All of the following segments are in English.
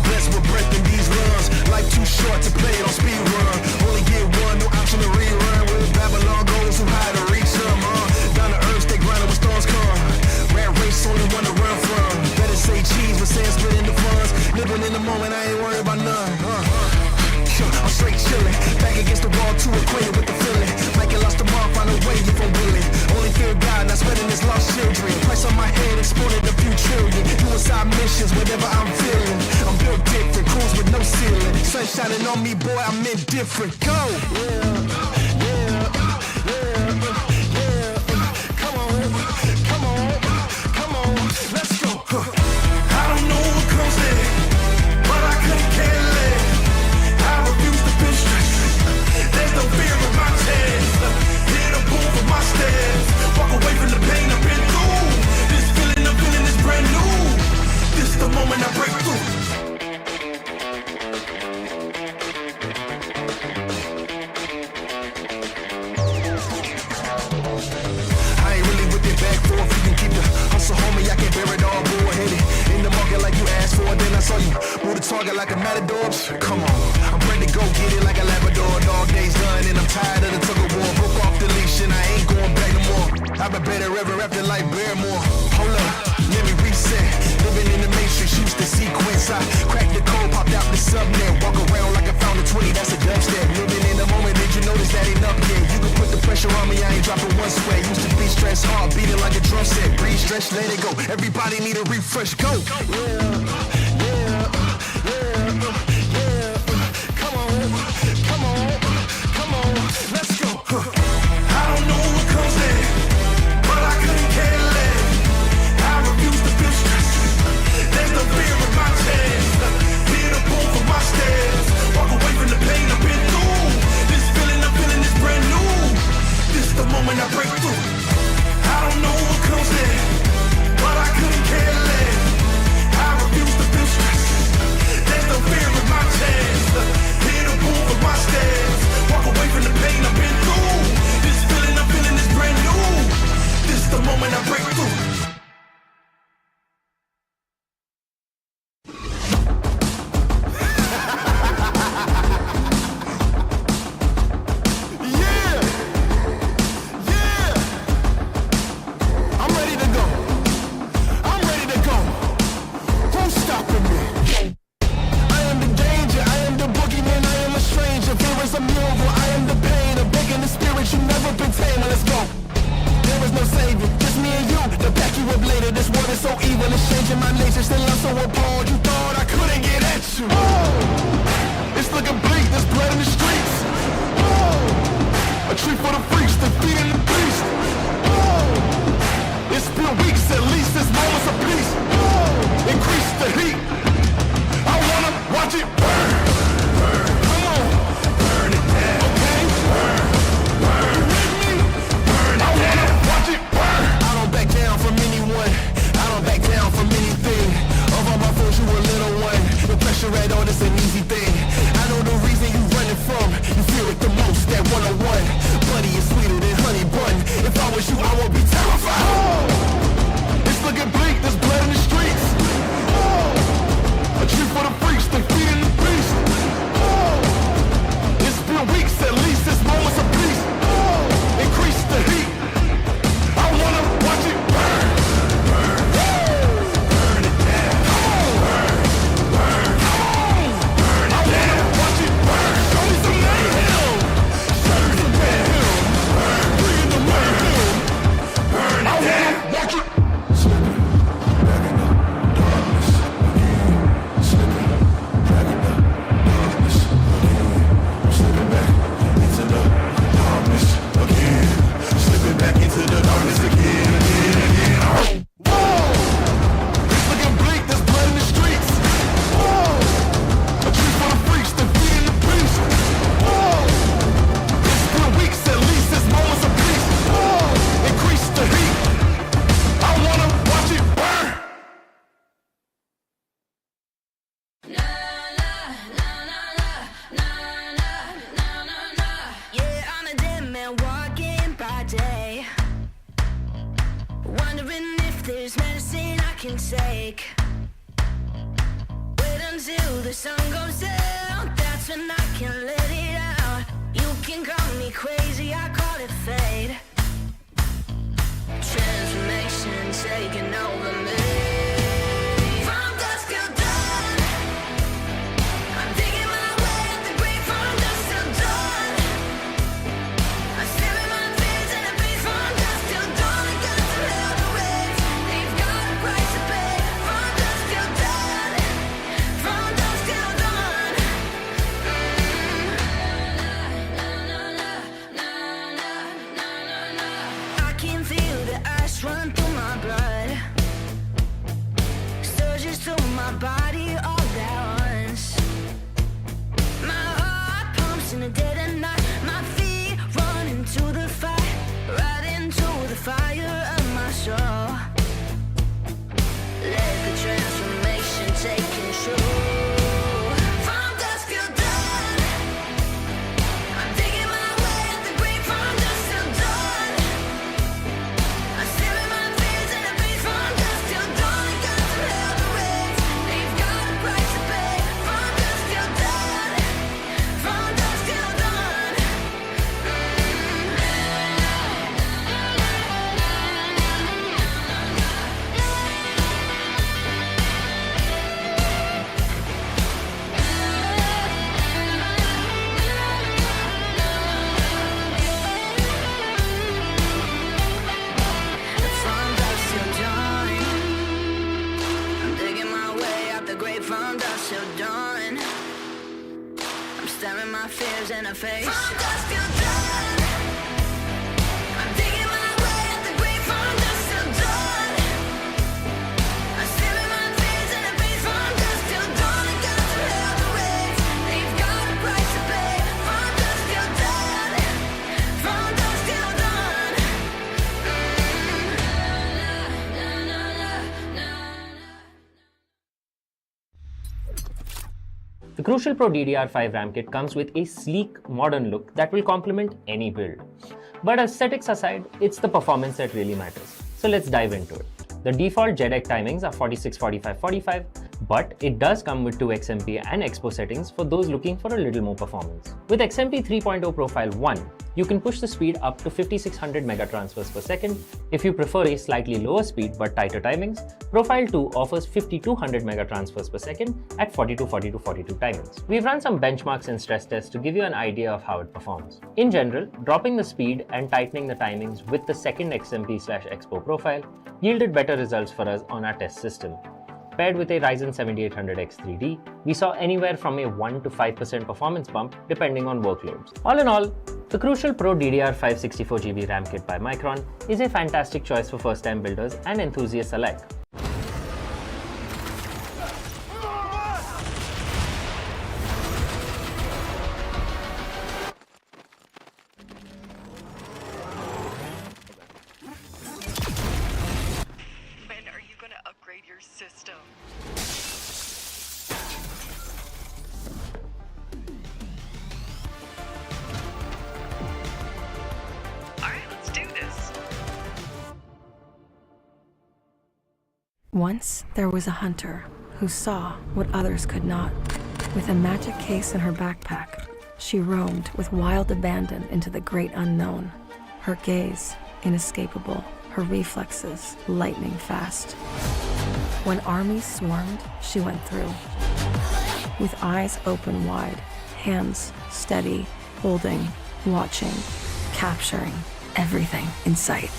blessed with breath in these lungs. Life too short to play it on speed run. Only get one, no option to rerun. With Babylon goals who hide to reach them. Down to earth, stay grinding when storms come. Rat race, only one to run from. Better say cheese, but saying split in the funds. Living in the moment, I ain't worried about none. I'm straight chillin', back against the wall, too acquainted with the feeling. Like I lost a mom, find a way if I'm willing. Only fear God, not spreading his lost children. Price on my head, exported a few trillion. Suicide missions, whatever I'm feeling. I'm built different, cruise with no ceiling. Sun shining on me, boy, I'm indifferent. Go! Come on, let's go. I don't know what comes next, but I couldn't care less. I refuse to feel stressed. There's no fear in my chest. Hear the boom of my steps. Walk away from the pain I've been through. This feeling I'm feeling is brand new. This is the moment I break through. I ain't really with it back forth. You can keep the hustle, homie. I can't bear it all. Bullheaded in the market like you asked for. Then I saw you move the target like a matador. Come on, I'm ready to go get it like a Labrador. Dog days done and I'm tired of the tug of war. Broke off the leash and I ain't going back no more. I've been better ever rapping like Barrymore. Hold up, let me reset. Living in the matrix, used to sequence. I cracked the code, popped out the subnet. Walk around like I found a 20, that's a dubstep. Living in the moment, did you notice that ain't up yet? You can put the pressure on me, I ain't dropping one sweat. Used to be stressed hard, beating like a drum set. Breathe, stretch, let it go. Everybody need a refresh, go. Come on, let's go. I don't know what comes next, but I couldn't care less. I refuse to feel stressed. There's no fear in my chest. Hear the boom of my steps. Walk away from the pain I've been through. This feeling I'm feeling is brand new. This is the moment I break through. I don't know what comes next, but I couldn't care less. I refuse to feel stressed. There's no fear in my chest. Hear the boom of my steps. Walk away from the pain I've been through. This feeling I'm feeling is brand new. This is the moment I break through. Sweeter than if there's medicine I can take. Wait until the sun goes down, that's when I can let it out. You can call me crazy, I call it fate. Transformation taking over me. From dusk till dawn, I'm digging my way at the grave. From dusk till dawn, I'm staring my fears in the face. From dusk till dawn, I got to hell to wait. They've got a price to pay. From dusk till dawn, from dusk till dawn. I can feel the ice run through my blood, surges through my body all at once. My heart pumps in the dead of night. My feet run into the fight, right into the fire of my soul. Let the transformation take control. From dusk till dawn, I'm digging my way at the grave. From dusk till dawn, I'm staring my fears in the face. From dusk till dawn, I got to hell to wait. They've got a price to pay. From dusk till dawn, from dusk till dawn. From dusk till dawn, I'm digging my way out the grave. From dusk till dawn, I'm staring my fears in the face. From dusk till dawn, I'm digging my way out the grave. From dusk till dawn, I'm staring my fears in the face. From dusk till dawn, I got to hell to wait. They've got a price to pay. From dusk till dawn, from dusk till dawn. The Crucial Pro DDR5 RAM kit comes with a sleek, modern look that will complement any build. But aesthetics aside, it's the performance that really matters. So let's dive into it. The default JEDEC timings are 46, 45, 45, but it does come with 2 XMP and Expo settings for those looking for a little more performance. With XMP 3.0 Profile 1, you can push the speed up to 5600 mega transfers per second. If you prefer a slightly lower speed but tighter timings, Profile 2 offers 5200 mega transfers per second at 42, 42, 42 timings. We've run some benchmarks and stress tests to give you an idea of how it performs. In general, dropping the speed and tightening the timings with the second XMP/Expo profile yielded better results for us on our test system. Paired with a Ryzen 7800X 3D, we saw anywhere from a 1 to 5% performance bump depending on workloads. All in all, the Crucial Pro DDR5 64GB RAM kit by Micron is a fantastic choice for first-time builders and enthusiasts alike. When are you gonna upgrade your system? Alright, let's do this. Once there was a hunter who saw what others could not. With a magic case in her backpack, she roamed with wild abandon into the great unknown. Her gaze inescapable, her reflexes lightning fast. When armies swarmed, she went through. With eyes open wide, hands steady, holding, watching, capturing everything in sight.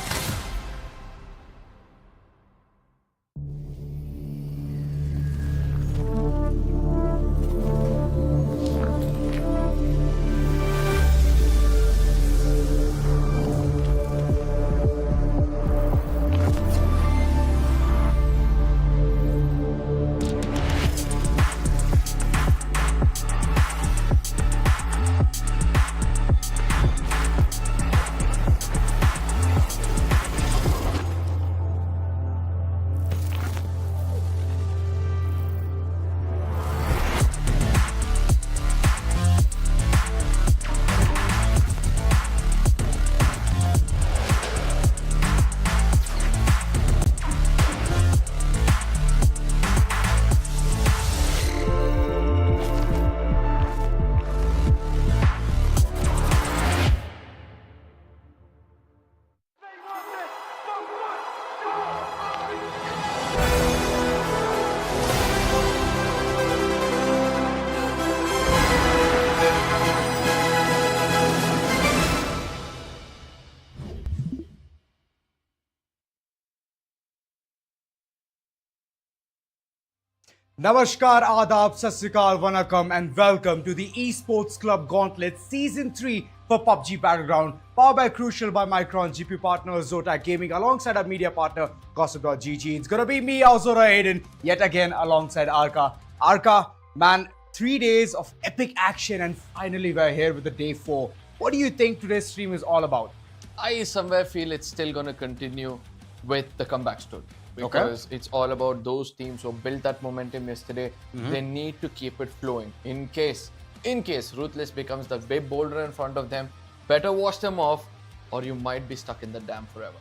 Namaskar, Adab, Sat Sri Akal, Vanakkam, and welcome to the Esports Club Gauntlet Season 3 for PUBG Battleground, powered by Crucial by Micron, GP partner Zotac Gaming, alongside our media partner Gossip.gg. It's gonna be me, Azura Aiden, yet again alongside Arka. Arka, man, 3 days of epic action, and finally we're here with the day 4. What do you think today's stream is all about? I somewhere feel it's still going to continue with the comeback story. Because it's all about those teams who built that momentum yesterday. They need to keep it flowing. In case Ruthless becomes the big boulder in front of them, better wash them off or you might be stuck in the dam forever.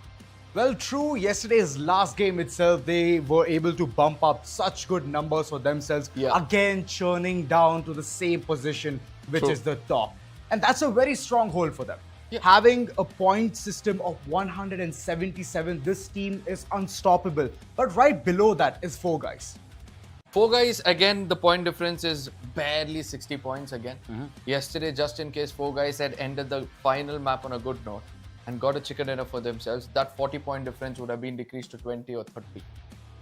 Well, true. Yesterday's last game itself, they were able to bump up such good numbers for themselves. Yeah. Again, churning down to the same position, which True. is the top. And that's a very strong hold for them. Yeah. Having a point system of 177, this team is unstoppable. But right below that is Four Guys. Four Guys, again, the point difference is barely 60 points again. Yesterday, just in case Four Guys had ended the final map on a good note and got a chicken dinner for themselves, that 40-point difference would have been decreased to 20 or 30.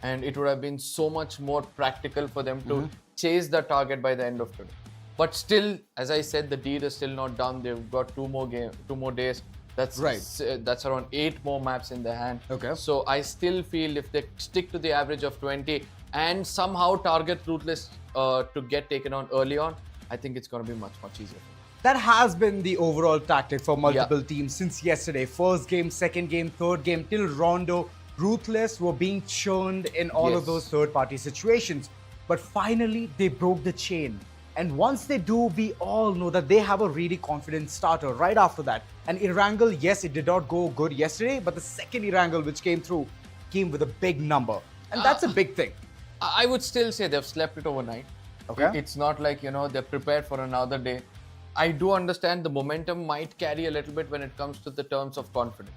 And it would have been so much more practical for them to chase the target by the end of today. But still, as I said, the deed is still not done. They've got two more days. That's Right. That's around 8 more maps in their hand. Okay. So I still feel if they stick to the average of 20 and somehow target Ruthless to get taken on early on, I think it's going to be much easier. That has been the overall tactic for multiple teams since yesterday. First game, second game, third game, till Rondo, Ruthless were being churned in all of those third-party situations. But finally, they broke the chain. And once they do, we all know that they have a really confident starter right after that. And Erangel, yes, it did not go good yesterday, but the second Erangel which came through came with a big number. And that's a big thing. I would still say they've slept it overnight. Okay. It's not like, they're prepared for another day. I do understand the momentum might carry a little bit when it comes to the terms of confidence.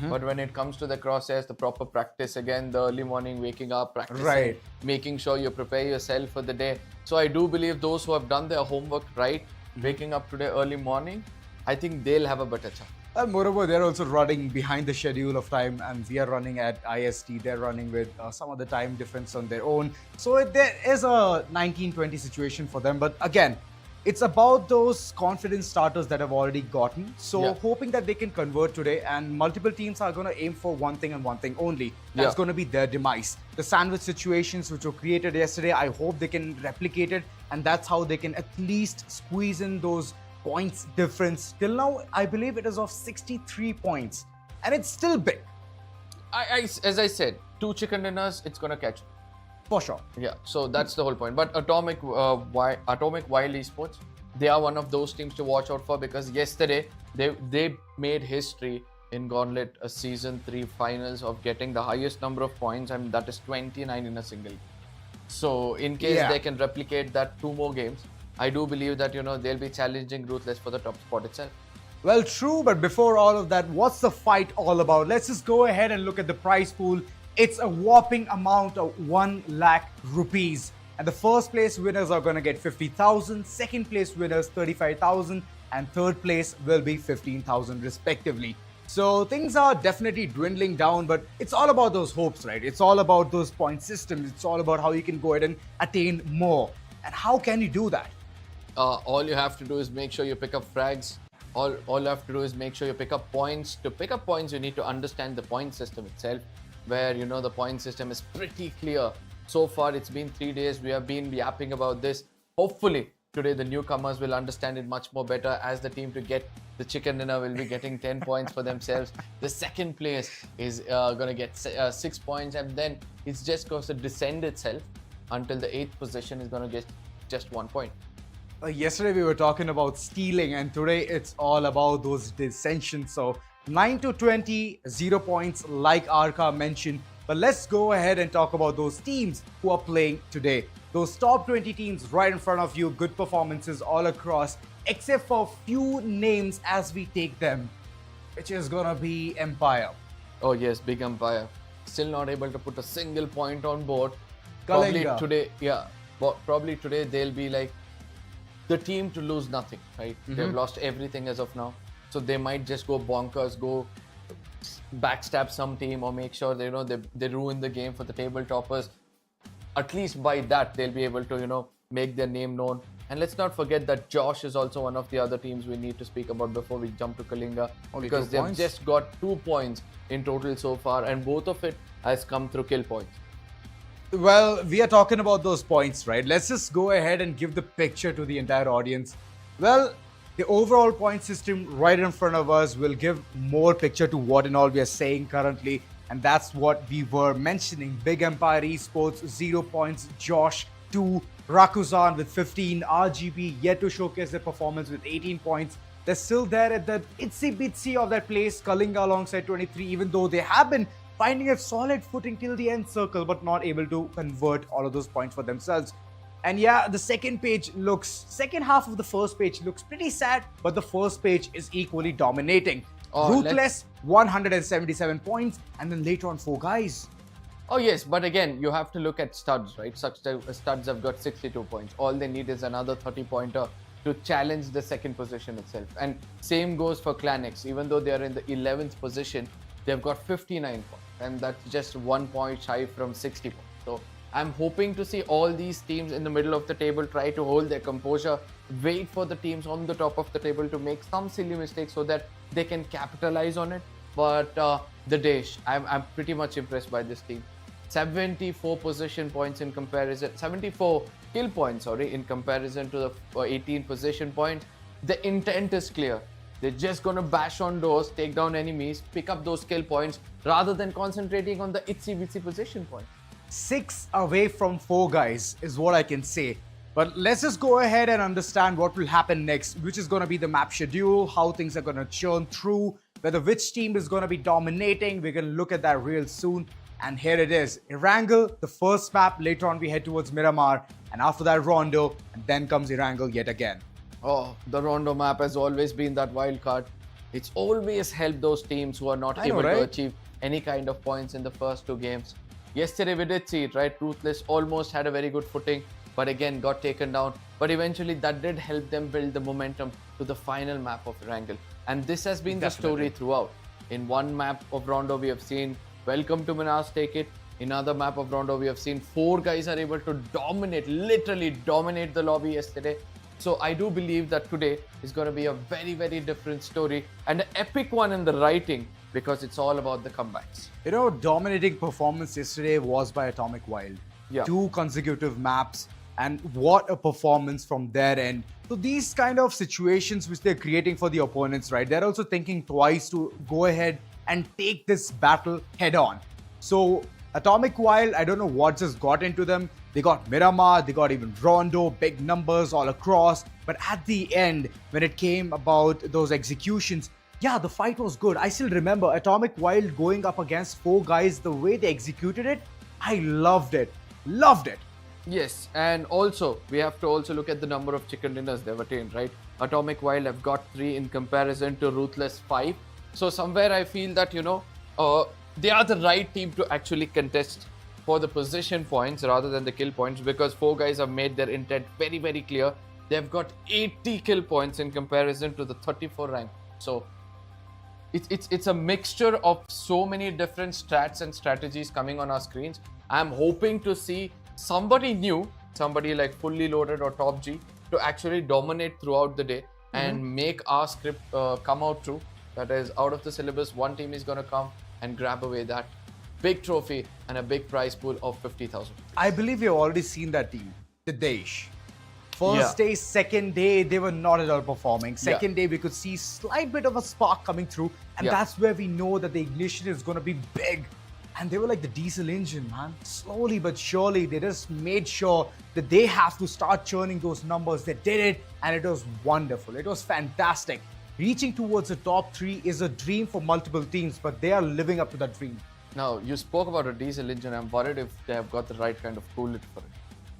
But when it comes to the crosshairs, the proper practice, again, the early morning waking up, practicing, Right. making sure you prepare yourself for the day. So I do believe those who have done their homework right, waking up today early morning, I think they'll have a better chance. And moreover, they're also running behind the schedule of time, and we are running at IST. They're running with some of the time difference on their own. So there is a 19-20 situation for them. But again, it's about those confident starters that have already gotten. So hoping that they can convert today, and multiple teams are going to aim for one thing and one thing only. That's going to be their demise. The sandwich situations which were created yesterday, I hope they can replicate it, and that's how they can at least squeeze in those points difference. Till now, I believe it is of 63 points, and it's still big. As I said, 2 chicken dinners, it's going to catch up. For sure. Yeah, so that's the whole point. But Atomic Wild Esports, they are one of those teams to watch out for, because yesterday they made history in Gauntlet Season 3 finals of getting the highest number of points, and that is 29 in a single game. So in case they can replicate that 2 more games, I do believe that they'll be challenging Ruthless for the top spot itself. Well, true, but before all of that, what's the fight all about? Let's just go ahead and look at the prize pool. It's a whopping amount of 1 lakh rupees. And the first place winners are going to get 50,000, second place winners 35,000, and third place will be 15,000 respectively. So things are definitely dwindling down, but it's all about those hopes, right? It's all about those point systems. It's all about how you can go ahead and attain more. And how can you do that? All you have to do is make sure you pick up frags. All you have to do is make sure you pick up points. To pick up points, you need to understand the point system itself, where the point system is pretty clear. So far, it's been 3 days. We have been yapping about this. Hopefully, today the newcomers will understand it much more better, as the team to get the chicken dinner will be getting 10 points for themselves. The second place is going to get 6 points, and then it's just going to descend itself until the 8th position is going to get just 1 point. Yesterday we were talking about stealing, and today it's all about those dissensions. So 9 to 20, 0 points like Arka mentioned. But let's go ahead and talk about those teams who are playing today. Those top 20 teams right in front of you, good performances all across, except for few names as we take them, which is gonna be Empire. Oh yes, big Empire. Still not able to put a single point on board. KALINGA. Probably today they'll be like the team to lose nothing, right? They've lost everything as of now. So they might just go bonkers, go backstab some team, or make sure they ruin the game for the table toppers. at least by that they'll be able to, you know, make their name known. And let's not forget that Josh is also one of the other teams we need to speak about before we jump to Kalinga, Only because 2 they've points. just got 2 points in total so far, and both of it has come through kill points. Well, we are talking about those points, right? Let's just go ahead and give the picture to the entire audience. Well, the overall point system right in front of us will give more picture to what and all we are saying currently. And that's what we were mentioning. Big Empire Esports, 0 points. Josh, 2. RAKUZAN with 15. RGB yet to showcase their performance with 18 points. They're still there at the itsy bitsy of that place. Kalinga alongside 23, even though they have been finding a solid footing till the end circle, but not able to convert all of those points for themselves. And yeah, the second half of the first page looks pretty sad, but the first page is equally dominating. Ruthless, 177 points, and then later on 4 guys. Oh yes, but again, you have to look at studs, right? Studs have got 62 points. All they need is another 30-pointer to challenge the second position itself. And same goes for Clanix. Even though they are in the 11th position, they've got 59 points. And that's just 1 point shy from 60 points. So I'm hoping to see all these teams in the middle of the table try to hold their composure, wait for the teams on the top of the table to make some silly mistakes so that they can capitalize on it. But the DAESH, I'm pretty much impressed by this team. 74 position points in comparison, 74 kill points, in comparison to the 18 position points. The intent is clear. They're just going to bash on doors, take down enemies, pick up those kill points rather than concentrating on the itsy bitsy position point. 6 away from 4 guys is what I can say. But let's just go ahead and understand what will happen next, which is going to be the map schedule, how things are going to churn through, whether which team is going to be dominating. We're going to look at that real soon. And here it is, Erangel, the first map. Later on we head towards Miramar, and after that Rondo, and then comes Erangel yet again. Oh, the Rondo map has always been that wild card. It's always helped those teams who are not able to achieve any kind of points in the first 2 games. Yesterday we did see it, right? Ruthless almost had a very good footing, but again got taken down. But eventually that did help them build the momentum to the final map of Erangel. And this has been the story throughout. In one map of Rondo we have seen Welcome to MINAS take it. In another map of Rondo we have seen 4 guys are able to dominate, literally dominate the lobby yesterday. So I do believe that today is going to be a very, very different story and an epic one in the writing, because it's all about the comebacks. You know, dominating performance yesterday was by Atomic Wild. Yeah. 2 consecutive maps, and what a performance from their end. So these kind of situations which they're creating for the opponents, right? They're also thinking twice to go ahead and take this battle head on. So Atomic Wild, I don't know what just got into them. They got Miramar, they got even Rondo, big numbers all across. But at the end, when it came about those executions, yeah, the fight was good. I still remember Atomic Wild going up against 4 guys, the way they executed it, I loved it. Loved it. Yes, and also we have to also look at the number of chicken dinners they've attained, right? Atomic Wild have got 3 in comparison to Ruthless 5. So somewhere I feel that, you know, they are the right team to actually contest for the position points rather than the kill points, because 4 guys have made their intent very, very clear. They've got 80 kill points in comparison to the 34 rank. So it's a mixture of so many different strats and strategies coming on our screens. I'm hoping to see somebody new, somebody like Fully Loaded or TOPG, to actually dominate throughout the day and make our script come out true. That is, out of the syllabus, one team is going to come and grab away that big trophy and a big prize pool of 50,000. I believe you've already seen that team, the DAESH. First day, second day, they were not at all performing. Second day, we could see slight bit of a spark coming through, and that's where we know that the ignition is going to be big. And they were like the diesel engine, man. Slowly but surely, they just made sure that they have to start churning those numbers. They did it, and it was wonderful. It was fantastic. Reaching towards the top 3 is a dream for multiple teams, but they are living up to that dream. Now, you spoke about a diesel engine. I'm worried if they have got the right kind of coolant for it.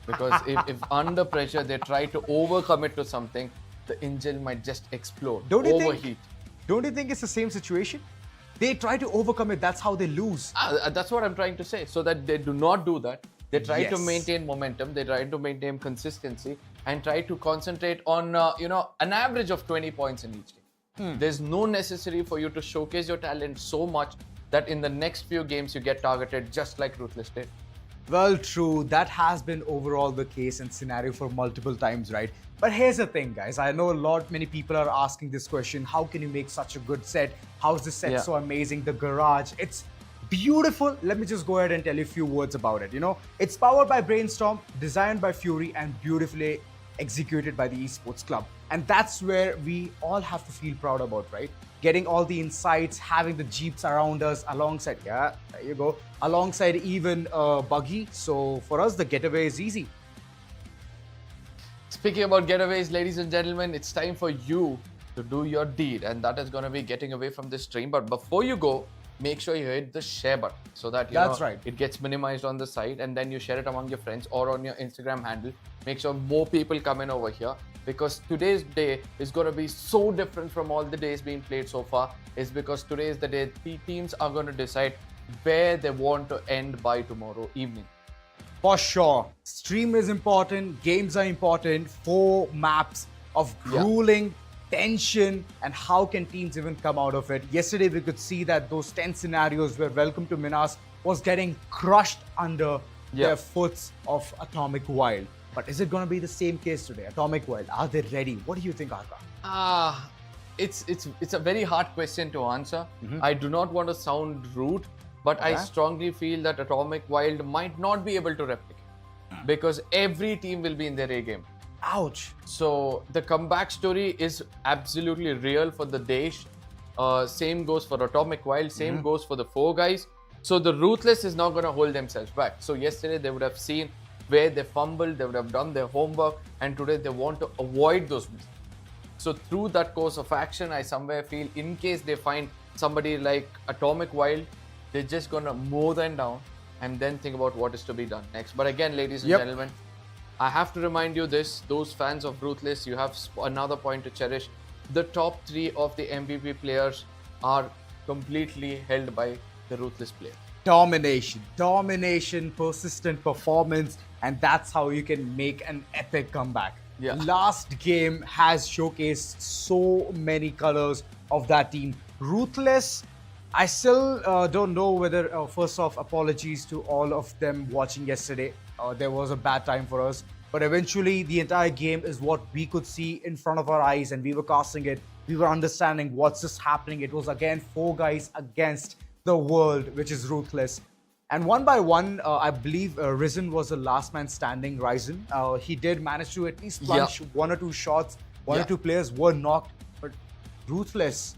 Because if under pressure they try to overcommit to something, the engine might just explode, overheat. Don't you think it's the same situation? They try to overcome it, that's how they lose. That's what I'm trying to say. So that they do not do that. They try to maintain momentum, they try to maintain consistency, and try to concentrate on, an average of 20 points in each game. There's no necessary for you to showcase your talent so much that in the next few games you get targeted just like Ruthless did. Well, true. That has been overall the case and scenario for multiple times, right? But here's the thing, guys. I know many people are asking this question. How can you make such a good set? How is this set Yeah. so amazing? The garage, it's beautiful. Let me just go ahead and tell you a few words about it. It's powered by Brainstorm, designed by Fury, and beautifully executed by the Esports Club. And that's where we all have to feel proud about, right? Getting all the insights, having the Jeeps around us alongside, yeah, there you go, alongside even Buggy. So for us, the getaway is easy. Speaking about getaways, ladies and gentlemen, it's time for you to do your deed, and that is going to be getting away from this stream. But before you go, make sure you hit the share button so that That's right. it gets minimized on the side, and then you share it among your friends or on your Instagram handle. Make sure more people come in over here, because today's day is going to be so different from all the days being played so far. Is because today is the day the teams are going to decide where they want to end by tomorrow evening. For sure. Stream is important, games are important, 4 maps of grueling tension, and how can teams even come out of it? Yesterday we could see that those 10 scenarios where Welcome to Minas was getting crushed under their foots of Atomic Wild. But is it going to be the same case today? Atomic Wild, are they ready? What do you think, Arka? It's a very hard question to answer. I do not want to sound rude, but I strongly feel that Atomic Wild might not be able to replicate because every team will be in their A game. Ouch. So the comeback story is absolutely real for the DAESH. Same goes for Atomic Wild, same goes for the 4 guys. So the Ruthless is not going to hold themselves back. So yesterday they would have seen where they fumbled, they would have done their homework, and today they want to avoid those mistakes. So through that course of action, I somewhere feel in case they find somebody like Atomic Wild, they're just going to mow them down and then think about what is to be done next. But again, ladies and gentlemen, I have to remind you this, those fans of Ruthless, you have another point to cherish. The top 3 of the MVP players are completely held by the Ruthless player. Domination, persistent performance, and that's how you can make an epic comeback. Yeah. Last game has showcased so many colors of that team. Ruthless, I still don't know whether, first off, apologies to all of them watching yesterday. There was a bad time for us, but eventually the entire game is what we could see in front of our eyes, and we were casting it. We were understanding what's just happening. It was again 4 guys against the world, which is Ruthless. And one by one, I believe Risen was the last man standing, Ryzen. He did manage to at least punch 1 or 2 shots. One or 2 players were knocked, but Ruthless,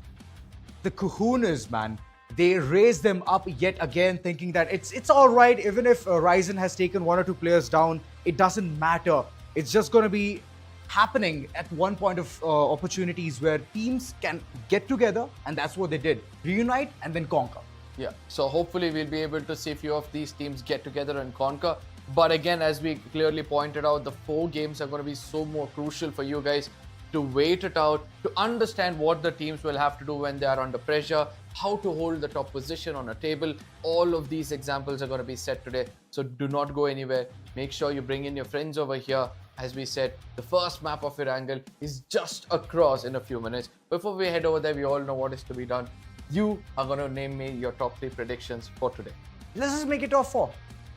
the kahunas, man, they raised them up yet again, thinking that it's all right. Even if Ryzen has taken 1 or 2 players down, it doesn't matter. It's just going to be happening at one point of opportunities where teams can get together, and that's what they did. Reunite and then conquer. Yeah, so hopefully we'll be able to see a few of these teams get together and conquer. But again, as we clearly pointed out, the 4 games are going to be so more crucial for you guys to wait it out, to understand what the teams will have to do when they are under pressure, how to hold the top position on a table. All of these examples are going to be set today. So do not go anywhere. Make sure you bring in your friends over here. As we said, the first map of your angle is just across in a few minutes. Before we head over there, we all know what is to be done. You are going to name me your top 3 predictions for today. Let's just make it top 4.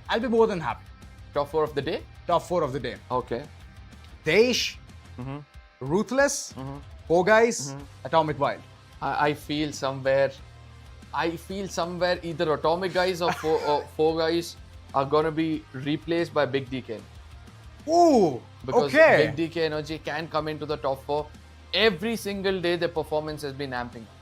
I'll be more than happy. Top 4 of the day? Top 4 of the day. Okay. DAESH, Ruthless, 4 guys, Atomic Wild. I feel somewhere either Atomic guys or 4 guys are going to be replaced by Big DK. Ooh, Because okay. Big DK Energy can come into the top 4. Every single day, their performance has been amping up.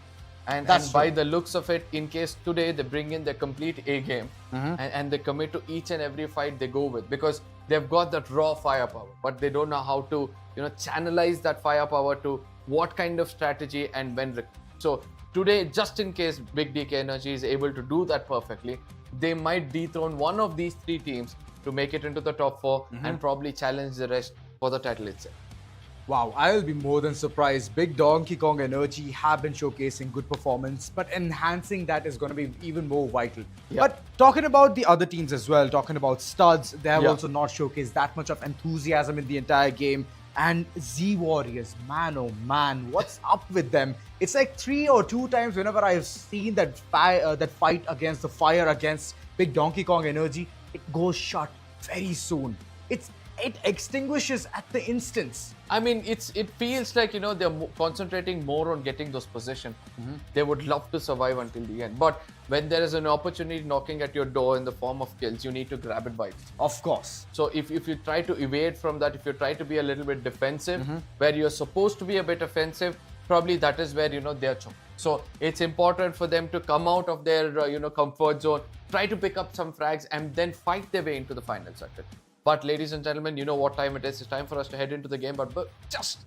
And by the looks of it, in case today they bring in their complete A game and they commit to each and every fight they go with, because they've got that raw firepower, but they don't know how to, channelize that firepower to what kind of strategy and when. So today, just in case Big DK Energy is able to do that perfectly, they might dethrone one of these 3 teams to make it into the top 4 and probably challenge the rest for the title itself. Wow, I'll be more than surprised. Big Donkey Kong Energy have been showcasing good performance, but enhancing that is going to be even more vital. But talking about the other teams as well, talking about Studs, they have also not showcased that much of enthusiasm in the entire game. And Z Warriors, man oh man, what's up with them? It's like 3 or 2 times whenever I've seen that fight against the fire against Big Donkey Kong Energy, it goes shut very soon. It extinguishes at the instance. I mean, it feels like, you know, they're concentrating more on getting those positions. They would love to survive until the end. But when there is an opportunity knocking at your door in the form of kills, you need to grab it by it. Of course. So if you try to evade from that, if you try to be a little bit defensive, where you're supposed to be a bit offensive, probably that is where, you know, they're choking. So it's important for them to come out of their, you know, comfort zone, try to pick up some frags and then fight their way into the final circle. But ladies and gentlemen, you know what time it is. It's time for us to head into the game. But just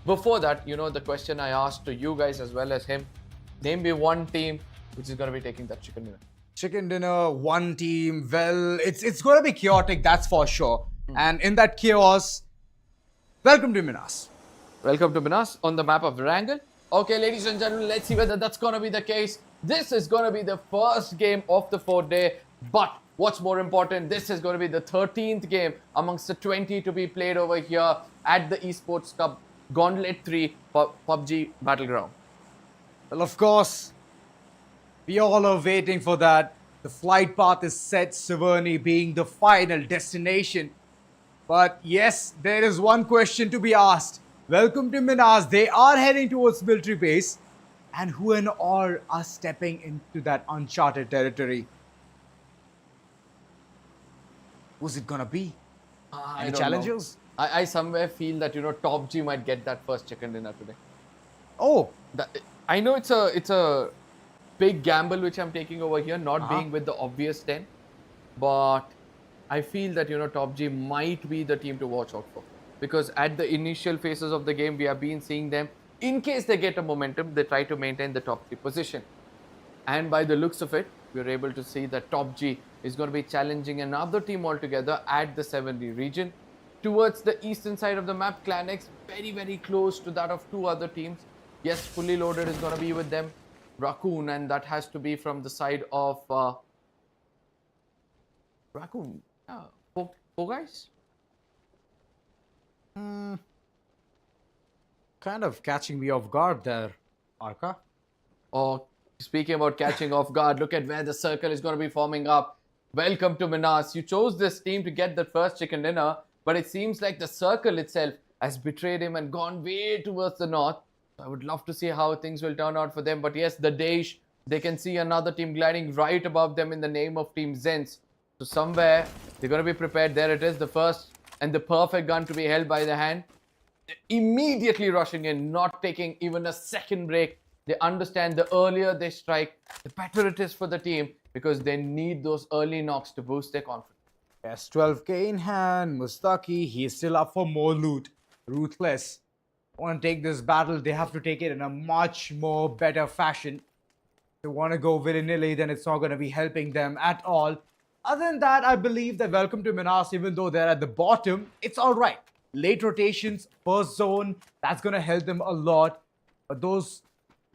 before that, you know, the question I asked to you guys as well as him, name me one team which is going to be taking that chicken dinner. Chicken dinner, one team. Well, it's going to be chaotic, that's for sure. And in that chaos, welcome to MINAS. Welcome to MINAS on the map of Wrangle. Okay, ladies and gentlemen, let's see whether that's going to be the case. This is going to be the first game of the 4th day. But what's more important, this is going to be the 13th game amongst the 20 to be played over here at the Esports Cup Gauntlet 3 for PUBG Battleground. Well, of course, we all are waiting for that. The flight path is set, Severny being the final destination. But yes, there is one question to be asked. Welcome to MINAS. They are heading towards military base. And who and all are stepping into that uncharted territory? Who's it gonna be? I Any don't challengers? know. I somewhere feel that, you know, TOPG might get that first chicken dinner today. Oh, I know it's a big gamble which I'm taking over here, not being with the obvious 10. But I feel that, you know, TOPG might be the team to watch out for. Because at the initial phases of the game, we have been seeing them, in case they get a momentum, they try to maintain the top 3 position. And by the looks of it, we're able to see that TOPG is going to be challenging another team altogether at the 7D region. Towards the eastern side of the map, ClanX very, very close to that of 2 other teams. Yes, fully loaded is going to be with them. Raccoon, and that has to be from the side of Raccoon. Four guys? kind of catching me off guard there, Arka. Oh, speaking about catching off guard, look at where the circle is going to be forming up. Welcome to MINAS. You chose this team to get the first chicken dinner, but it seems like the circle itself has betrayed him and gone way towards the north. I would love to see how things will turn out for them. But yes, the DAESH, they can see another team gliding right above them in the name of Team ZENSE. So somewhere, they're going to be prepared. There it is, the first and the perfect gun to be held by the hand. Immediately rushing in, not taking even a second break. They understand the earlier they strike, the better it is for the team, because they need those early knocks to boost their confidence. Yes, 12k in hand. Mustaki, he is still up for more loot. Ruthless want to take this battle. They have to take it in a much more better fashion. If they want to go willy-nilly, then it's not going to be helping them at all. Other than that, I believe that Welcome to MINAS, even though they're at the bottom, it's all right. Late rotations, first zone, that's going to help them a lot. But those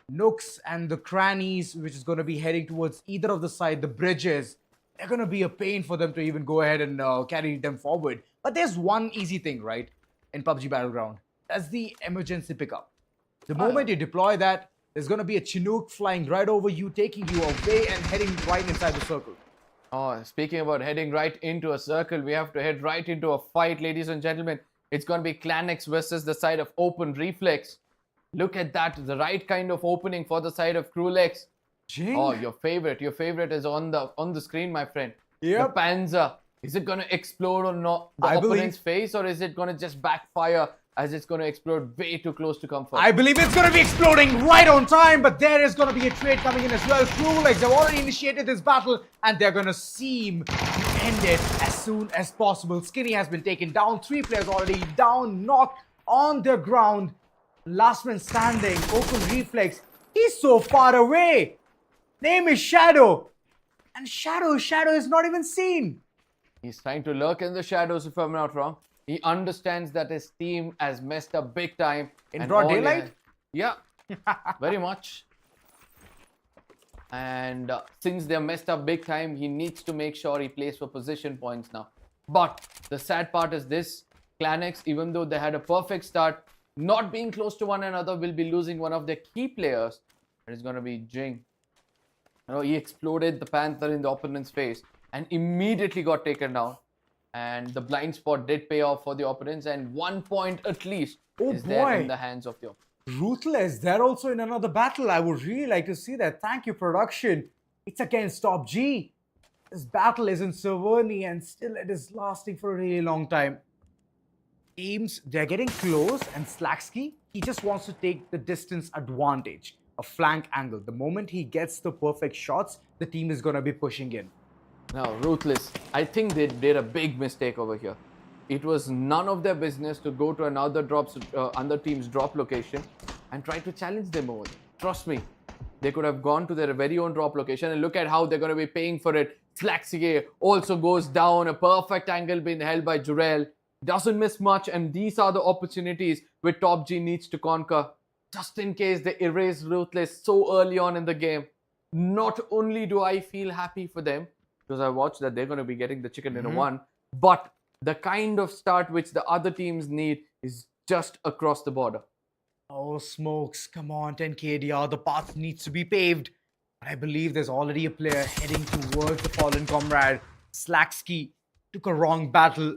nooks and the crannies, which is going to be heading towards either of the side, the bridges, they're going to be a pain for them to even go ahead and carry them forward. But there's one easy thing, right, in PUBG Battleground. That's the emergency pickup. The moment you deploy that, there's going to be a Chinook flying right over you, taking you away and heading right inside the circle. Oh, speaking about heading right into a circle, we have to head right into a fight, ladies and gentlemen. It's going to be ClanX versus the side of Open Reflex. Look at that, the right kind of opening for the side of Krewlex. Jing. Oh, your favorite is on the screen, my friend. Yep. The Panzer. Is it going to explode or not the I opponent's believe- face, or is it going to just backfire as it's going to explode way too close to comfort? I believe it's going to be exploding right on time, but there is going to be a trade coming in as well. Krewlex have already initiated this battle, and they're going to seem to end it as soon as possible. Skinny has been taken down. 3 players already down, knocked on the ground. Last man standing, Open Reflex. He's so far away. Name is Shadow. And Shadow is not even seen. He's trying to lurk in the shadows, if I'm not wrong. He understands that his team has messed up big time. In and broad all he daylight? has- Yeah, very much. And since they're messed up big time, he needs to make sure he plays for position points now. But the sad part is this. ClanX, even though they had a perfect start, not being close to one another, will be losing one of their key players. It is going to be Jing. You know, he exploded the Panther in the opponent's face. and immediately got taken down. And the blind spot did pay off for the opponents, and 1 point at least is there in the hands of the opponents. Ruthless, they're also in another battle. I would really like to see that. Thank you, production. It's against TOPG. This battle is in Severny and still it is lasting for a really long time. Teams, they're getting close, and Slacksky, he just wants to take the distance advantage, a flank angle. The moment he gets the perfect shots, the team is going to be pushing in. Now, Ruthless, I think they did a big mistake over here. It was none of their business to go to another team's drop location and try to challenge them over there. Trust me, they could have gone to their very own drop location, and look at how they're going to be paying for it. Slacksky also goes down, a perfect angle being held by Jurel. Doesn't miss much, and these are the opportunities which TOPG needs to conquer. Just in case they erase Ruthless so early on in the game. Not only do I feel happy for them, because I watched that they're going to be getting the chicken dinner one, but the kind of start which the other teams need is just across the border. Oh, Smokes, come on, 10 KDR, the path needs to be paved. I believe there's already a player heading towards the fallen comrade. Slacksky took a wrong battle,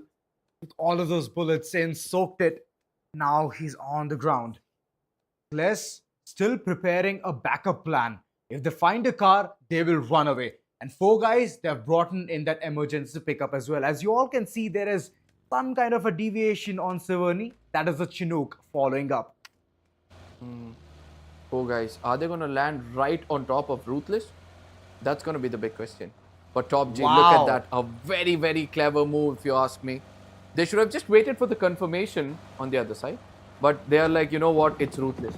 took all of those bullets in, soaked it. Now he's on the ground. Less still preparing a backup plan. If they find a car, they will run away. And 4 guys, they've brought in that emergency pickup as well. As you all can see, there is some kind of a deviation on Severny. That is a Chinook following up. 4 guys, are they going to land right on top of Ruthless? That's going to be the big question. But TOPG, Wow. look at that. A very, very clever move, if you ask me. They should have just waited for the confirmation on the other side. But they're like, you know what, it's Ruthless.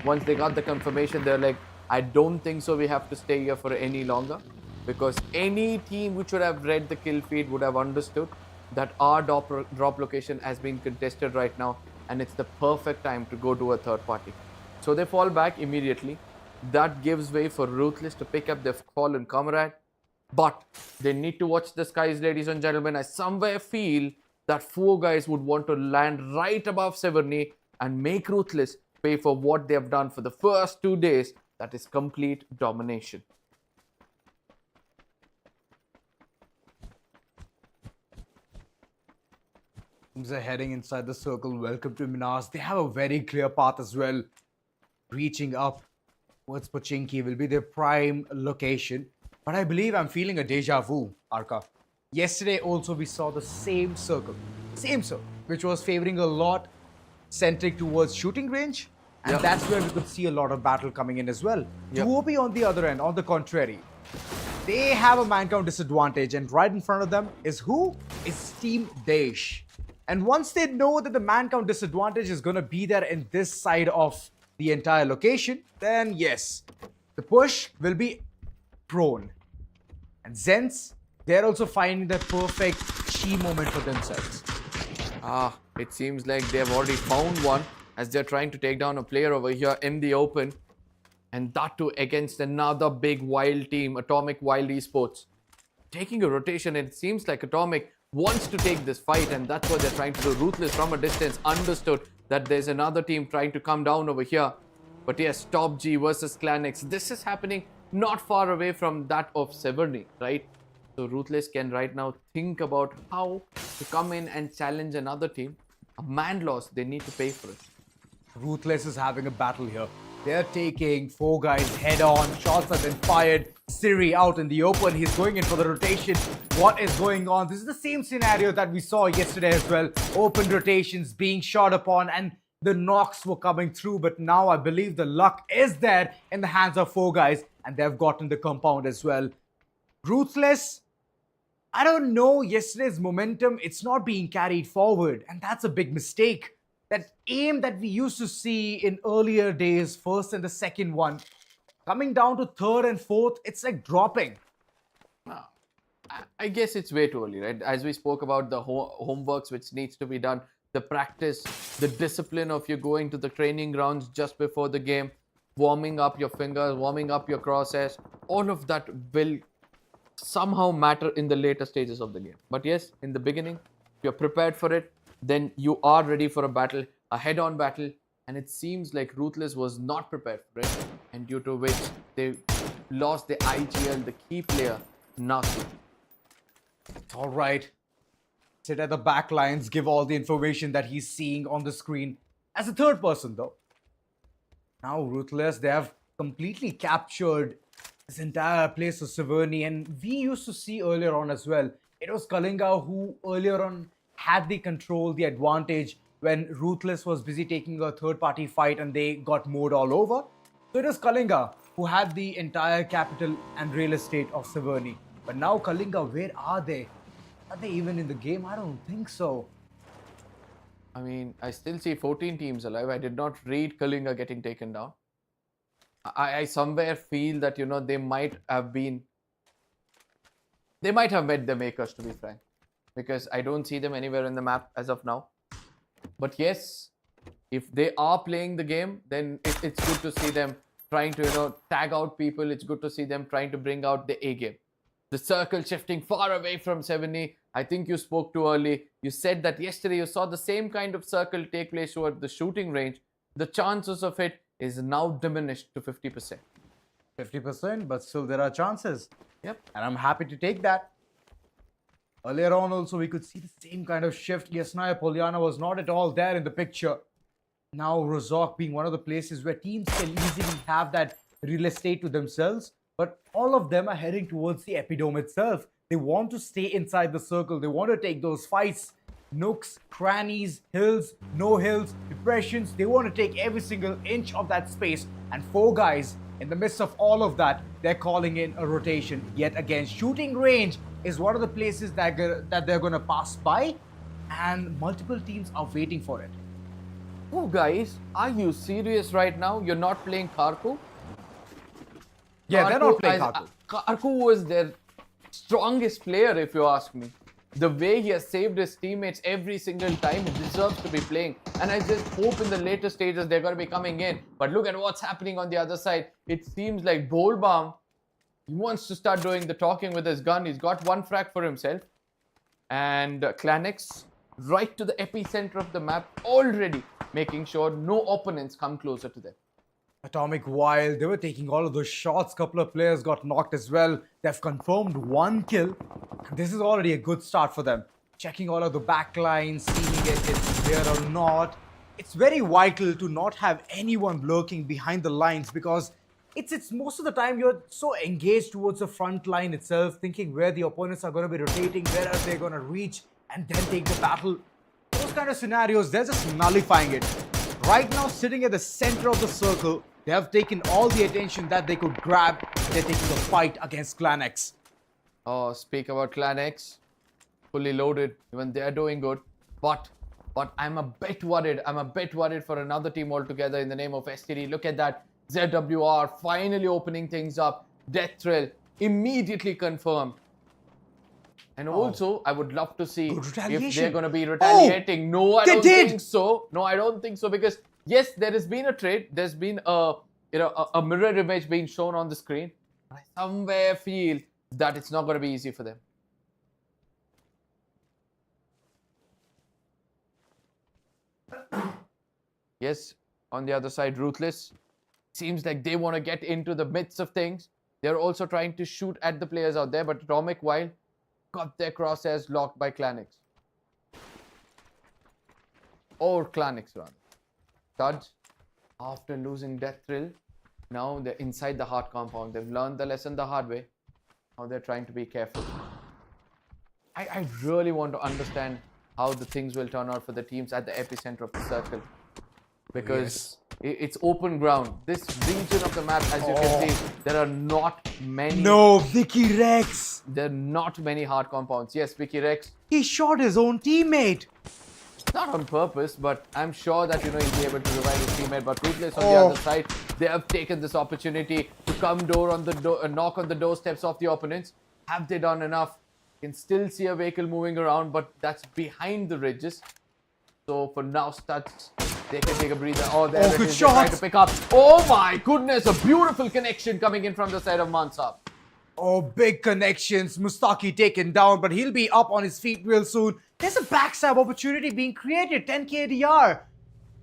Once they got the confirmation, they're like, I don't think so we have to stay here for any longer. Because any team which would have read the kill feed would have understood that our drop location has been contested right now, and it's the perfect time to go to a third party. So they fall back immediately. That gives way for Ruthless to pick up their fallen comrade. But they need to watch the skies, ladies and gentlemen. I somewhere feel that 4 guys would want to land right above Severny and make Ruthless pay for what they have done for the first 2 days. That is complete domination. Teams are heading inside the circle. Welcome to MINAS. They have a very clear path as well. Reaching up towards Pochinki will be their prime location. But I believe I'm feeling a deja vu, Arka. Yesterday also we saw the same circle, which was favoring a lot centric towards shooting range. And that's where we could see a lot of battle coming in as well. TOOP on the other end, on the contrary, they have a man count disadvantage, and right in front of them is who? Is Team DAESH. And once they know that the man count disadvantage is going to be there in this side of the entire location, then yes, the push will be prone. And ZENSE, they're also finding that perfect chi moment for themselves. It seems like they have already found one as they're trying to take down a player over here in the open. And that too against another big wild team, Atomic Wild Esports. Taking a rotation, it seems like Atomic wants to take this fight, and that's what they're trying to do. Ruthless from a distance understood that there's another team trying to come down over here. But yes, TOPG versus ClanX. This is happening not far away from that of Severny, right? So Ruthless can right now think about how to come in and challenge another team. A man loss, they need to pay for it. Ruthless is having a battle here. They're taking 4 guys head on. Shots have been fired. Siri out in the open. He's going in for the rotation. What is going on? This is the same scenario that we saw yesterday as well. Open rotations being shot upon, and the knocks were coming through. But now I believe the luck is there in the hands of 4 guys, and they've gotten the compound as well. Ruthless, I don't know, yesterday's momentum, it's not being carried forward, and that's a big mistake. That aim that we used to see in earlier days, first and the second one, coming down to third and fourth, it's like dropping. I guess it's way too early, right? As we spoke about the homeworks which needs to be done, the practice, the discipline of you going to the training grounds just before the game, warming up your fingers, warming up your crosshairs, all of that will somehow matter in the later stages of the game. But yes, in the beginning, if you're prepared for it, then you are ready for a battle, a head-on battle, and it seems like Ruthless was not prepared for it, and due to which they lost the IGL, the key player, Nasu. It's all right. Sit at the back lines, give all the information that he's seeing on the screen as a third person, though. Now, Ruthless, they have completely captured this entire place of Severny, and we used to see earlier on as well. It was KALINGA who earlier on had the control, the advantage when Ruthless was busy taking a third-party fight and they got mowed all over. So it was KALINGA who had the entire capital and real estate of Severny. But now KALINGA, where are they? Are they even in the game? I don't think so. I mean, I still see 14 teams alive. I did not read KALINGA getting taken down. I somewhere feel that, you know, they might have met the makers, to be frank, because I don't see them anywhere in the map as of now. But yes, if they are playing the game, then it's good to see them trying to, you know, tag out people. It's good to see them trying to bring out the A game. The circle shifting far away from 70. I think you spoke too early. You said that yesterday you saw the same kind of circle take place toward the shooting range. The chances of it is now diminished to 50%. 50%, but still there are chances. Yep. And I'm happy to take that. Earlier on also, we could see the same kind of shift. Yasnaya Poliana was not at all there in the picture. Now Rozhok being one of the places where teams can easily have that real estate to themselves. But all of them are heading towards the Epidome itself. They want to stay inside the circle. They want to take those fights. Nooks, crannies, hills, no hills, depressions. They want to take every single inch of that space. And four guys, in the midst of all of that, they're calling in a rotation. Yet again, shooting range is one of the places that they're going to pass by. And multiple teams are waiting for it. Oh, guys, are you serious right now? You're not playing Karku? Yeah, they're not playing Karku. Karku was their strongest player, if you ask me. The way he has saved his teammates every single time, he deserves to be playing. And I just hope in the later stages they're going to be coming in. But look at what's happening on the other side. It seems like Bolbaum, he wants to start doing the talking with his gun. He's got one frag for himself. And Clanex, right to the epicenter of the map, already making sure no opponents come closer to them. Atomic Wild, they were taking all of those shots. Couple of players got knocked as well. They've confirmed one kill. This is already a good start for them. Checking all of the backlines, seeing if it's there or not. It's very vital to not have anyone lurking behind the lines, because it's most of the time you're so engaged towards the front line itself, thinking where the opponents are going to be rotating, where are they going to reach, and then take the battle. Those kind of scenarios, they're just nullifying it. Right now, sitting at the center of the circle, they have taken all the attention that they could grab. They're taking the fight against Clanex. Oh, speak about Clanex. Fully loaded. Even they're doing good. But I'm a bit worried. I'm a bit worried for another team altogether in the name of STD. Look at that. ZWR finally opening things up. Death Thrill immediately confirmed. And also, I would love to see if they're going to be retaliating. No, I don't think so. No, I don't think so, because yes, there has been a trade. There's been a mirror image being shown on the screen. I somewhere feel that it's not going to be easy for them. Yes, on the other side, Ruthless. Seems like they want to get into the midst of things. They're also trying to shoot at the players out there, but Atomic Wild got their crosshairs locked by Clanex. Or Clanex, rather. Studs, after losing Death Thrill, now they're inside the hard compound. They've learned the lesson the hard way. Now they're trying to be careful. I really want to understand how the things will turn out for the teams at the epicenter of the circle. Because it's open ground. This region of the map, as you can see, there are not many... No, Vicky Rex! There are not many hard compounds. Yes, Vicky Rex. He shot his own teammate. Not on purpose, but I'm sure that, you know, he'll be able to revive his teammate. But Ruthless on the other side, they have taken this opportunity to come knock on the doorsteps of the opponents. Have they done enough? You can still see a vehicle moving around, but that's behind the ridges. So for now, Studs, they can take a breather. Oh, there it is. They're trying to pick up. Oh my goodness, a beautiful connection coming in from the side of Mansab. Oh, big connections. Mustaki taken down, but he'll be up on his feet real soon. There's a backstab opportunity being created. 10k ADR.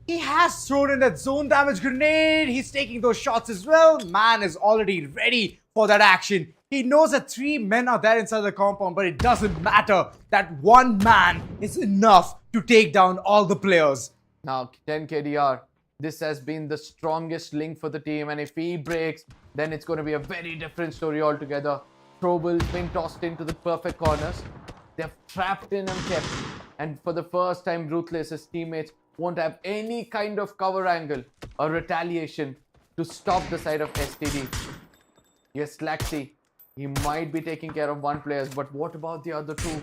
He has thrown in that zone damage grenade. He's taking those shots as well. Man is already ready for that action. He knows that 3 men are there inside the compound, but it doesn't matter. That 1 man is enough to take down all the players. Now, 10 KDR, this has been the strongest link for the team, and if he breaks, then it's going to be a very different story altogether. Throwball's been tossed into the perfect corners. They're trapped in and kept, and for the first time, Ruthless, his teammates, won't have any kind of cover angle or retaliation to stop the side of STD. Yes, Laxi, he might be taking care of 1 player, but what about the other 2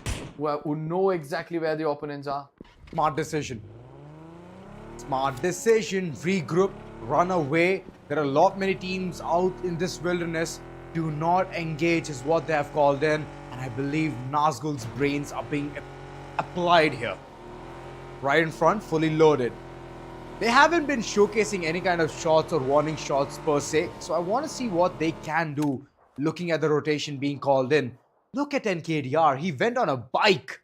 who know exactly where the opponents are? Smart decision. Smart decision. Regroup, run away. There are a lot many teams out in this wilderness. Do not engage is what they have called in. And I believe Nazgul's brains are being applied here. Right in front, fully loaded. They haven't been showcasing any kind of shots or warning shots per se. So I want to see what they can do looking at the rotation being called in. Look at NKDR. He went on a bike.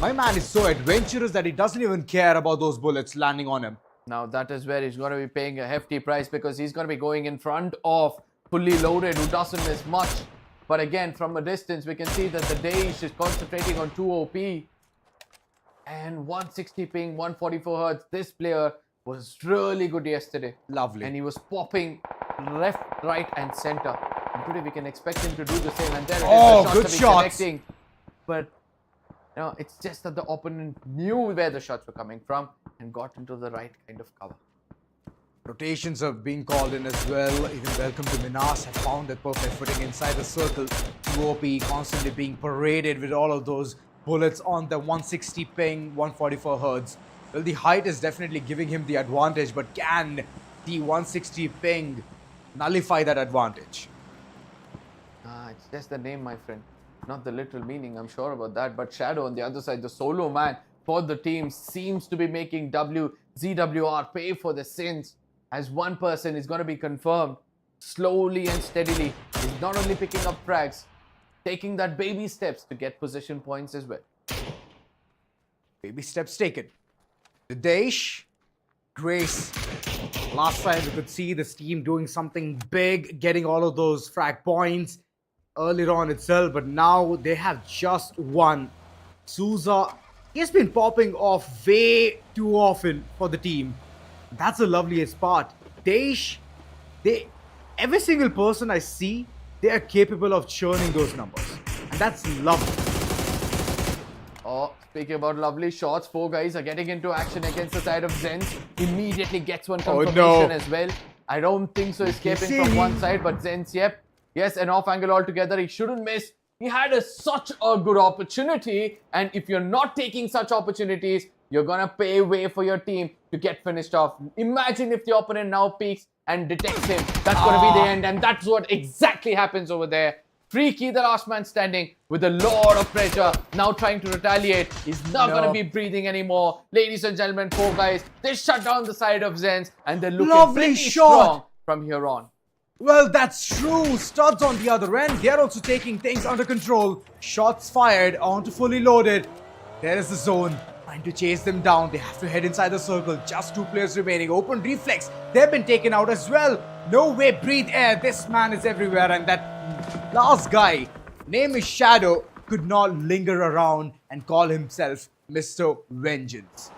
My man is so adventurous that he doesn't even care about those bullets landing on him. Now that is where he's going to be paying a hefty price, because he's going to be going in front of fully loaded, who doesn't miss much. But again, from a distance, we can see that the DAESH is concentrating on 2 OP. And 160 ping, 144 hertz. This player was really good yesterday. Lovely. And he was popping left, right and center. And today we can expect him to do the same. And there it is, Oh, the good shots are shots. connecting. But you know, it's just that the opponent knew where the shots were coming from and got into the right kind of cover. Rotations are being called in as well. Even welcome to MINAS have found their perfect footing inside the circle. 2 OP constantly being paraded with all of those bullets on the 160 ping, 144 hertz. Well, the height is definitely giving him the advantage, but can the 160 ping nullify that advantage? It's just the name, my friend. Not the literal meaning, I'm sure about that. But Shadow on the other side, the solo man for the team, seems to be making ZWR pay for the sins. As 1 person is going to be confirmed slowly and steadily. He's not only picking up frags, taking that baby steps to get position points as well. Baby steps taken. The DAESH, Grace. Last time we could see this team doing something big, getting all of those frag points earlier on itself, but now they have just 1. Souza, he's been popping off way too often for the team. That's the loveliest part. DAESH, every single person I see, they are capable of churning those numbers. And that's lovely. Oh, speaking about lovely shots, 4 guys are getting into action against the side of ZENSE. Immediately gets one confirmation as well. I don't think so, escaping from one side, but ZENSE, yep. Yes, an off angle altogether. He shouldn't miss. He had such a good opportunity. And if you're not taking such opportunities, you're going to pay way for your team to get finished off. Imagine if the opponent now peeks and detects him. That's going to be the end. And that's what exactly happens over there. Freaky, the last man standing with a lot of pressure. Now trying to retaliate. He's not going to be breathing anymore. Ladies and gentlemen, 4 guys. They shut down the side of ZENSE. And they're looking pretty strong from here on. Well, that's true. Studs on the other end. They're also taking things under control. Shots fired onto fully loaded. There is the zone. Trying to chase them down. They have to head inside the circle. Just 2 players remaining. Open reflex. They've been taken out as well. No way. Breathe air. This man is everywhere. And that last guy, name is Shadow, could not linger around and call himself Mr. Vengeance.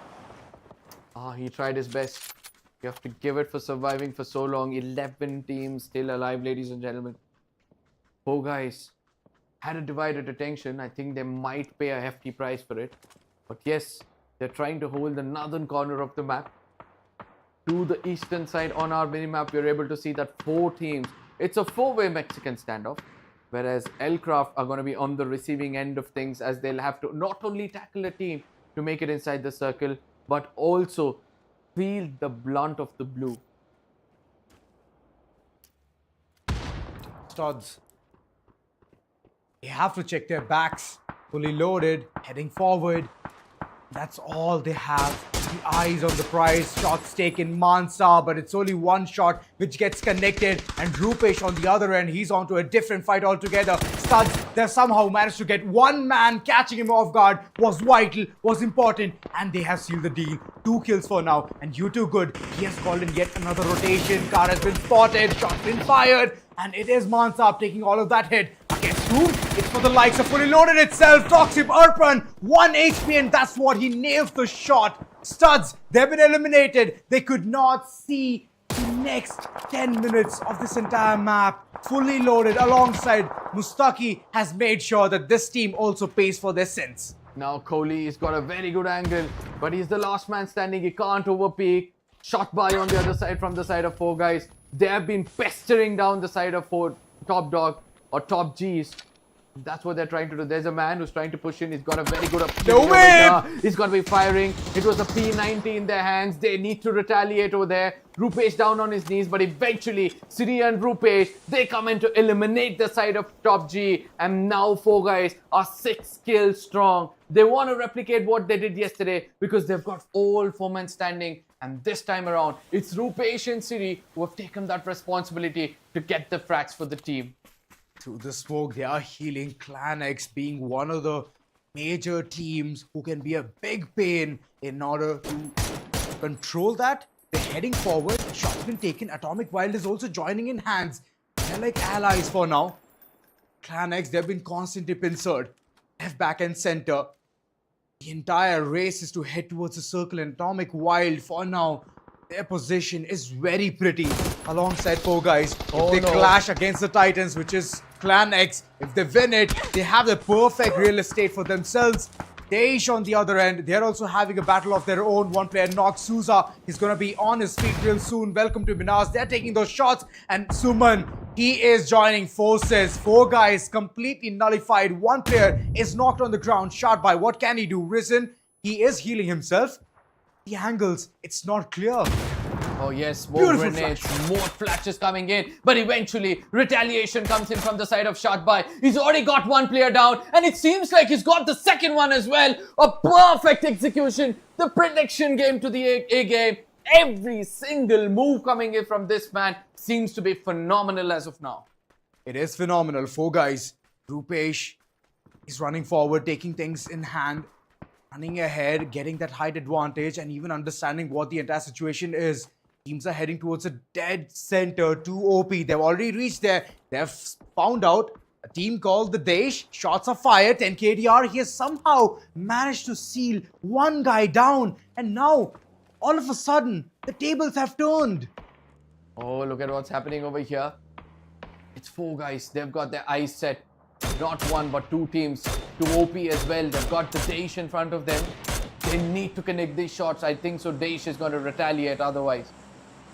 He tried his best. You have to give it for surviving for so long. 11 teams still alive, ladies and gentlemen. 4 guys had a divided attention. I think they might pay a hefty price for it. But yes, they're trying to hold the northern corner of the map. To the eastern side on our minimap, we're able to see that 4 teams. It's a 4-way Mexican standoff. Whereas Krafton are going to be on the receiving end of things, as they'll have to not only tackle a team to make it inside the circle, but also feel the blunt of the blue. Studs. They have to check their backs. Fully loaded, heading forward. That's all they have. The eyes on the prize. Shots taken, Mansa, but it's only 1 shot which gets connected. And Rupesh on the other end, he's onto a different fight altogether. Studs, they somehow managed to get 1 man. Catching him off guard was vital, was important. And they have sealed the deal. 2 kills for now. And you too good. He has called in yet another rotation. Car has been spotted. Shot been fired. And it is Mansa taking all of that hit against TOOP, it's for the likes of fully loaded itself. Toxic Urpan, 1 HP, and that's what he nails the shot. Studs, they've been eliminated. They could not see the next 10 minutes of this entire map. Fully loaded alongside Mustaki has made sure that this team also pays for their sins. Now Kohli has got a very good angle, but he's the last man standing. He can't overpeak. Shot by on the other side from the side of 4Guys. They have been pestering down the side of 4 Top Dog or Top Gs. That's what they're trying to do. There's a man who's trying to push in. He's got a very good opportunity. He's got to be firing. It was a P90 in their hands. They need to retaliate over there. Rupesh down on his knees, but eventually Siri and Rupesh, they come in to eliminate the side of Top G. And now 4Guys are 6 kills strong. They want to replicate what they did yesterday because they've got all 4 men standing. And this time around, it's Rupesh and Siri who have taken that responsibility to get the frags for the team. Through the smoke, they are healing. Clan X being one of the major teams who can be a big pain in order to control that. They're heading forward. Shot's been taken. Atomic Wild is also joining in hands. They're like allies for now. Clan X, they've been constantly pincered. Left, back, and center. The entire race is to head towards the circle, and Atomic Wild for now. Their position is very pretty alongside 4Guys. If they clash against the Titans, which is Clan X, if they win it, they have the perfect real estate for themselves. DAESH on the other end, they're also having a battle of their own. One player knocked Souza. He's going to be on his feet real soon. Welcome to MINAS. They're taking those shots. And Suman, he is joining forces. 4Guys completely nullified. One player is knocked on the ground. Shot by. What can he do? Risen. He is healing himself. The angles, it's not clear. Oh yes, more Beautiful grenades, flash. more flashes coming in. But eventually, retaliation comes in from the side of Shotbai. He's already got 1 player down, and it seems like he's got the second one as well. A perfect execution. The prediction game to the A game. Every single move coming in from this man seems to be phenomenal as of now. It is phenomenal. 4Guys. Rupesh is running forward, taking things in hand. Running ahead, getting that height advantage, and even understanding what the entire situation is. Teams are heading towards a dead center, 2 OP. They've already reached there. They've found out a team called the DAESH. Shots are fired, 10 KDR. He has somehow managed to seal 1 guy down. And now, all of a sudden, the tables have turned. Oh, look at what's happening over here. It's 4Guys. They've got their eyes set. Not 1 but 2 teams. 2 OP as well. They've got the DAESH in front of them. They need to connect these shots. I think so. DAESH is going to retaliate otherwise.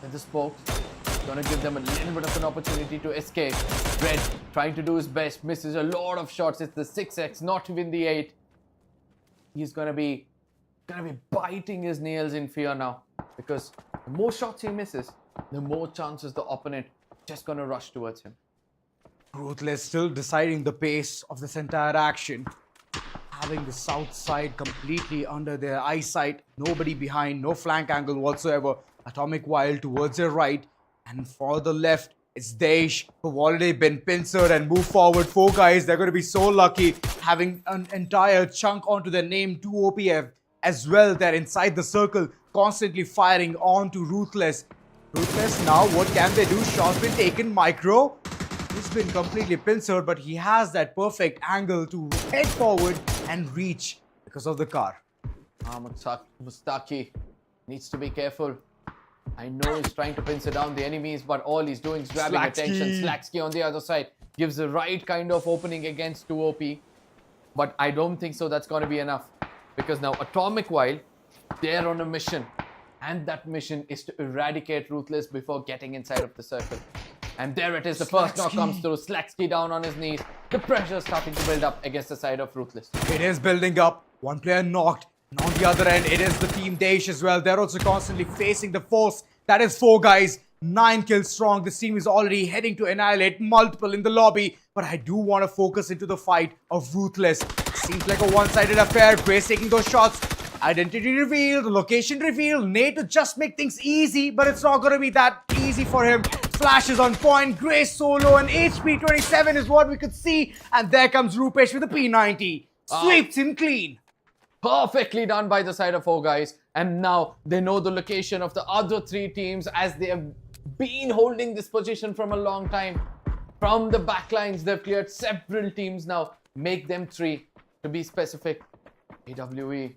With the spokes, going to give them a little bit of an opportunity to escape. Red trying to do his best. Misses a lot of shots. It's the 6x, not even the 8. He's going to be biting his nails in fear now. Because the more shots he misses, the more chances the opponent just going to rush towards him. Ruthless still deciding the pace of this entire action. Having the south side completely under their eyesight. Nobody behind, no flank angle whatsoever. Atomic Wild towards their right. And for the left, it's DAESH, who've already been pincered and moved forward. 4Guys, they're going to be so lucky having an entire chunk onto their name. 2 OPF as well. They're inside the circle, constantly firing on to Ruthless. Ruthless now, what can they do? Shot's been taken. Micro. He's been completely pincered, but he has that perfect angle to head forward and reach because of the car. Mustaki needs to be careful. I know he's trying to pincer down the enemies, but all he's doing is grabbing attention. Slacksky on the other side gives the right kind of opening against 2 OP. But I don't think so that's going to be enough. Because now Atomic Wild, they're on a mission. And that mission is to eradicate Ruthless before getting inside of the circle. And there it is, the first knock comes through. Slacksky down on his knees. The pressure is starting to build up against the side of Ruthless. It is building up. 1 player knocked. And on the other end, it is the team DAESH as well. They're also constantly facing the force. That is 4Guys. 9 kills strong. This team is already heading to annihilate multiple in the lobby. But I do want to focus into the fight of Ruthless. Seems like a one-sided affair. Grace taking those shots. Identity revealed. Location revealed. Nate to just make things easy. But it's not going to be that easy for him. Flash is on point. Grace solo and HP 27 is what we could see. And there comes Rupesh with a P90. Sweeps him clean. Perfectly done by the side of 4Guys. And now they know the location of the other 3 teams as they have been holding this position from a long time. From the backlines, they've cleared several teams now. Make them 3 to be specific. AWE,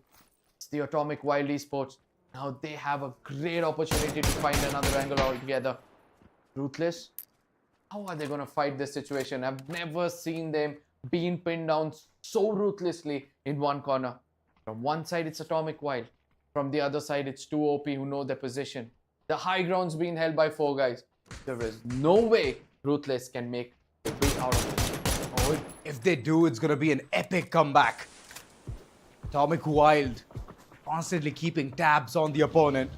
it's the Atomic Wild Esports. Now they have a great opportunity to find another angle altogether. Ruthless, how are they going to fight this situation? I've never seen them being pinned down so ruthlessly in one corner. From one side, it's Atomic Wild. From the other side, it's TOOP who know their position. The high ground's being held by 4 guys. There is no way Ruthless can make a way out of this. Oh, if they do, it's going to be an epic comeback. Atomic Wild constantly keeping tabs on the opponent.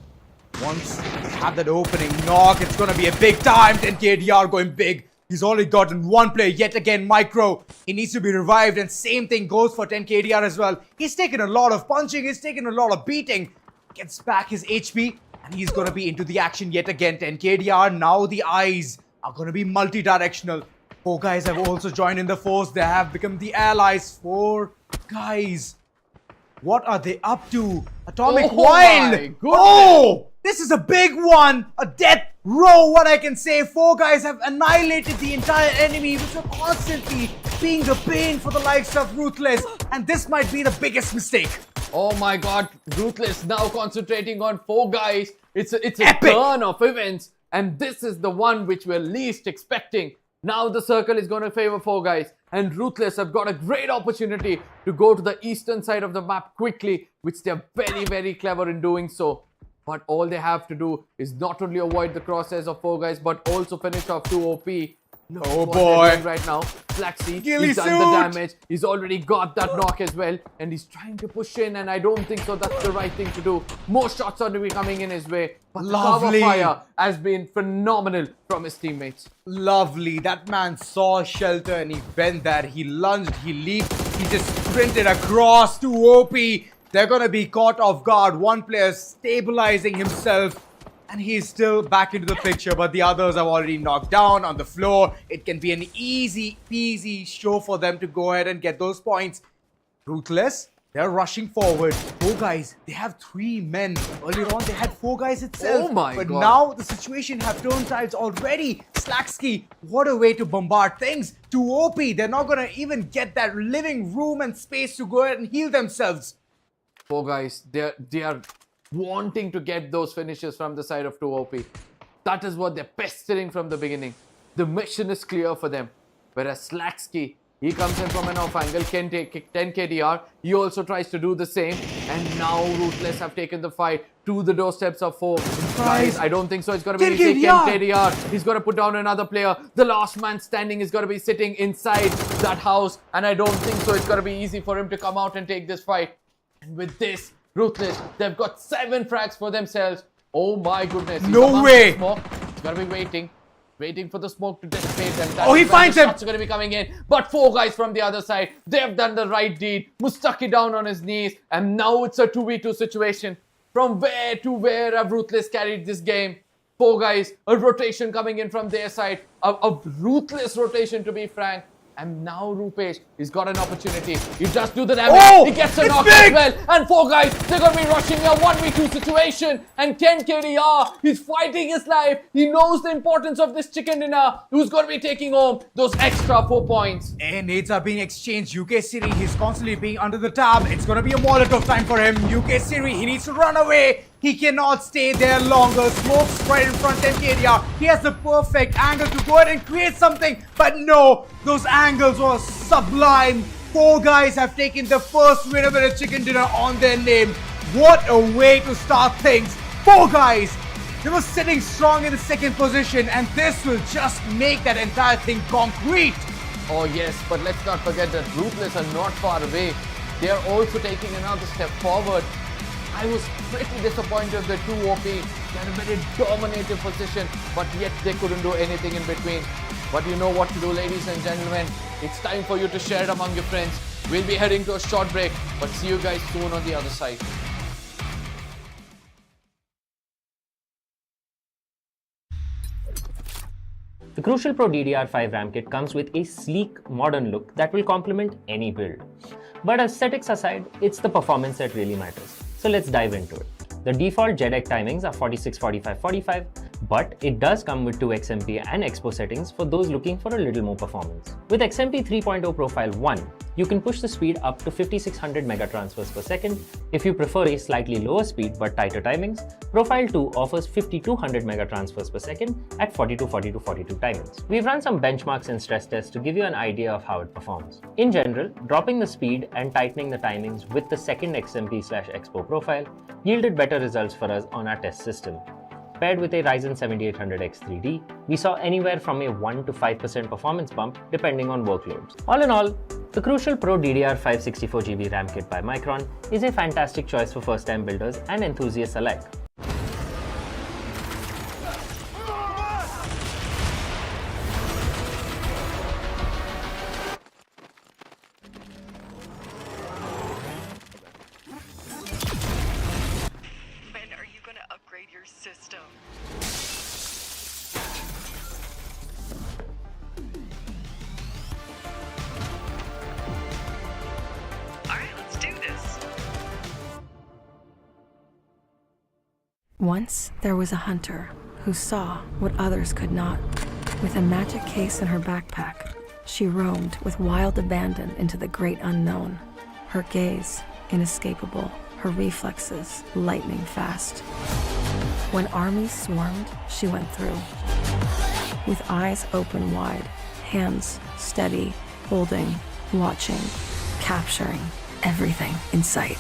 Once they have that opening knock, it's going to be a big time. 10KDR going big. He's already gotten 1 player yet again, Micro. He needs to be revived, and same thing goes for 10KDR as well. He's taken a lot of punching, he's taken a lot of beating. Gets back his HP, and he's going to be into the action yet again. 10KDR, now the eyes are going to be multi-directional. 4 guys have also joined in the force. They have become the allies. 4 guys. What are they up to? Atomic Wild! My goodness. Oh! This is a big one! A death row, what I can say. 4 guys have annihilated the entire enemy, which are constantly being the pain for the likes of Ruthless. And this might be the biggest mistake. Oh my god, Ruthless now concentrating on 4 guys. It's a Epic. turn of events, and this is the one which we're least expecting. Now the circle is going to favor 4 guys, and Ruthless have got a great opportunity to go to the eastern side of the map quickly, which they're very, very clever in doing so. But all they have to do is not only avoid the crosshairs of 4 guys, but also finish off 2OP. Look Oh what they're boy. doing right now. Flaxy, Ghillie he's done suit. the damage. He's already got that knock as well, and he's trying to push in, and I don't think so that's the right thing to do. More shots are to be coming in his way, but the cover Lovely. fire has been phenomenal from his teammates. Lovely. That man saw shelter and he bent that. He lunged, he leaped, he just sprinted across to OP. They're going to be caught off guard. 1 player stabilizing himself, and he's still back into the picture, but the others have already knocked down on the floor. It can be an easy peasy show for them to go ahead and get those points. Ruthless, they're rushing forward. 4 guys, they have 3 men. Earlier on, they had 4 guys itself. Oh my but God. now the situation have turned sides already. Slacksky, what a way to bombard things. To OP, they're not going to even get that living room and space to go ahead and heal themselves. 4 guys, they are wanting to get those finishes from the side of 2OP. That is what they're pestering from the beginning. The mission is clear for them. Whereas Slacksky, he comes in from an off angle, can take 10KDR. He also tries to do the same. And now Ruthless have taken the fight to the doorsteps of 4 guys. I don't think so. It's going to be easy. 10KDR. He's going to put down another player. The last man standing is going to be sitting inside that house. And I don't think so. It's going to be easy for him to come out and take this fight. And with this, Ruthless, they've got 7 frags for themselves. Oh my goodness. He's No amongst way. the smoke. He's going to be waiting for the smoke to dissipate. And Oh, he finds him. Shots are going to be coming in. But 4 guys from the other side, they've done the right deed. Mustaki down on his knees. And now it's a 2v2 situation. From where to where have Ruthless carried this game? 4 guys, a rotation coming in from their side. A ruthless rotation, to be frank. And now Rupesh, he's got an opportunity. He does do the damage. Oh, He gets a it's knock big. as well. And 4 guys, they're going to be rushing a 1v2 situation. And 10KDR, he's fighting his life. He knows the importance of this chicken dinner. Who's going to be taking home those extra 4 points? And nades are being exchanged. UK City, he's constantly being under the tab. It's going to be a Molotov time for him. UK City, he needs to run away. He cannot stay there longer. Smoke's right in front of area. He has the perfect angle to go ahead and create something. But no, those angles were sublime. 4 guys have taken the first winner with a chicken dinner on their name. What a way to start things. 4 guys, they were sitting strong in the 2nd position, and this will just make that entire thing concrete. Oh yes, but let's not forget that Ruthless are not far away. They are also taking another step forward. I was pretty disappointed with 2OP. They had a very dominative position, but yet they couldn't do anything in between. But you know what to do, ladies and gentlemen. It's time for you to share it among your friends. We'll be heading to a short break, but see you guys soon on the other side. The Crucial Pro DDR5 RAM kit comes with a sleek, modern look that will complement any build. But aesthetics aside, it's the performance that really matters. So let's dive into it. The default JEDEC timings are 46, 45, 45. But it does come with 2 XMP and Expo settings for those looking for a little more performance. With XMP 3.0 Profile 1, you can push the speed up to 5600 megatransfers per second. If you prefer a slightly lower speed but tighter timings, Profile 2 offers 5200 megatransfers per second at 42 timings. We've run some benchmarks and stress tests to give you an idea of how it performs. In general, dropping the speed and tightening the timings with the second XMP/Expo profile yielded better results for us on our test system. Paired with a Ryzen 7800X 3D, we saw anywhere from a 1 to 5% performance bump depending on workloads. All in all, the Crucial Pro DDR5 64GB RAM kit by Micron is a fantastic choice for first-time builders and enthusiasts alike. When are you gonna upgrade your system? Alright, let's do this. Once there was a hunter who saw what others could not. With a magic case in her backpack, she roamed with wild abandon into the great unknown. Her gaze inescapable, her reflexes lightning fast. When armies swarmed, she went through. With eyes open wide, hands steady, holding, watching, capturing everything in sight.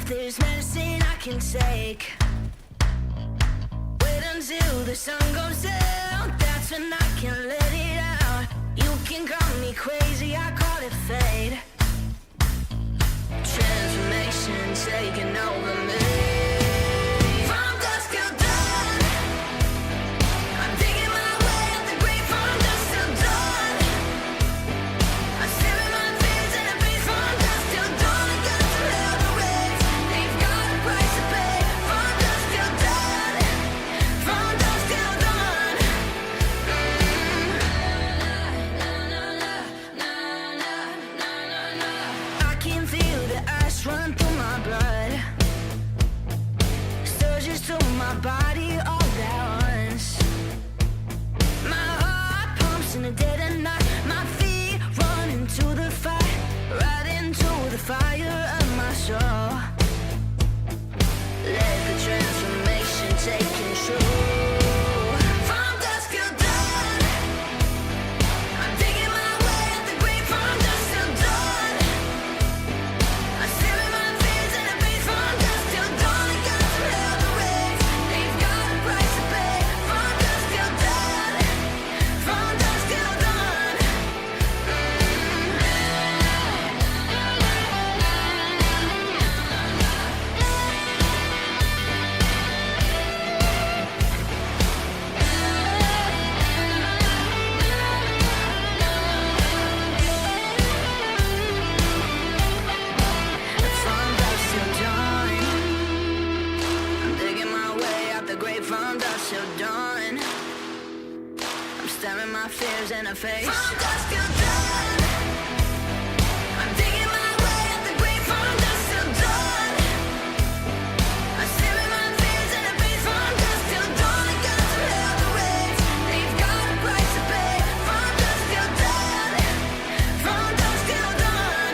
there's medicine I can take. Wait until the sun goes down, that's when I can let it out. You can call me crazy, I call it fate. Transformation taking over me. From dusk till dawn, I'm digging my way up the grave. From dusk till dawn, I'm staring my fears in the face. From dusk till dawn, I got to hell to raise. They've got a price to pay. From dusk till dawn, from dusk till dawn. I can feel the ice run through my blood, surges through my body all at once. My heart pumps in the dead of night. My feet run into the fire, right into the fire of my soul. Let the transformation take control. From dusk till dawn, I'm digging my way up the grave. From dusk till dawn, I'm staring my fears in the face. From dusk till dawn, I got to hell to raise. They've got a price to pay. From dusk till dawn, from dusk till dawn. From dusk till dawn, I'm digging my way out the grave. From dusk till dawn, I'm staring my fears in the face. From dusk till dawn, I'm digging my way out the grave. From dusk till dawn, I'm staring my fears in the face. From dusk till dawn, I got to hell to raise. They've got a price to pay. From dusk till dawn, from dusk till dawn.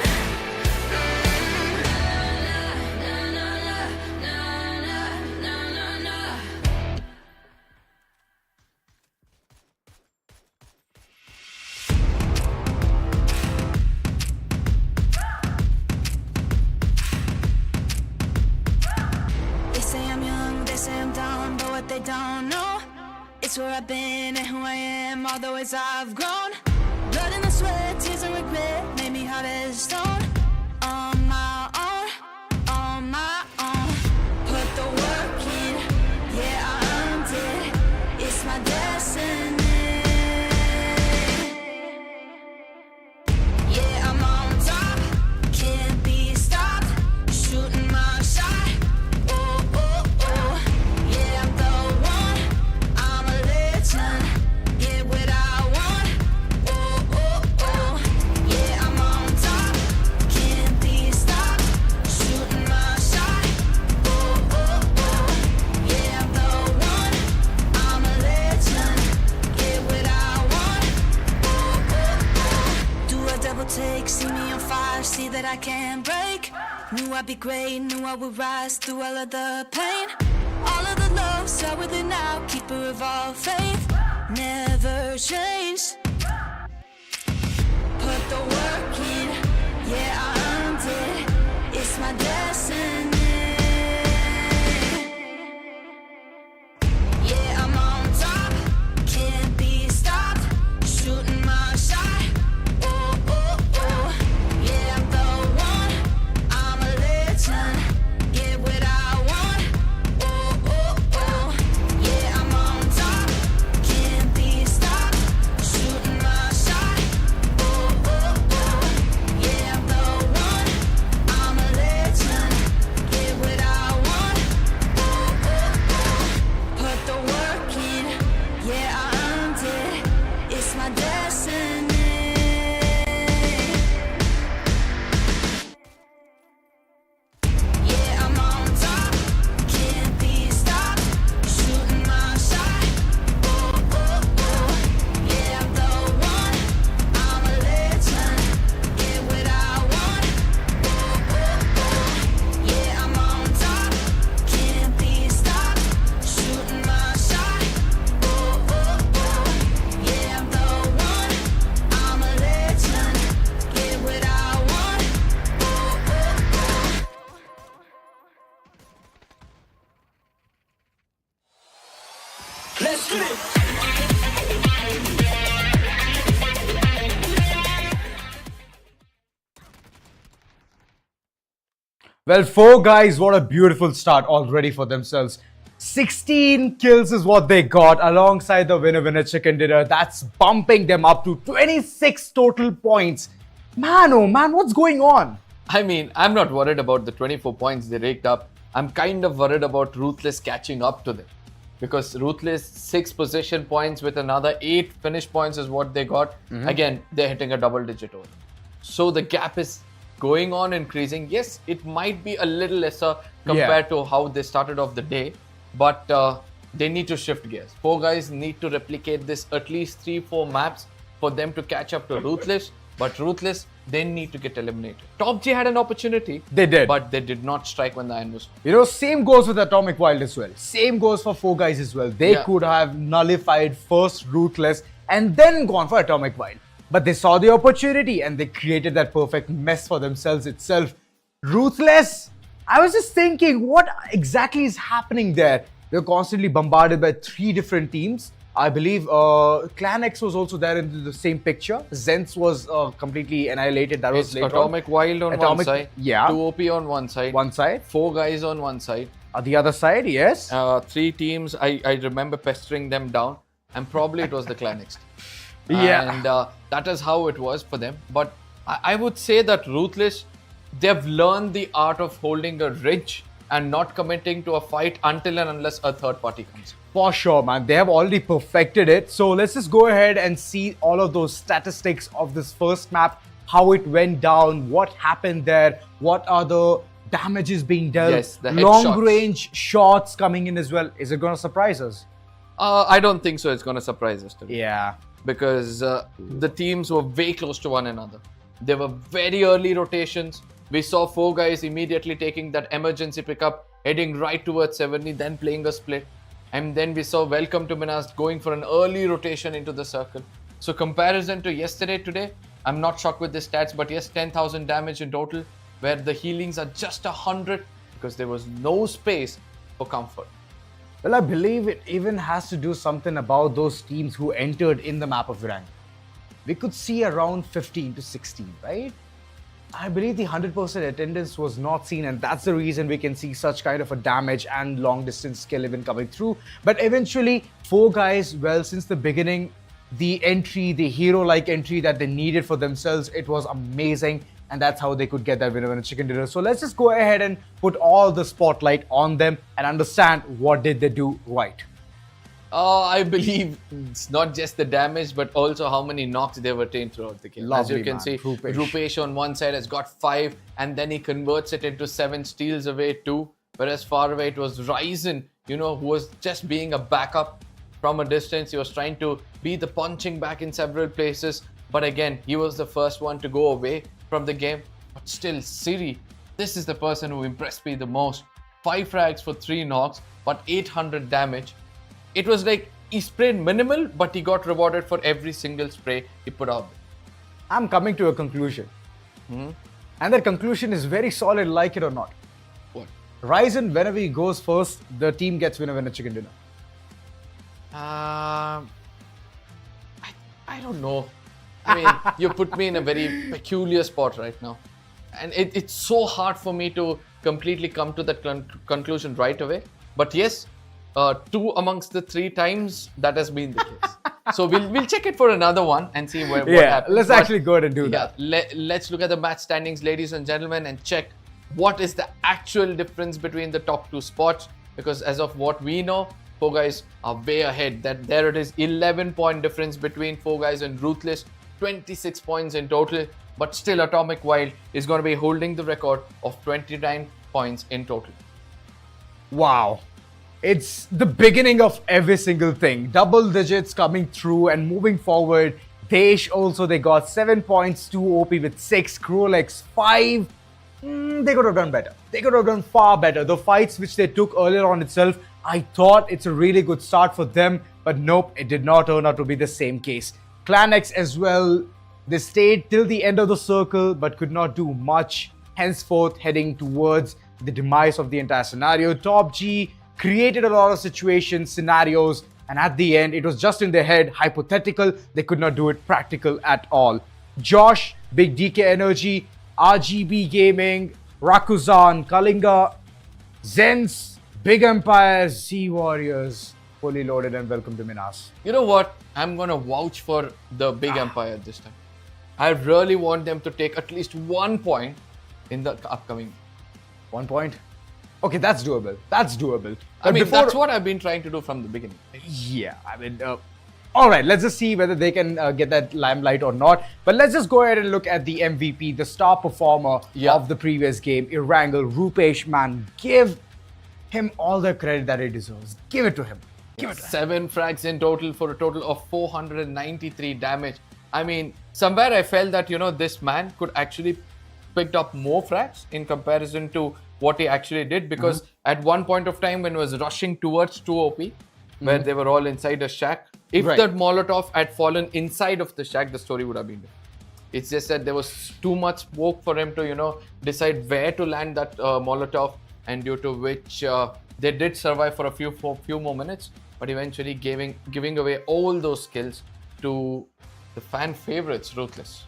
They say I'm young, they say I'm dumb, but what they don't know, it's where I've been and who I am, all the ways I've grown. Blood and the sweat, tears and regret made me hard as stone. On my own, on my own. Put the work in, yeah, I earned it. It's my destiny. Yeah, I'm on top, can't be stopped. Shooting my shot. Oh, oh, oh. Yeah, I'm the one. I'm a legend. Get what I want. Oh, oh, oh. Yeah, I'm on top, can't be stopped. Shooting my shot. Oh, oh, oh. Yeah, I'm the one. I'm a legend. Get what I want. Oh, oh, oh. Do a double take, see me on fire, see that I can't break. Knew I'd be great, knew I would rise through all of the pain. All of the love, start with it now, keeper of all faith. Never change. Put the work in, yeah, I earned it. It's my destiny. Yeah, I'm on top, can't be stopped. Shooting my shot. Oh, oh, oh. Yeah, I'm the one. I'm a legend. Get what I want. Oh, oh, oh. Yeah, I'm on top, can't be stopped. Shooting my shot. Oh, oh, oh. Yeah, I'm the Let's get it. Well, four guys, what a beautiful start already for themselves. 16 kills is what they got alongside the winner chicken dinner. That's bumping them up to 26 total points. Man, oh man, what's going on? I mean, I'm not worried about the 24 points they raked up. I'm kind of worried about Ruthless catching up to them. Because Ruthless, 6 possession points with another 8 finish points is what they got. Again, they're hitting a double digit over. So the gap is going on increasing. Yes, it might be a little lesser compared to how they started off the day. But they need to shift gears. 4 guys need to replicate this at least 3-4 maps for them to catch up to Ruthless. But Ruthless, they need to get eliminated. TOPG had an opportunity. They did. But they did not strike when the iron was. You know, same goes with Atomic Wild as well. Same goes for 4 guys as well. They could have nullified first Ruthless and then gone for Atomic Wild. But they saw the opportunity and they created that perfect mess for themselves itself. Ruthless, I was just thinking, what exactly is happening there? They're constantly bombarded by 3 different teams. I believe Clan X was also there in the same picture. ZENSE was completely annihilated. That was later Atomic Wild on one side. Yeah. TOOP on one side. One side. 4 guys on one side. The other side, yes. 3 teams, I remember pestering them down. And probably it was the Clan X. Yeah. And that is how it was for them. But I would say that Ruthless, they've learned the art of holding a ridge and not committing to a fight until and unless a third party comes. For sure, man. They have already perfected it. So let's just go ahead and see all of those statistics of this first map, how it went down, what happened there, what are the damages being dealt, Yes, the long range shots coming in as well. Is it going to surprise us? I don't think so. It's going to surprise us today. Yeah. Because the teams were way close to one another. There were very early rotations. We saw 4 guys immediately taking that emergency pickup, heading right towards 70, then playing a split. And then we saw Welcome to MINAS going for an early rotation into the circle. So comparison to yesterday, today, I'm not shocked with the stats, but yes, 10,000 damage in total, where the healings are just 100 because there was no space for comfort. Well, I believe it even has to do something about those teams who entered in the map of rank. We could see around 15 to 16, right? I believe the 100% attendance was not seen, and that's the reason we can see such kind of a damage and long distance skill even coming through. But eventually, 4 guys, well, since the beginning, the entry, the hero-like entry that they needed for themselves, it was amazing. And that's how they could get that winner chicken dinner. So let's just go ahead and put all the spotlight on them and understand what did they do right. I believe it's not just the damage, but also how many knocks they've attained throughout the game. Lovely, as you can man. see, Rupesh. Rupesh on one side has got 5, and then he converts it into 7, steals away 2. Whereas far away it was Ryzen, who was just being a backup from a distance. He was trying to be the punching back in several places. But again, he was the first one to go away from the game. But still, Siri, this is the person who impressed me the most. 5 frags for 3 knocks, but 800 damage. It was like he sprayed minimal, but he got rewarded for every single spray he put out. I'm coming to a conclusion. And that conclusion is very solid, like it or not. What? Ryzen, whenever he goes first, the team gets winner chicken dinner. I don't know. I mean, you put me in a very peculiar spot right now. And it's so hard for me to completely come to that conclusion right away. But yes, 2 amongst the 3 times that has been the case. So we'll check it for another one and see what happens. Let's actually go ahead and do that. Let's look at the match standings, ladies and gentlemen, and check what is the actual difference between the top 2 spots. Because as of what we know, 4 guys are way ahead. There it is, 11-point difference between 4 guys and Ruthless, 26 points in total. But still, Atomic Wild is going to be holding the record of 29 points in total. Wow. It's the beginning of every single thing. Double digits coming through and moving forward. DAESH also, they got 7 points, 2 OP with 6, Rolex 5. They could have done better. They could have done far better. The fights which they took earlier on itself, I thought it's a really good start for them. But nope, it did not turn out to be the same case. Clan X as well, they stayed till the end of the circle but could not do much. Henceforth, heading towards the demise of the entire scenario. TOPG created a lot of situations, scenarios, And at the end, it was just in their head, hypothetical. They could not do it practical at all. Josh, Big DK Energy, RGB Gaming, RAKUZAN, KALINGA, ZENSE, Big Empire, Sea Warriors, fully loaded and welcome to MINAS. You know what? I'm gonna vouch for the Big Empire this time. I really want them to take at least 1 point in the upcoming. 1 point? Okay, that's doable. That's doable. I But mean, before- that's what I've been trying to do from the beginning. Yeah, I mean, all right, let's just see whether they can get that limelight or not. But let's just go ahead and look at the MVP, the star performer of the previous game, Irangle, Rupesh, man. Give him all the credit that he deserves. Give it to him. Give it to him. 7 frags in total for a total of 493 damage. I mean, somewhere I felt that, this man could actually picked up more frags in comparison to what he actually did, because at one point of time when he was rushing towards 2OP, where they were all inside a shack, if that Molotov had fallen inside of the shack, the story would have been different. It's just that there was too much smoke for him to, decide where to land that Molotov, and due to which they did survive for a few more minutes, but eventually giving away all those kills to the fan favorites, Ruthless.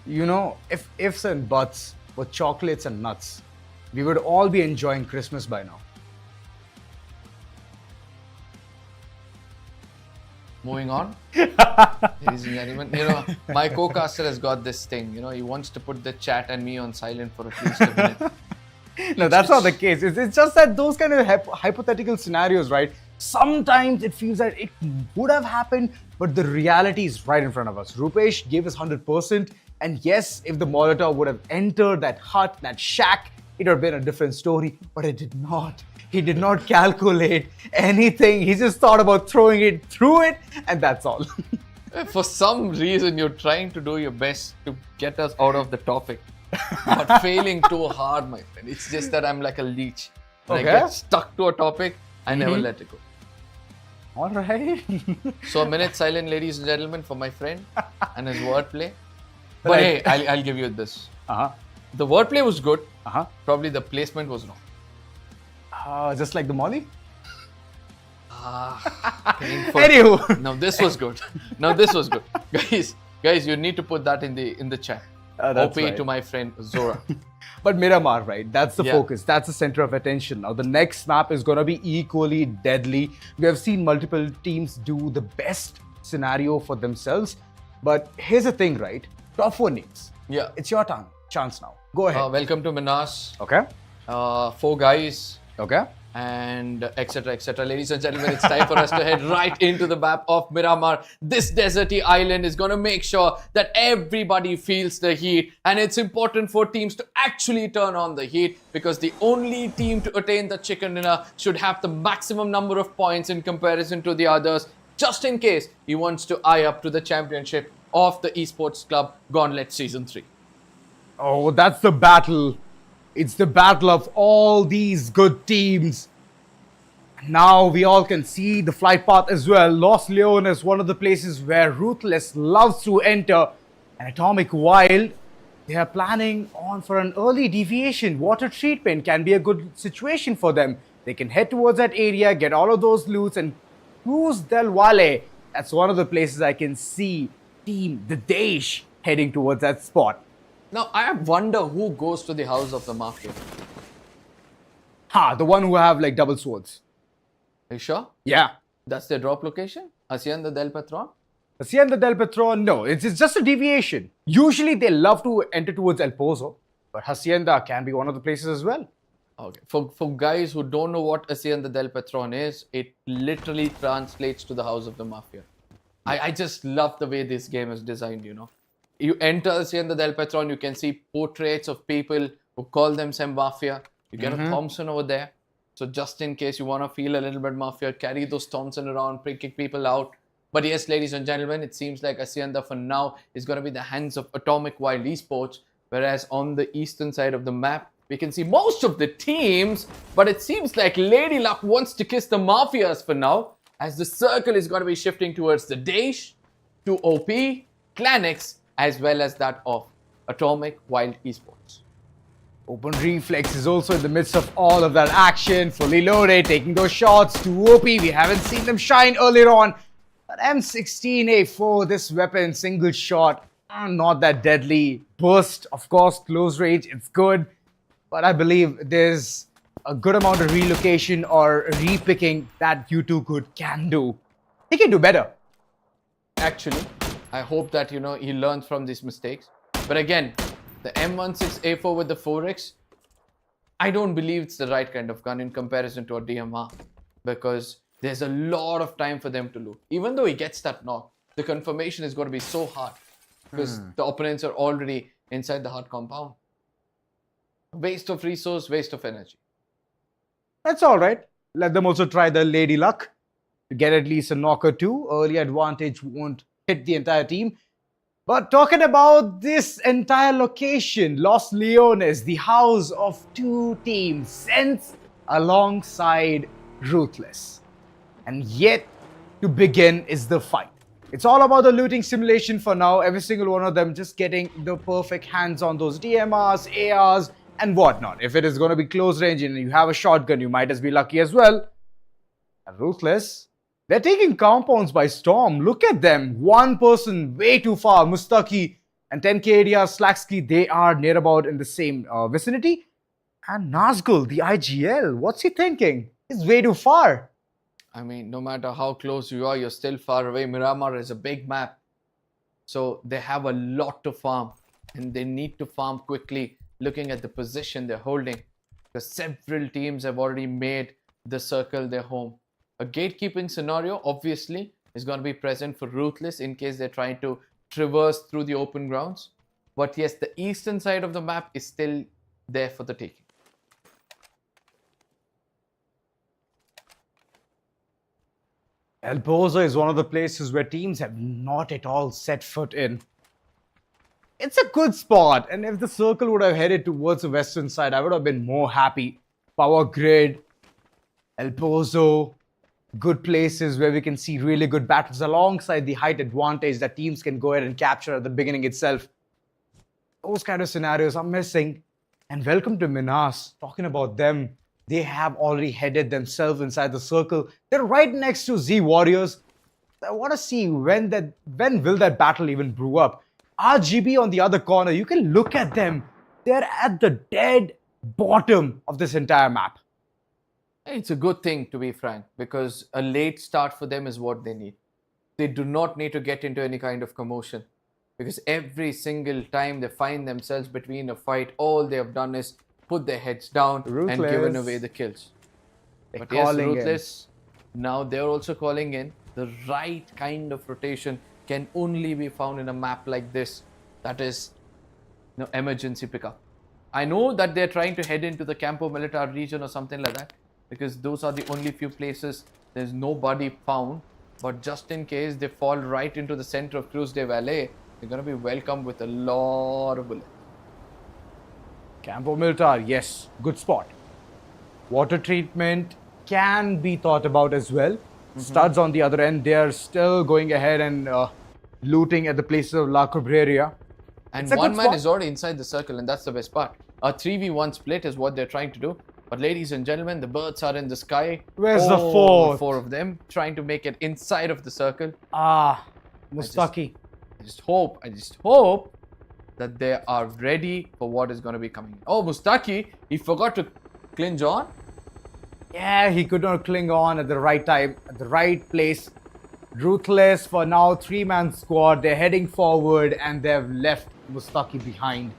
If ifs and buts were chocolates and nuts, we would all be enjoying Christmas by now. Moving on, ladies and gentlemen, my co-caster has got this thing, he wants to put the chat and me on silent for at least a minute. No, that's not the case. It's just that those kind of hypothetical scenarios, right? Sometimes it feels that it would have happened, but the reality is right in front of us. Rupesh gave us 100%. And yes, if the Molotov would have entered that hut, that shack, it would have been a different story, but it did not. He did not calculate anything. He just thought about throwing it through it, and that's all. For some reason, you're trying to do your best to get us out of the topic, but failing too hard, my friend. It's just that I'm like a leech. When I get stuck to a topic, I never let it go. All right. So a minute silent, ladies and gentlemen, for my friend and his wordplay. But hey, I'll give you this. The wordplay was good. Probably the placement was wrong. Just like the Molly? Painful. Anywho. Now this was good. Guys, you need to put that in the chat. That's OP right. to my friend Zora. But Miramar, right? That's the focus. That's the center of attention. Now, the next map is going to be equally deadly. We have seen multiple teams do the best scenario for themselves. But here's the thing, right? Top 4 names. Yeah. It's your chance now. Go ahead. Welcome to MINAS. Okay. 4 guys. Okay. And etc. etc. Ladies and gentlemen, it's time for us to head right into the map of Miramar. This deserty island is going to make sure that everybody feels the heat, and it's important for teams to actually turn on the heat, because the only team to attain the chicken dinner should have the maximum number of points in comparison to the others, just in case he wants to eye up to the championship of the Esports Club Gauntlet Season 3. Oh, that's the battle. It's the battle of all these good teams. Now we all can see the flight path as well. Los Leon is one of the places where Ruthless loves to enter. And Atomic Wild, they are planning on for an early deviation. Water treatment can be a good situation for them. They can head towards that area, get all of those loots, and Cruz del Valle. That's one of the places I can see team, the DAESH, heading towards that spot. Now, I wonder who goes to the house of the Mafia. The one who have like double swords. Are you sure? Yeah. That's their drop location? Hacienda del Patron? Hacienda del Patron, no, it's just a deviation. Usually they love to enter towards El Pozo, but Hacienda can be one of the places as well. Okay. For guys who don't know what Hacienda del Patron is, it literally translates to the house of the Mafia. I just love the way this game is designed, You enter Hacienda del Patron, you can see portraits of people who call themselves Mafia. You get a Thompson over there. So just in case you want to feel a little bit Mafia, carry those Thompson around, kick people out. But yes, ladies and gentlemen, it seems like Hacienda for now is going to be the hands of Atomic Wild Esports. Whereas on the eastern side of the map, we can see most of the teams. But it seems like Lady Luck wants to kiss the Mafias for now, as the circle is going to be shifting towards the DAESH, TOOP, Clanix, as well as that of Atomic Wild Esports. Open Reflex is also in the midst of all of that action, fully loaded, taking those shots. TOOP, we haven't seen them shine earlier on. But M16A4, this weapon, single shot, not that deadly. Burst, of course, close range, it's good. But I believe there's a good amount of relocation or repicking that U2 can do. He can do better. Actually, I hope that, you know, he learns from these mistakes. But again, the M16A4 with the 4X, I don't believe it's the right kind of gun in comparison to a DMR. Because there's a lot of time for them to loot. Even though he gets that knock, the confirmation is going to be so hard. Because the opponents are already inside the hard compound. Waste of resource, waste of energy. That's alright. Let them also try the Lady Luck to get at least a knock or two. Early advantage won't hit the entire team. But talking about this entire location, Los Leones, the house of two teams, ZENSE alongside RUTHLESS. And yet to begin is the fight. It's all about the looting simulation for now. Every single one of them just getting the perfect hands on those DMRs, ARs, and whatnot. If it is going to be close range and you have a shotgun, you might as be lucky as well. And RUTHLESS, they're taking compounds by storm. Look at them. One person way too far. Mustaki and 10k ADR Slacksky, they are near about in the same vicinity. And Nazgul, the IGL, what's he thinking? He's way too far. I mean, no matter how close you are, you're still far away. Miramar is a big map. So they have a lot to farm. And they need to farm quickly, looking at the position they're holding. Because several teams have already made the circle their home. A gatekeeping scenario, obviously, is going to be present for RUTHLESS in case they're trying to traverse through the open grounds. But yes, the eastern side of the map is still there for the taking. El Pozo is one of the places where teams have not at all set foot in. It's a good spot, and if the circle would have headed towards the western side, I would have been more happy. Power Grid, El Pozo, good places where we can see really good battles alongside the height advantage that teams can go ahead and capture at the beginning itself. Those kind of scenarios are missing. And welcome to MINAS. Talking about them, they have already headed themselves inside the circle. They're right next to Z Warriors. I want to see when will that battle even brew up. RGB on the other corner, you can look at them. They're at the dead bottom of this entire map. It's a good thing, to be frank, because a late start for them is what they need. They do not need to get into any kind of commotion, because every single time they find themselves between a fight, all they have done is put their heads down and given away the kills. But yes, RUTHLESS, now they're also calling in. The right kind of rotation can only be found in a map like this. That is, emergency pickup. I know that they're trying to head into the Campo Militar region or something like that, because those are the only few places there's nobody found. But just in case they fall right into the center of Cruz de Valle, they're going to be welcomed with a lot of bullets. Campo Militar, yes, good spot. Water treatment can be thought about as well. Studs on the other end, they're still going ahead and looting at the places of La Cabrera. And one man is already inside the circle, and that's the best part. A 3v1 split is what they're trying to do. But ladies and gentlemen, the birds are in the sky. Where's the fourth? Four of them trying to make it inside of the circle. Mustaki. I just hope that they are ready for what is going to be coming. Oh, Mustaki, he forgot to clinch on. Yeah, he could not cling on at the right time, at the right place. RUTHLESS for now, 3-man squad. They're heading forward and they've left Mustaki behind.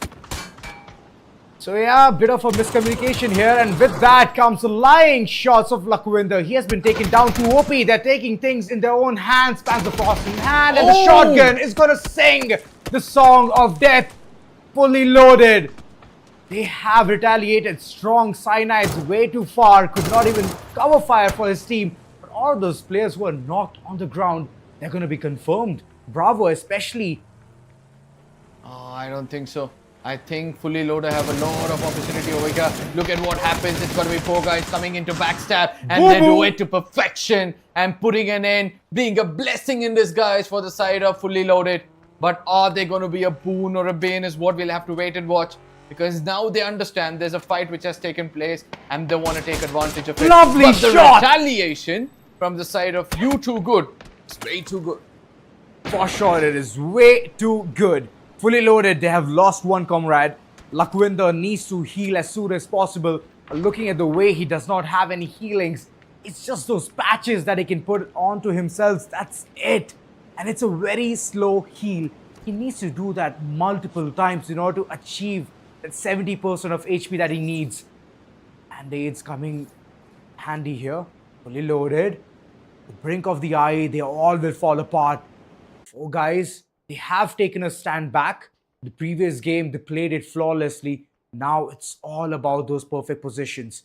So yeah, a bit of a miscommunication here, and with that comes lying shots of Lakuwinder. He has been taken down to OP. They're taking things in their own hands. Panzer Frost in hand, and the shotgun is gonna sing the song of death. Fully loaded. They have retaliated. Strong Cyanide's way too far. Could not even cover fire for his team. But all those players who are knocked on the ground, they're gonna be confirmed. Bravo especially. Oh, I don't think so. I think Fully Loader have a lot of opportunity over here. Look at what happens. It's going to be four guys coming into backstab, and they do it to perfection and putting an end, being a blessing in disguise for the side of Fully Loaded. But are they going to be a boon or a bane is what we'll have to wait and watch. because now they understand there's a fight which has taken place and they want to take advantage of it. Lovely But the shot! retaliation from the side of you too good. It's way too good. For sure, it is way too good. Fully loaded, they have lost one comrade. Lakwinder needs to heal as soon as possible. Looking at the way he does not have any healings, it's just those patches that he can put onto himself. That's it. And it's a very slow heal. He needs to do that multiple times in order to achieve that 70% of HP that he needs. And it's coming handy here. Fully loaded. The brink of the eye, they all will fall apart. 4 guys, they have taken a stand back. The previous game, they played it flawlessly. Now it's all about those perfect positions.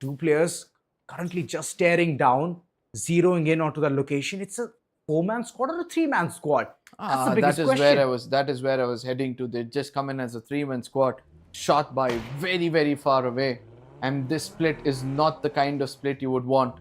2 players currently just staring down, zeroing in onto that location. It's a 4-man squad or a 3-man squad? That's the biggest question. That is where I was heading to. They just come in as a 3-man squad, shot by very, very far away. And this split is not the kind of split you would want.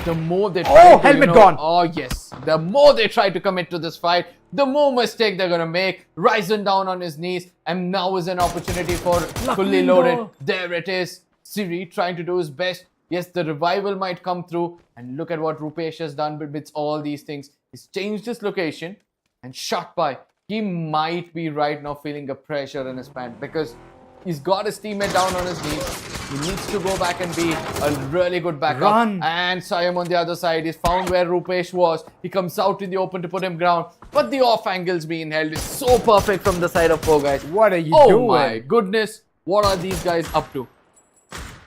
The more they try to, helmet gone. Oh yes. The more they try to commit to this fight, the more mistake they're gonna make. Ryzen down on his knees, and now is an opportunity for fully loaded. There it is. Siri trying to do his best. Yes, the revival might come through, and look at what Rupesh has done amidst all these things. He's changed his location and shot by. He might be right now feeling a pressure in his pant because he's got his teammate down on his knees. He needs to go back and be a really good backup. Run. And Siam on the other side is found where Rupesh was. He comes out in the open to put him ground. But the off angles being held is so perfect from the side of 4 guys. What are you doing? Oh my goodness. What are these guys up to?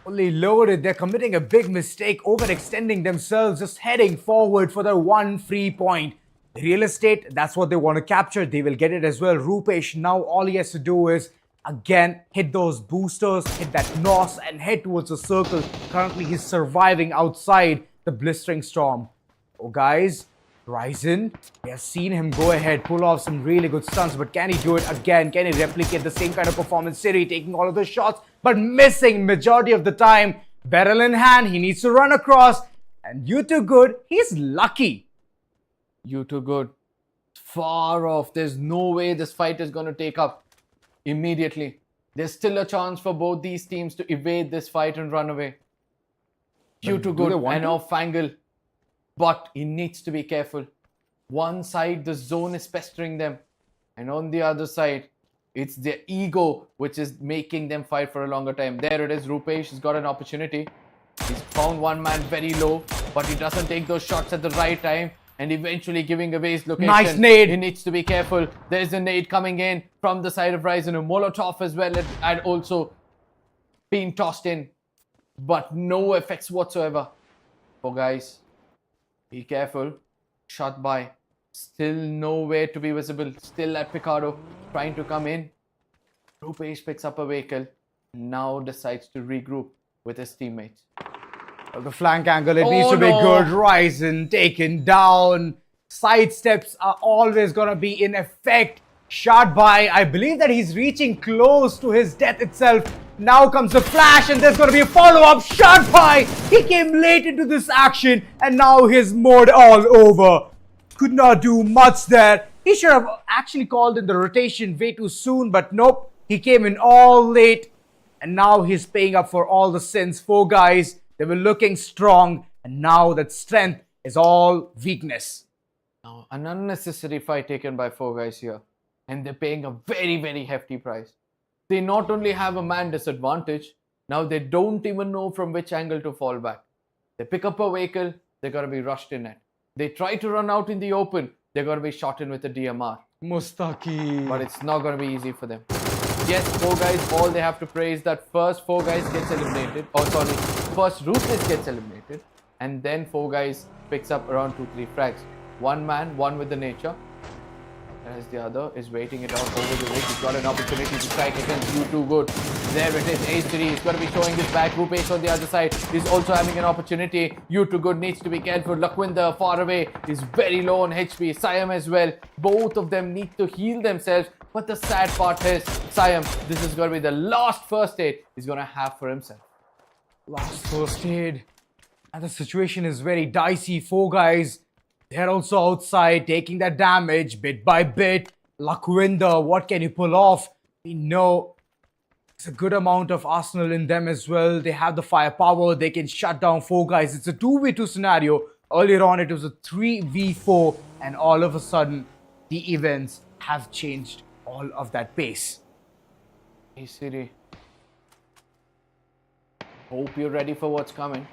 Fully loaded, they're committing a big mistake, overextending themselves, just heading forward for their one free point. Real estate, that's what they want to capture. They will get it as well. Rupesh, now all he has to do is again hit those boosters, hit that NOS and head towards the circle. Currently he's surviving outside the blistering storm. Oh guys, Ryzen, we have seen him go ahead, pull off some really good stunts, but can he do it again? Can he replicate the same kind of performance? Siri taking all of the shots, but missing majority of the time. Barrel in hand, he needs to run across, and you too good, he's lucky. You too good. Far off. There's no way this fight is going to take up immediately. There's still a chance for both these teams to evade this fight and run away. You too good. And off angle. But he needs to be careful. One side, the zone is pestering them. And on the other side, it's their ego which is making them fight for a longer time. There it is. Rupesh has got an opportunity. He's found one man very low, but he doesn't take those shots at the right time. And eventually giving away his location. Nice nade. He needs to be careful. There's a nade coming in from the side of Ryzen. A Molotov as well had also been tossed in. But no effects whatsoever. Oh guys, be careful. Shot by. Still nowhere to be visible. Still at Picardo. Trying to come in. Rupesh picks up a vehicle. Now decides to regroup with his teammates. The flank angle, it needs to be good. Ryzen taken down. Side steps are always going to be in effect. Shot by, I believe that he's reaching close to his death itself. Now comes the flash and there's going to be a follow-up. Shot by, he came late into this action and now his mode all over. Could not do much there. He should have actually called in the rotation way too soon, but nope. He came in all late and now he's paying up for all the sins. 4 guys. They were looking strong, and now that strength is all weakness. Now, an unnecessary fight taken by 4 guys here, and they're paying a very, very hefty price. They not only have a man disadvantage, now they don't even know from which angle to fall back. They pick up a vehicle, they're going to be rushed in it. They try to run out in the open, they're going to be shot in with a DMR. Mustaki. But it's not going to be easy for them. Yes, 4 guys, all they have to pray is that first 4 guys gets eliminated. First Ruthless gets eliminated. And then 4 guys picks up around 2-3 frags. One man, one with the nature. Whereas the other is waiting it out over the way. He's got an opportunity to strike against you too good. There it is, Ace 3. He's going to be showing his back. Rupesh on the other side is also having an opportunity. You too good needs to be careful. Lakwinder far away is very low on HP. Siam as well. Both of them need to heal themselves. But the sad part is, Siam, this is going to be the last first aid he's going to have for himself. Last first aid. And the situation is very dicey. 4 guys, they're also outside taking that damage bit by bit. Lakwinder, what can he pull off? We know there's a good amount of arsenal in them as well. They have the firepower. They can shut down 4 guys. It's a 2v2 scenario. Earlier on, it was a 3v4. And all of a sudden, the events have changed all of that pace. Hey Siri. Hope you're ready for what's coming.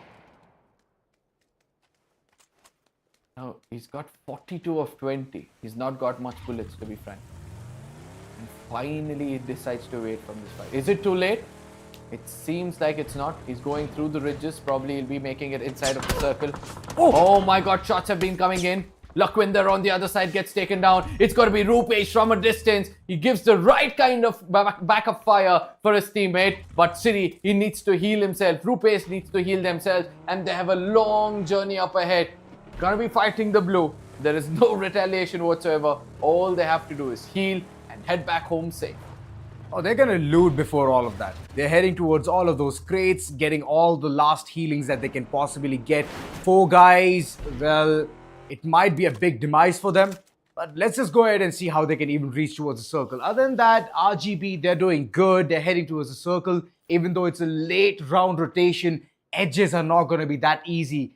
Now, he's got 42 of 20. He's not got much bullets, to be frank. And finally, he decides to wait from this fight. Is it too late? It seems like it's not. He's going through the ridges. Probably he'll be making it inside of the circle. Oh my god, shots have been coming in. Lakwinder on the other side gets taken down. It's got to be Rupesh from a distance. He gives the right kind of backup fire for his teammate. But Siri, he needs to heal himself. Rupesh needs to heal themselves. And they have a long journey up ahead. Gonna be fighting the blue. There is no retaliation whatsoever. All they have to do is heal and head back home safe. Oh, they're gonna loot before all of that. They're heading towards all of those crates, getting all the last healings that they can possibly get. 4 guys, well, it might be a big demise for them. But let's just go ahead and see how they can even reach towards the circle. Other than that, RGB, they're doing good. They're heading towards the circle. Even though it's a late round rotation, edges are not going to be that easy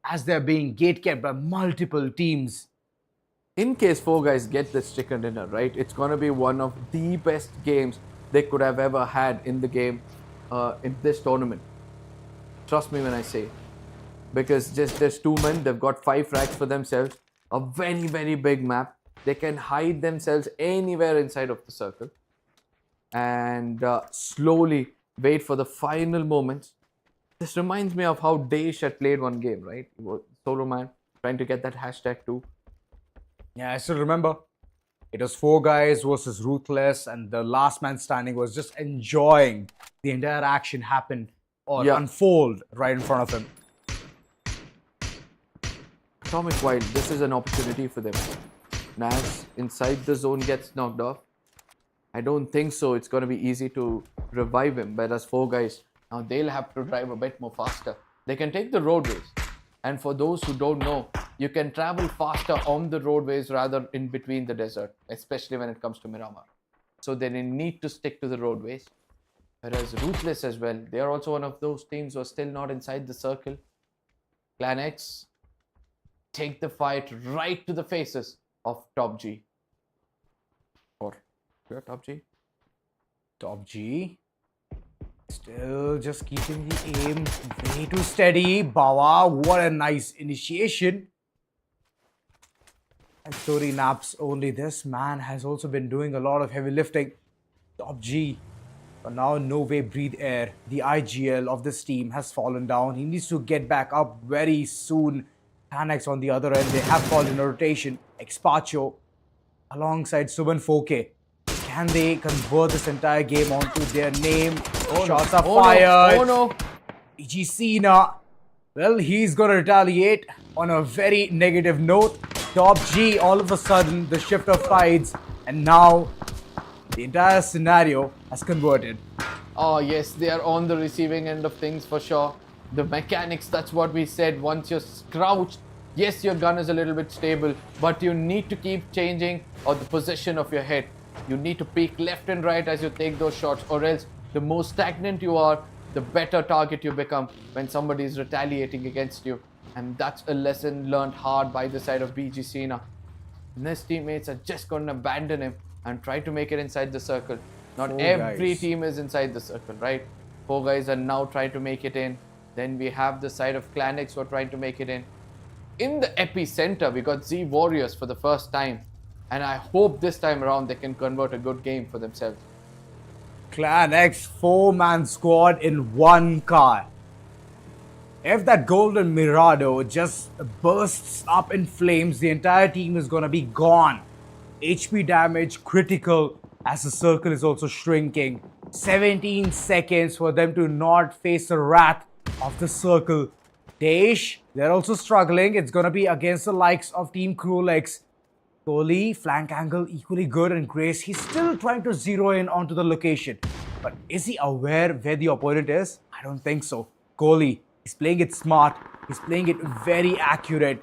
as they're being gate-kept by multiple teams. In case 4 guys get this chicken dinner, right, it's going to be one of the best games they could have ever had in the game, in this tournament. Trust me when I say it. Because just there's 2 men, they've got 5 frags for themselves, a very, very big map. They can hide themselves anywhere inside of the circle and slowly wait for the final moments. This reminds me of how DAESH had played one game, right? Solo man, trying to get that hashtag too. Yeah, I still remember. It was 4 guys versus Ruthless, and the last man standing was just enjoying the entire action happen or unfold right in front of him. Atomic Wild, this is an opportunity for them. Nas inside the zone gets knocked off. I don't think so. It's going to be easy to revive him. But as 4 guys, now they'll have to drive a bit more faster. They can take the roadways. And for those who don't know, you can travel faster on the roadways rather in between the desert, especially when it comes to Miramar. So they need to stick to the roadways. Whereas Ruthless as well, they are also one of those teams who are still not inside the circle. Clan X take the fight right to the faces of TOPG. Or TOPG? TOPG still just keeping the aim way too steady. Bawa, what a nice initiation. And story naps only. This man has also been doing a lot of heavy lifting. TOPG, but now no way breathe air. The IGL of this team has fallen down. He needs to get back up very soon. Tanex on the other end, they have called in a rotation. Expacho alongside Suban 4K. Can they convert this entire game onto their name? Shots are fired. Oh no. EG Cena. Well, he's going to retaliate on a very negative note. TOPG, all of a sudden, the shift of tides. And now, the entire scenario has converted. Oh yes, they are on the receiving end of things for sure. The mechanics, that's what we said. Once you're crouched, yes, your gun is a little bit stable, but you need to keep changing the position of your head. You need to peek left and right as you take those shots, or else the more stagnant you are, the better target you become when somebody is retaliating against you. And that's a lesson learned hard by the side of BG Cena. And his teammates are just going to abandon him and try to make it inside the circle. Not every team is inside the circle, right? 4 guys are now trying to make it in. Then we have the side of Clan X who are trying to make it in. In the epicenter, we got Z Warriors for the first time. And I hope this time around they can convert a good game for themselves. Clan X 4-man squad in 1 car. If that golden Mirado just bursts up in flames, the entire team is going to be gone. HP damage critical as the circle is also shrinking. 17 seconds for them to not face the wrath of the circle. DAESH, they're also struggling. It's going to be against the likes of Team Krulex. Kohli, flank angle equally good, and Grace, he's still trying to zero in onto the location. But is he aware where the opponent is? I don't think so. Kohli, he's playing it smart. He's playing it very accurate.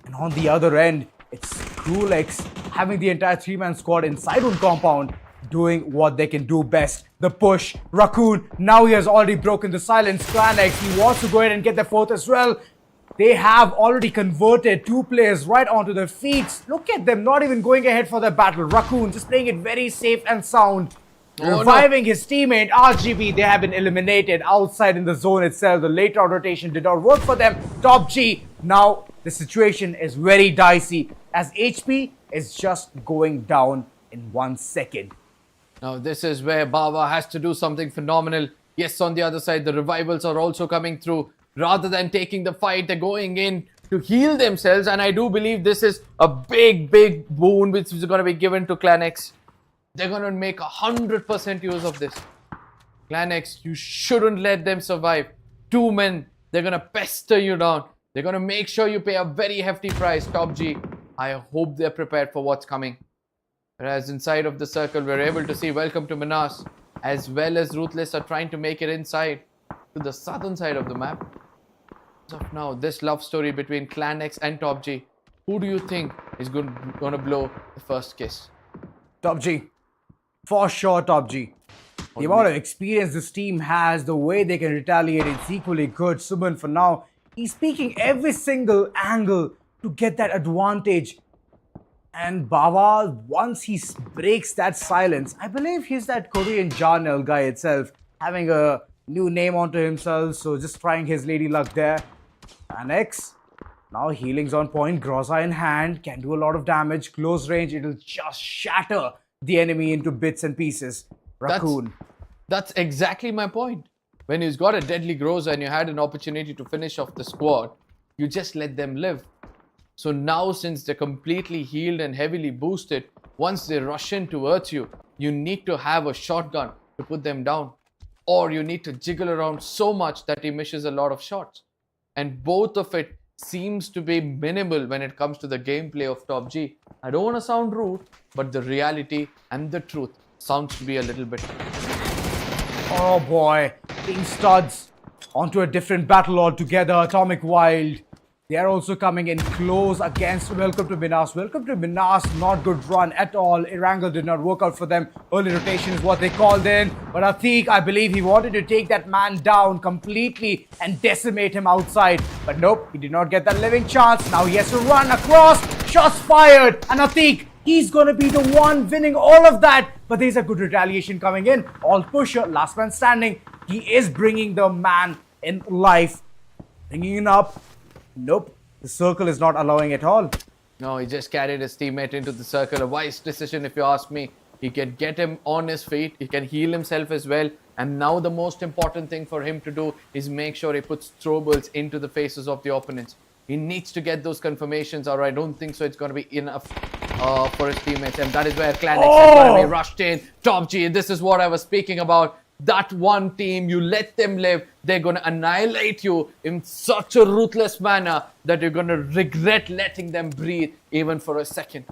And on the other end, it's Krulex having the entire 3-man squad inside one compound. doing what they can do best. The push. Raccoon, now he has already broken the silence. Clanex, he wants to go ahead and get the fourth as well. They have already converted 2 players right onto their feet. Look at them, not even going ahead for the battle. Raccoon just playing it very safe and sound. Reviving his teammate RGB. They have been eliminated outside in the zone itself. The late round rotation did not work for them. TOPG, now the situation is very dicey as HP is just going down in 1 second. Now this is where Bava has to do something phenomenal. Yes, on the other side, the revivals are also coming through. Rather than taking the fight, they're going in to heal themselves. And I do believe this is a big boon which is going to be given to Clanex. They're going to make 100% use of this. Clanex, you shouldn't let them survive. 2 men, they're going to pester you down. They're going to make sure you pay a very hefty price. TOPG, I hope they're prepared for what's coming. Whereas inside of the circle, we're able to see Welcome to MINAS as well as Ruthless are trying to make it inside to the southern side of the map. As of now, this love story between Clanex and TOPG, who do you think is going to blow the first kiss? TOPG. For sure, TOPG. The amount of experience this team has, the way they can retaliate, it's equally good. Suman, for now, he's speaking every single angle to get that advantage. And Bava, once he breaks that silence, I believe he's that Korean Janel guy itself, having a new name onto himself, so just trying his lady luck there. Annex, now healing's on point, Groza in hand, can do a lot of damage, close range, it'll just shatter the enemy into bits and pieces. Raccoon. That's exactly my point. When you've got a deadly Groza and you had an opportunity to finish off the squad, you just let them live. So now, since they're completely healed and heavily boosted, once they rush in towards you, you need to have a shotgun to put them down. Or you need to jiggle around so much that he misses a lot of shots. And both of it seems to be minimal when it comes to the gameplay of TOPG. I don't want to sound rude, but the reality and the truth sounds to be a little bit. Oh boy, Team Studs onto a different battle altogether. Atomic Wild. They are also coming in close against Welcome to MINAS. Welcome to MINAS, not good run at all. Erangel did not work out for them. Early rotation is what they called in. But Atik, I believe he wanted to take that man down completely and decimate him outside. But nope, he did not get that living chance. Now he has to run across. Shots fired. And Atik, he's going to be the one winning all of that. But there's a good retaliation coming in. All pusher, last man standing. He is bringing the man in life. Bringing him up. Nope, the circle is not allowing at all. No, he just carried his teammate into the circle. A wise decision if you ask me. He can get him on his feet. He can heal himself as well. And now the most important thing for him to do is make sure he puts throwables into the faces of the opponents. He needs to get those confirmations, or I don't think so it's going to be enough for his teammates. And that is where Clanex is going to be rushed in. TOPG, this is what I was speaking about. That one team, you let them live, they're going to annihilate you in such a ruthless manner that you're going to regret letting them breathe even for a second.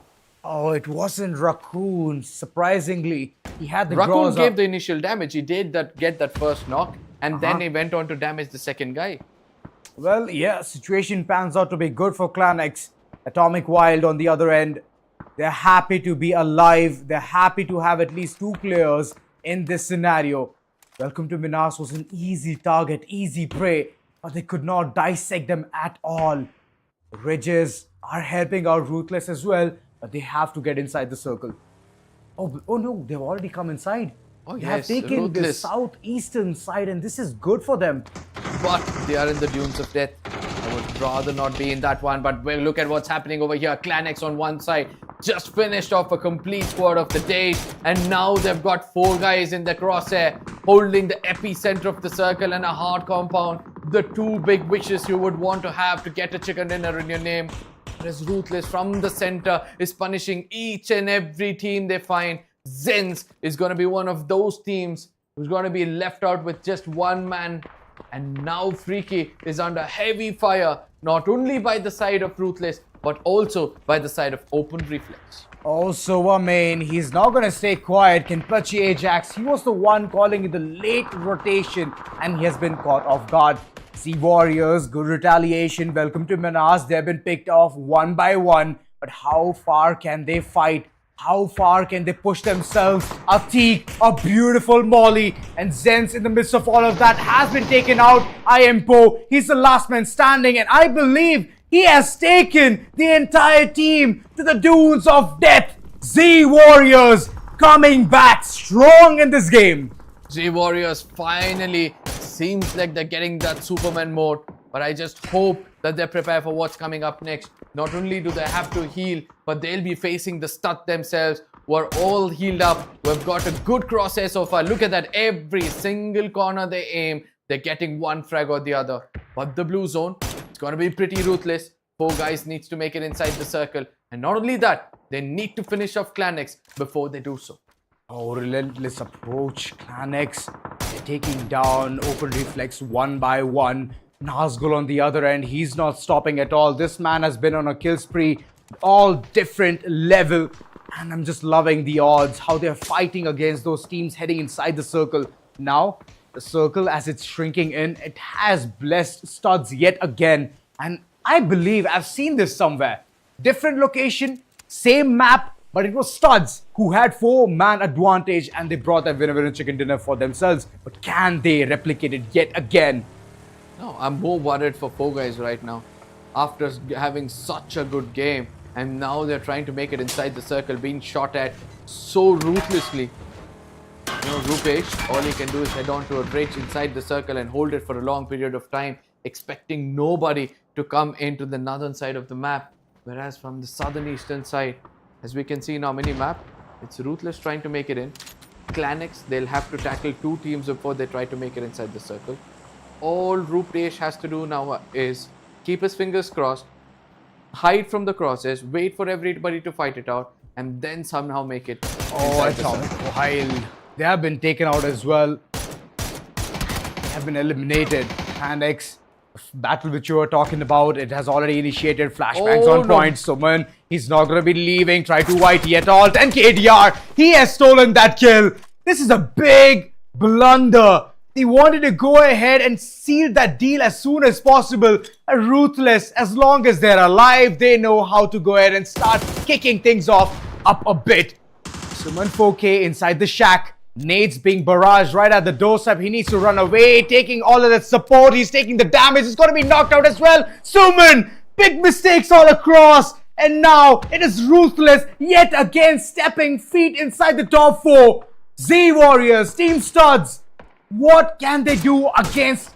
Oh, it wasn't Raccoon. Surprisingly, he had the Raccoon Groza. gave the initial damage. He did get that first knock, and then he went on to damage the second guy. Well, yeah, situation pans out to be good for Clanex. Atomic Wild on the other end, they're happy to be alive. They're happy to have at least 2 players in this scenario. Welcome to MINAS was an easy target, easy prey, but they could not dissect them at all. Ridges are helping out Ruthless as well, but they have to get inside the circle. Oh no, they've already come inside. Oh, they have yes, taken the Ruthless. southeastern side, and this is good for them. But they are in the dunes of death. I would rather not be in that one, but look at what's happening over here. Clanex on one side just finished off a complete squad of the DAESH, and now they've got 4 guys in the crosshair holding the epicenter of the circle and a hard compound. The 2 big wishes you would want to have to get a chicken dinner in your name. Whereas Ruthless from the center is punishing each and every team they find. ZENSE is going to be one of those teams who's going to be left out with just 1 man. And now Freaky is under heavy fire, not only by the side of Ruthless, but also by the side of Open Reflex. Also, Amin, he's not going to stay quiet. Kenpachi Ajax, he was the one calling in the late rotation, and he has been caught off guard. See Warriors, good retaliation. Welcome to MINAS. They've been picked off one by one. But how far can they fight? How far can they push themselves? A TEC, a beautiful Molly, and ZENSE in the midst of all of that has been taken out. IMPO, he's the last man standing, and I believe he has taken the entire team to the dunes of death. Z Warriors coming back strong in this game. Z Warriors finally seems like they're getting that Superman mode, but I just hope that they're prepared for what's coming up next. Not only do they have to heal, but they'll be facing the stud themselves, who are all healed up. We've got a good crosshair so far. Look at that, every single corner they aim, they're getting one frag or the other. But the blue zone, it's gonna be pretty ruthless. 4 guys needs to make it inside the circle, and not only that, they need to finish off KALINGA before they do so. Oh, relentless approach. KALINGA, they're taking down Open Reflex one by one. Nazgul on the other end, he's not stopping at all. This man has been on a kill spree, all different level. And I'm just loving the odds, how they're fighting against those teams heading inside the circle. Now, the circle as it's shrinking in, it has blessed studs yet again. And I believe I've seen this somewhere. Different location, same map, but it was studs who had 4-man advantage and they brought that winner chicken dinner for themselves. But can they replicate it yet again? No, I'm more worried for 4 guys right now. After having such a good game, and now they're trying to make it inside the circle, being shot at so ruthlessly. You know, Rupesh, all he can do is head on to a bridge inside the circle and hold it for a long period of time, expecting nobody to come into the northern side of the map. Whereas from the southern eastern side, as we can see in our mini map, it's Ruthless trying to make it in. KALINGA, they'll have to tackle 2 teams before they try to make it inside the circle. All Rupesh has to do now is keep his fingers crossed, hide from the crosses, wait for everybody to fight it out, and then somehow make it. Oh, Atomic Wild. They have been taken out as well. They have been eliminated. KALINGA, battle which you were talking about, it has already initiated. Flashbangs on point. Suman, he's not going to be leaving. Try to white yet all. 10 KDR. He has stolen that kill. This is a big blunder. They wanted to go ahead and seal that deal as soon as possible. Ruthless, as long as they're alive, they know how to go ahead and start kicking things off up a bit. Suman 4K inside the shack. Nades being barraged right at the doorstep. He needs to run away, taking all of that support. He's taking the damage. He's going to be knocked out as well. Suman, big mistakes all across. And now it is Ruthless yet again stepping feet inside the top 4. Z Warriors, Team Studs. What can they do against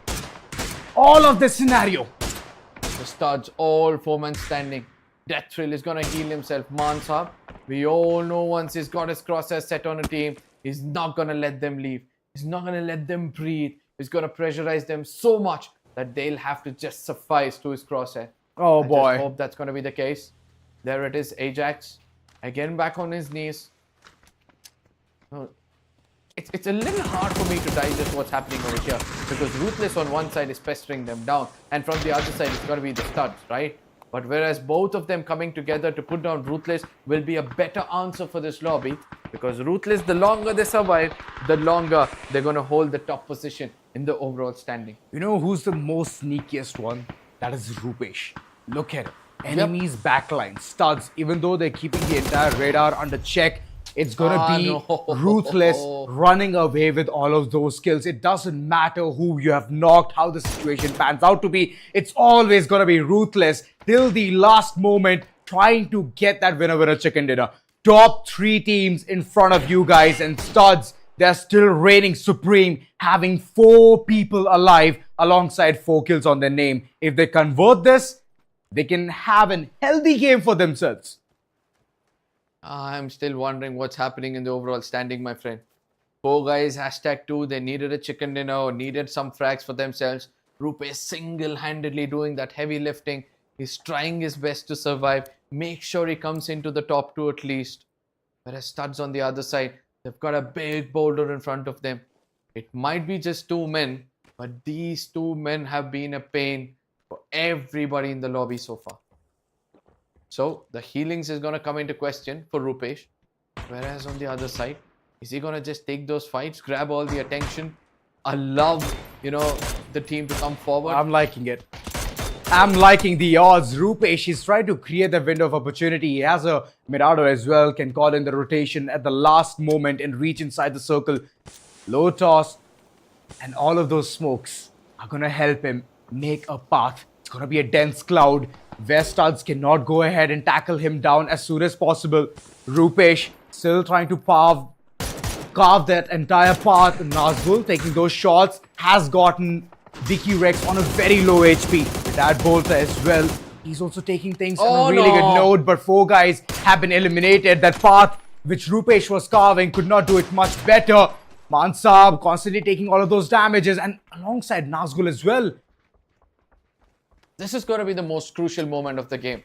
all of this scenario? The studs, all 4-man standing. Death Thrill is going to heal himself. Mansab, we all know once he's got his crosshairs set on a team, he's not going to let them leave. He's not going to let them breathe. He's going to pressurize them so much that they'll have to just suffice to his crosshair. Oh boy. I just hope that's going to be the case. There it is, Ajax. Again back on his knees. Oh, it's a little hard for me to digest what's happening over here, because Ruthless on one side is pestering them down, and from the other side it's going to be the studs, right? But whereas both of them coming together to put down Ruthless will be a better answer for this lobby, because Ruthless, the longer they survive, the longer they're going to hold the top position in the overall standing. You know who's the most sneakiest one? That is Rupesh. Look at it. Enemies backline, studs, even though they're keeping the entire radar under check, it's gonna be Ruthless running away with all of those kills. It doesn't matter who you have knocked, how the situation pans out to be. It's always gonna be Ruthless till the last moment, trying to get that winner chicken dinner. Top 3 teams in front of you guys, and studs, they're still reigning supreme, having 4 people alive alongside 4 kills on their name. If they convert this, they can have a healthy game for themselves. I'm still wondering what's happening in the overall standing, my friend. 4 guys, #2, they needed a chicken dinner or needed some frags for themselves. Rupesh single-handedly doing that heavy lifting. He's trying his best to survive. Make sure he comes into the top 2 at least. Whereas studs on the other side, they've got a big boulder in front of them. It might be just 2 men, but these 2 men have been a pain for everybody in the lobby so far. So the healings is going to come into question for Rupesh. Whereas on the other side, is he going to just take those fights, grab all the attention, allow, the team to come forward? I'm liking it. I'm liking the odds. Rupesh is trying to create the window of opportunity. He has a Mirado as well, can call in the rotation at the last moment and reach inside the circle. Low toss, and all of those smokes are going to help him make a path. It's going to be a dense cloud where Studs cannot go ahead and tackle him down as soon as possible. Rupesh still trying to carve that entire path. Nazgul taking those shots, has gotten Vicky Rex on a very low HP. That Bolter as well. He's also taking things on a really good note, but 4 guys have been eliminated. That path which Rupesh was carving could not do it much better. Mansab constantly taking all of those damages, and alongside Nazgul as well. This is going to be the most crucial moment of the game.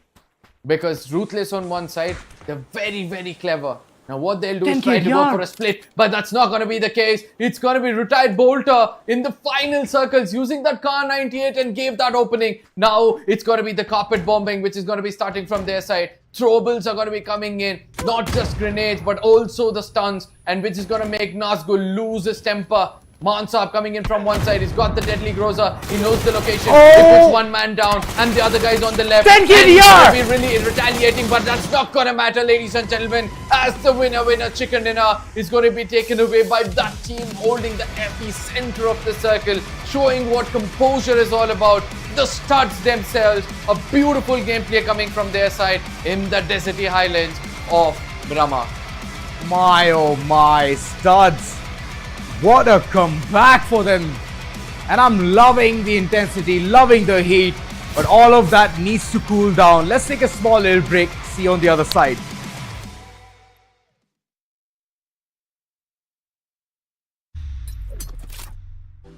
Because Ruthless on one side, they're very, very clever. Now what they'll do is try to go for a split, but that's not going to be the case. It's going to be retired Bolter in the final circles using that Kar 98 and gave that opening. Now it's going to be the carpet bombing, which is going to be starting from their side. Throwables are going to be coming in, not just grenades, but also the stuns, and which is going to make Nazgul lose his temper. Mansab coming in from one side. He's got the deadly groza. He knows the location. He puts one man down, and the other guy's on the left. And he's gonna be really retaliating, but that's not gonna matter, ladies and gentlemen. As the winner, chicken dinner is going to be taken away by that team holding the epicenter of the circle, showing what composure is all about. The Studs themselves, a beautiful gameplay coming from their side in the deserty highlands of Brahma. My oh my, Studs. What a comeback for them. And I'm loving the intensity, loving the heat. But all of that needs to cool down. Let's take a small little break. See you on the other side.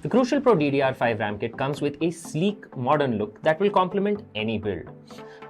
The Crucial Pro DDR5 RAM kit comes with a sleek, modern look that will complement any build.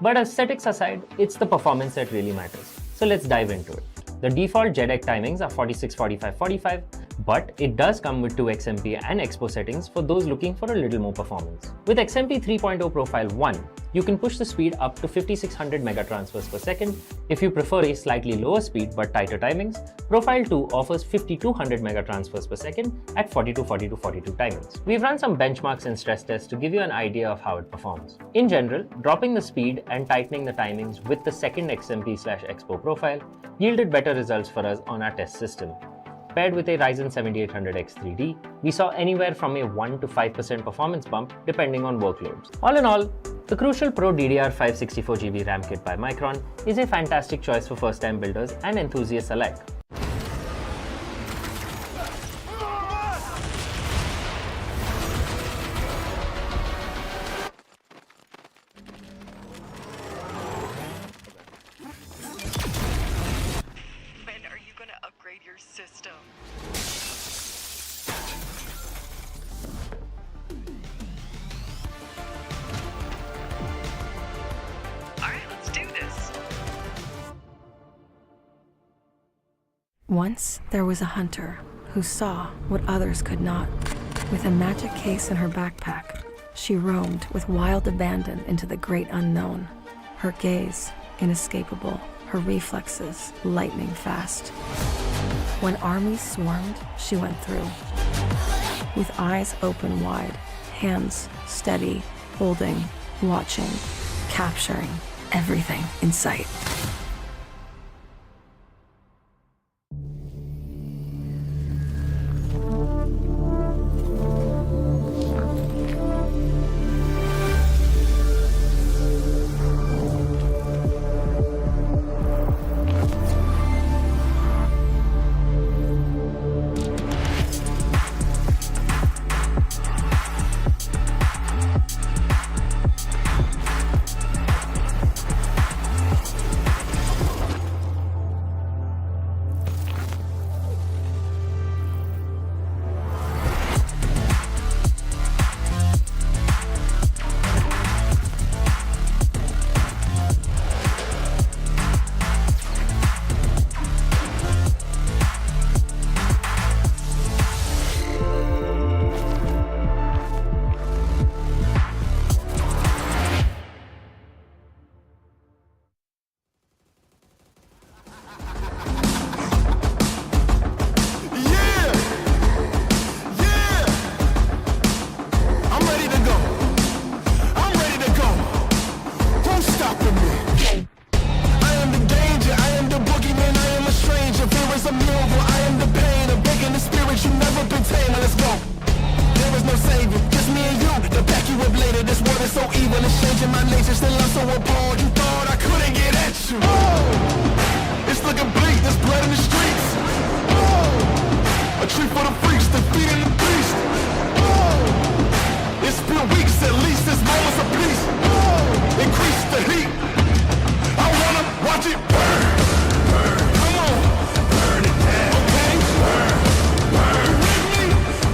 But aesthetics aside, it's the performance that really matters. So let's dive into it. The default JEDEC timings are 46, 45, 45, but it does come with 2 XMP and Expo settings for those looking for a little more performance. With XMP 3.0 Profile 1, you can push the speed up to 5600 megatransfers per second. If you prefer a slightly lower speed but tighter timings, Profile 2 offers 5200 megatransfers per second at 42, 42, 42 timings. We've run some benchmarks and stress tests to give you an idea of how it performs. In general, dropping the speed and tightening the timings with the second XMP/Expo profile yielded better results for us on our test system. Paired with a Ryzen 7800X 3D, we saw anywhere from a 1 to 5% performance bump depending on workloads. All in all, the Crucial Pro DDR5 64GB RAM kit by Micron is a fantastic choice for first-time builders and enthusiasts alike. When are you gonna upgrade your system? Alright, let's do this. Once there was a hunter who saw what others could not. With a magic case in her backpack, she roamed with wild abandon into the great unknown. Her gaze inescapable, her reflexes lightning fast. When armies swarmed, she went through. With eyes open wide, hands steady, holding, watching, capturing everything in sight. been so evil, it's changing my nature. Still I'm so appalled, you thought I couldn't get at you. Oh, it's looking bleak, there's blood in the streets. Oh, a treat for the freaks, defeating the beast. Oh, it's been weeks, at least there's moments of peace. Oh, increase the heat. I wanna watch it burn. Come on, burn it down. Okay, burn. You with me?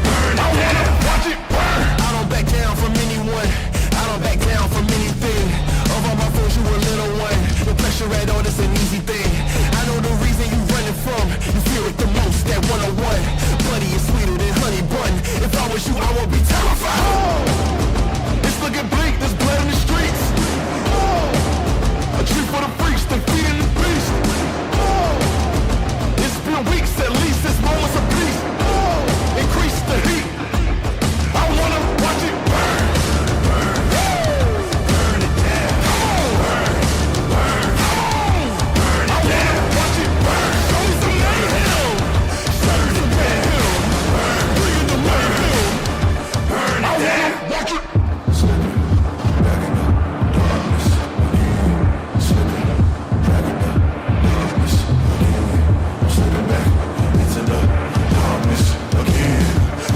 Burn it down. I wanna watch it burn. I don't back down from anyone. I don't back down from anything. Of all my foes, you a little one. The pressure at all, it's an easy thing. I know the reason you running from. You fear it the most, that 101. Buddy is sweeter than honey bun. If I was you, I would be terrified. Oh, it's looking bleak, there's blood in the streets. Oh, a treat for the freaks, defeating the beast. Oh, it's been weeks, at least there's moments of peace. Oh, increase the heat. I wanna watch it burn. Burn. Burn it down. Come on. Burn. Burn. Come on. Burn it down. I wanna watch it burn. Show me some mayhem. Show me some mayhem. Burn. Bring it to mayhem. Burn it down. I wanna watch it. Slipping back in the darkness again. Slipping back in the darkness again. Slipping back into the darkness again.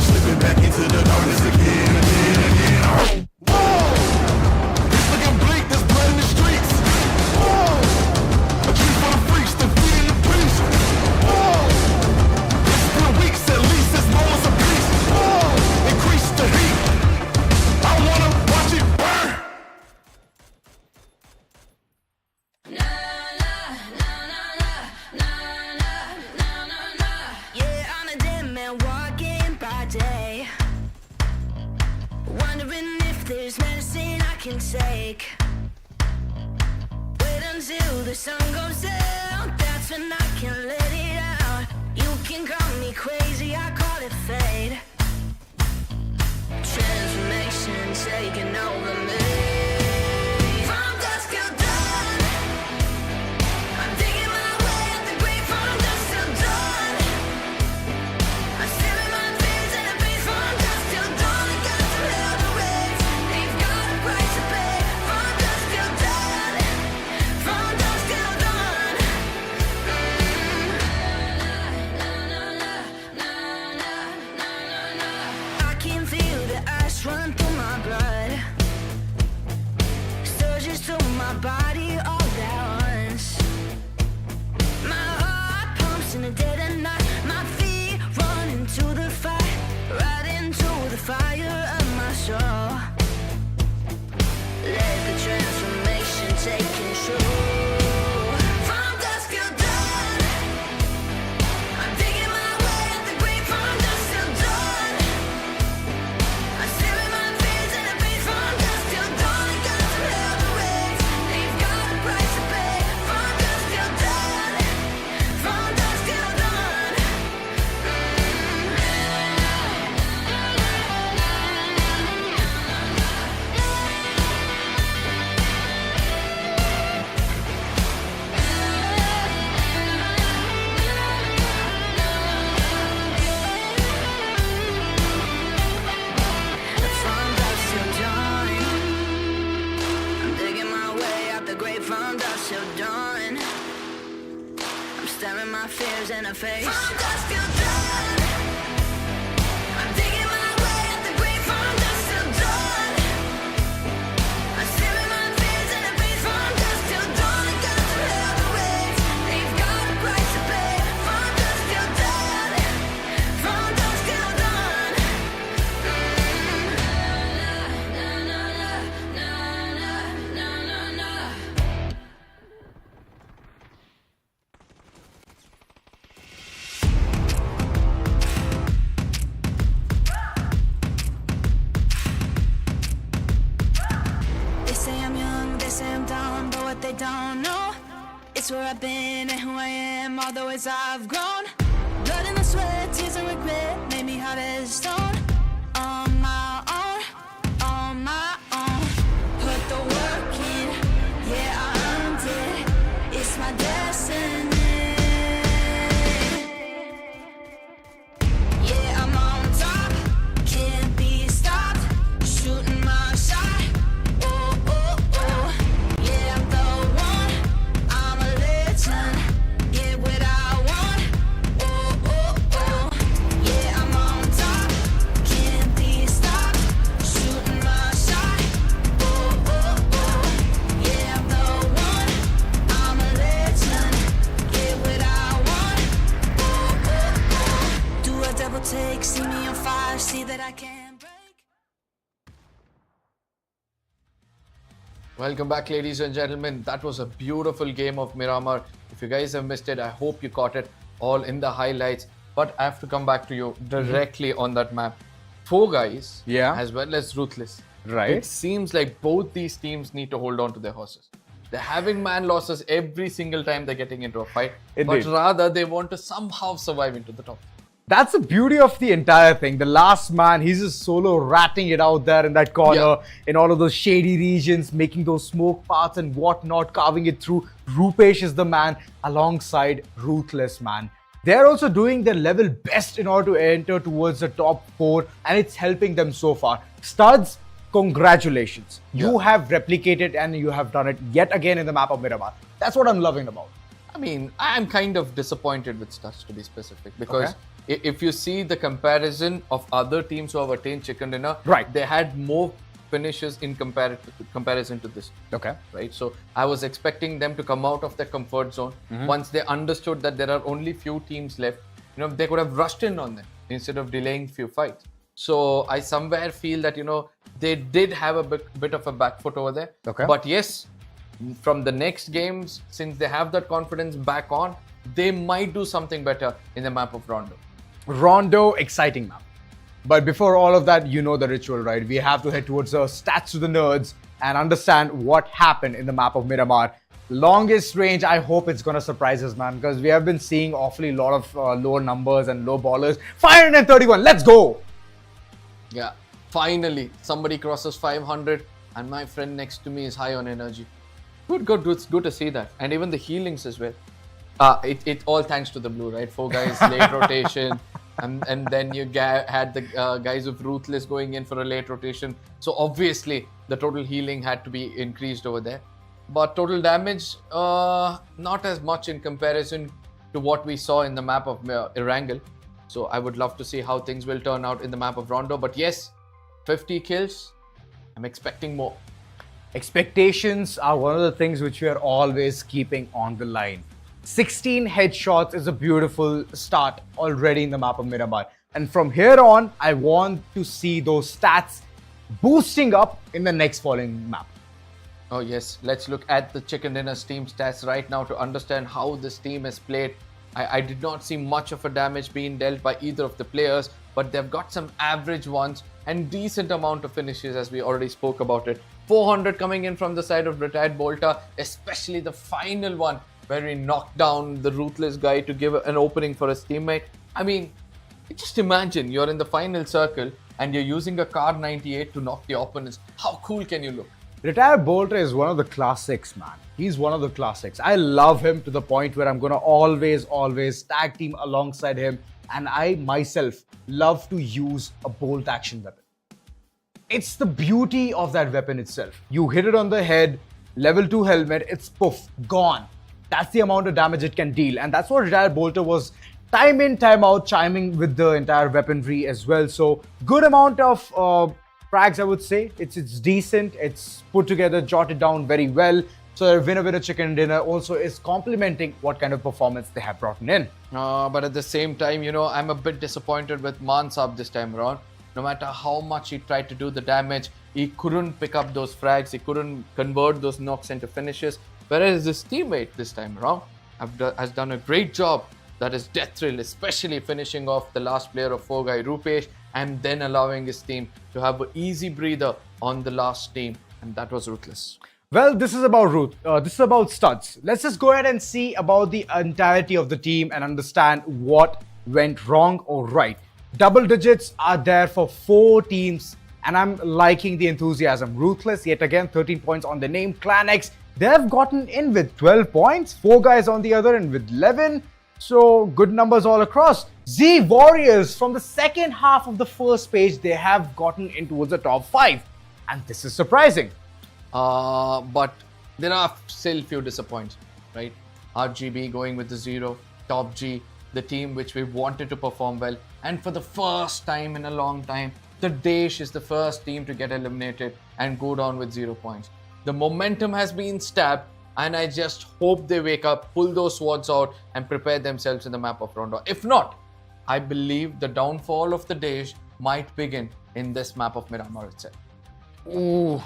Slipping back into the darkness again. Whoa! It's looking bleak, there's blood in the streets. Whoa! A treat for the freaks, defeating the beast. Whoa! It's been weeks, at least there's moments of peace. Whoa! Increase the heat. I wanna watch it burn. Yeah, I'm a dead man walking by day, wondering if there's medicine I can take. Wait until the sun goes down, that's when I can let it out. You can call me crazy, I call it fate. Transformation taking over me. From dusk till dawn, I'm digging my way up the grave. From dusk till dawn, I'm staring my fears in the face. From dusk till dawn, I got to hell to raise. They've got a price to pay. From dusk till dawn, from dusk till dawn. I can feel the ice run through my blood, surges through my body all at once. My heart pumps in the dead of night. My feet run into the fire, right into the fire of my soul. Let the transformation take control. From dusk till dawn, I'm digging my way up the grave. From dusk till dawn, I'm staring my fears in the face. From dusk till dawn, I got to hell to raise. They've got a price to pay. From dusk till dawn, from dusk till dawn. From dusk till dawn, I'm digging my way out the grave. From dusk till dawn, I'm staring my fears in the face. From dusk till dawn, I'm digging my way out the grave. From dusk till dawn, I'm staring my fears in the face. From dusk till dawn, I got to hell to raise. They've got a price to pay. From dusk till dawn, from dusk till dawn. They say I'm young, they say I'm dumb, but what they don't know, it's where I've been and who I am, all the ways I've grown. Blood in the sweat, tears and regret made me hard as stone. On my own, on my own. Put the work in, yeah, I earned it. It's my destiny. Yeah, I'm on top, can't be stopped. Shooting my shot, Welcome back, ladies and gentlemen. That was a beautiful game of Miramar. If you guys have missed it, I hope you caught it all in the highlights. But I have to come back to you directly on that map. 4 guys, as well as Ruthless. Right. It seems like both these teams need to hold on to their horses. They're having man losses every single time they're getting into a fight. Indeed. But rather, they want to somehow survive into the top. That's the beauty of the entire thing. The last man, he's just solo ratting it out there in that corner, in all of those shady regions, making those smoke paths and whatnot, carving it through. Rupesh is the man alongside Ruthless, man. They're also doing their level best in order to enter towards the top 4, and it's helping them so far. Studs, congratulations. You have replicated and you have done it yet again in the map of Miramar. That's what I'm loving about. I mean, I'm kind of disappointed with Studs, to be specific, because if you see the comparison of other teams who have attained chicken dinner, they had more finishes in comparison to this. Right? So I was expecting them to come out of their comfort zone. Once they understood that there are only few teams left, you know, they could have rushed in on them instead of delaying few fights. So I somewhere feel that, you know, they did have a bit of a back foot over there. But yes, from the next games, since they have that confidence back on, they might do something better in the map of Rondo. Rondo, exciting map. But before all of that, you know the ritual, right? We have to head towards the stats to the nerds and understand what happened in the map of Miramar. Longest range, I hope it's going to surprise us, man, because we have been seeing awfully lot of low numbers and low ballers. 531, let's go! Yeah, finally, somebody crosses 500 and my friend next to me is high on energy. Good, it's good to see that. And even the healings as well. It all thanks to the blue, right? 4 guys, late rotation. And then you had the guys of Ruthless going in for a late rotation. So obviously, the total healing had to be increased over there. But total damage, not as much in comparison to what we saw in the map of Erangel. So I would love to see how things will turn out in the map of Rondo. But yes, 50 kills, I'm expecting more. Expectations are one of the things which we are always keeping on the line. 16 headshots is a beautiful start already in the map of Miramar. And from here on, I want to see those stats boosting up in the next following map. Oh yes, let's look at the Chicken Dinner's team stats right now to understand how this team has played. I did not see much of a damage being dealt by either of the players, but they've got some average ones and decent amount of finishes, as we already spoke about it. 400 coming in from the side of Retired Bolter, especially the final one where he knocked down the Ruthless guy to give an opening for his teammate. I mean, just imagine you're in the final circle and you're using a Car 98 to knock the opponents. How cool can you look? Retired Bolter is one of the classics, man. He's one of the classics. I love him to the point where I'm going to always tag team alongside him. And I myself love to use a bolt action weapon. It's the beauty of that weapon itself. You hit it on the head, level 2 helmet, it's poof, gone. That's the amount of damage it can deal. And that's what Retired Bolter was time in, time out, chiming with the entire weaponry as well. So good amount of frags, I would say. It's decent. It's put together, jotted down very well. So their winner chicken dinner also is complementing what kind of performance they have brought in. But at the same time, you know, I'm a bit disappointed with Mansab this time around. No matter how much he tried to do the damage, he couldn't pick up those frags. He couldn't convert those knocks into finishes. Whereas his teammate this time around has done a great job. That is Death Thrill, especially finishing off the last player of 4 guy Rupesh and then allowing his team to have an easy breather on the last team. And that was Ruthless. Well, this is about this is about Studs. Let's just go ahead and see about the entirety of the team and understand what went wrong or right. Double digits are there for 4 teams and I'm liking the enthusiasm. Ruthless, yet again, 13 points on the name. Clan X, they've gotten in with 12 points. 4 guys on the other end with 11. So good numbers all across. Z Warriors, from the second half of the first page, they have gotten in towards the top 5. And this is surprising. But there are still few disappointments, right? RGB going with the 0, TOPG, the team which we wanted to perform well. And for the first time in a long time, the DAESH is the first team to get eliminated and go down with 0 points. The momentum has been stabbed and I just hope they wake up, pull those swords out and prepare themselves in the map of Rondo. If not, I believe the downfall of the DAESH might begin in this map of Miramar itself. Ooh,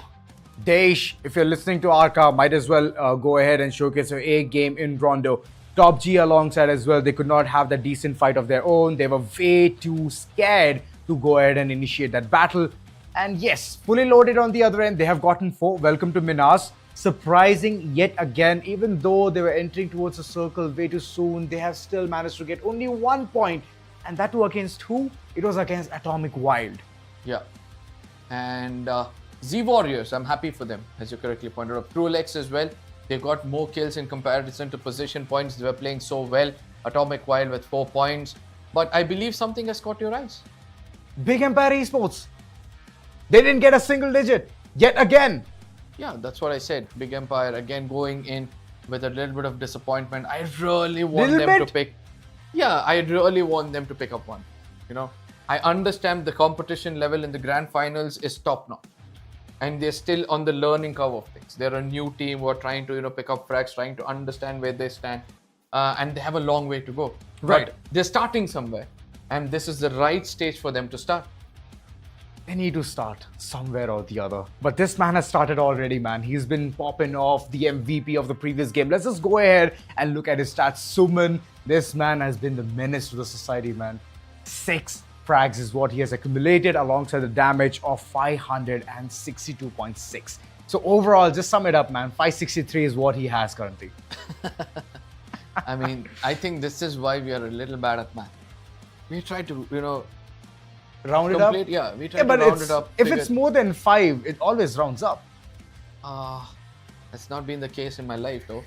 DAESH, if you're listening to Arca, might as well go ahead and showcase your A game in Rondo. TOPG alongside as well, they could not have the decent fight of their own. They were way too scared to go ahead and initiate that battle. And yes, fully loaded on the other end, they have gotten 4. Welcome to MINAS. Surprising yet again, even though they were entering towards a circle way too soon, they have still managed to get only 1 point. And that too against who? It was against Atomic Wild. Yeah. And Z Warriors, I'm happy for them, as you correctly pointed out. RUTHLESS as well. They got more kills in comparison to position points. They were playing so well. Atomic Wild with 4 points. But I believe something has caught your eyes. Big Empire Esports. They didn't get a single digit yet again. Yeah, that's what I said. Big Empire again going in with a little bit of disappointment. I really want them to pick. Yeah, I really want them to pick up one. You know, I understand the competition level in the grand finals is top notch, and they're still on the learning curve of things. They're a new team who are trying to pick up frags, trying to understand where they stand, and they have a long way to go. Right. But they're starting somewhere, and this is the right stage for them to start. They need to start somewhere or the other. But this man has started already, man. He's been popping off, the MVP of the previous game. Let's just go ahead and look at his stats. Suman, this man has been the menace to the society, man. 6 frags is what he has accumulated alongside the damage of 562.6. So overall, just sum it up, man. 563 is what he has currently. I mean, I think this is why we are a little bad at math. We try to, Round it up? Yeah, we try to but round it up. If it's more than 5, it always rounds up. That's not been the case in my life, though.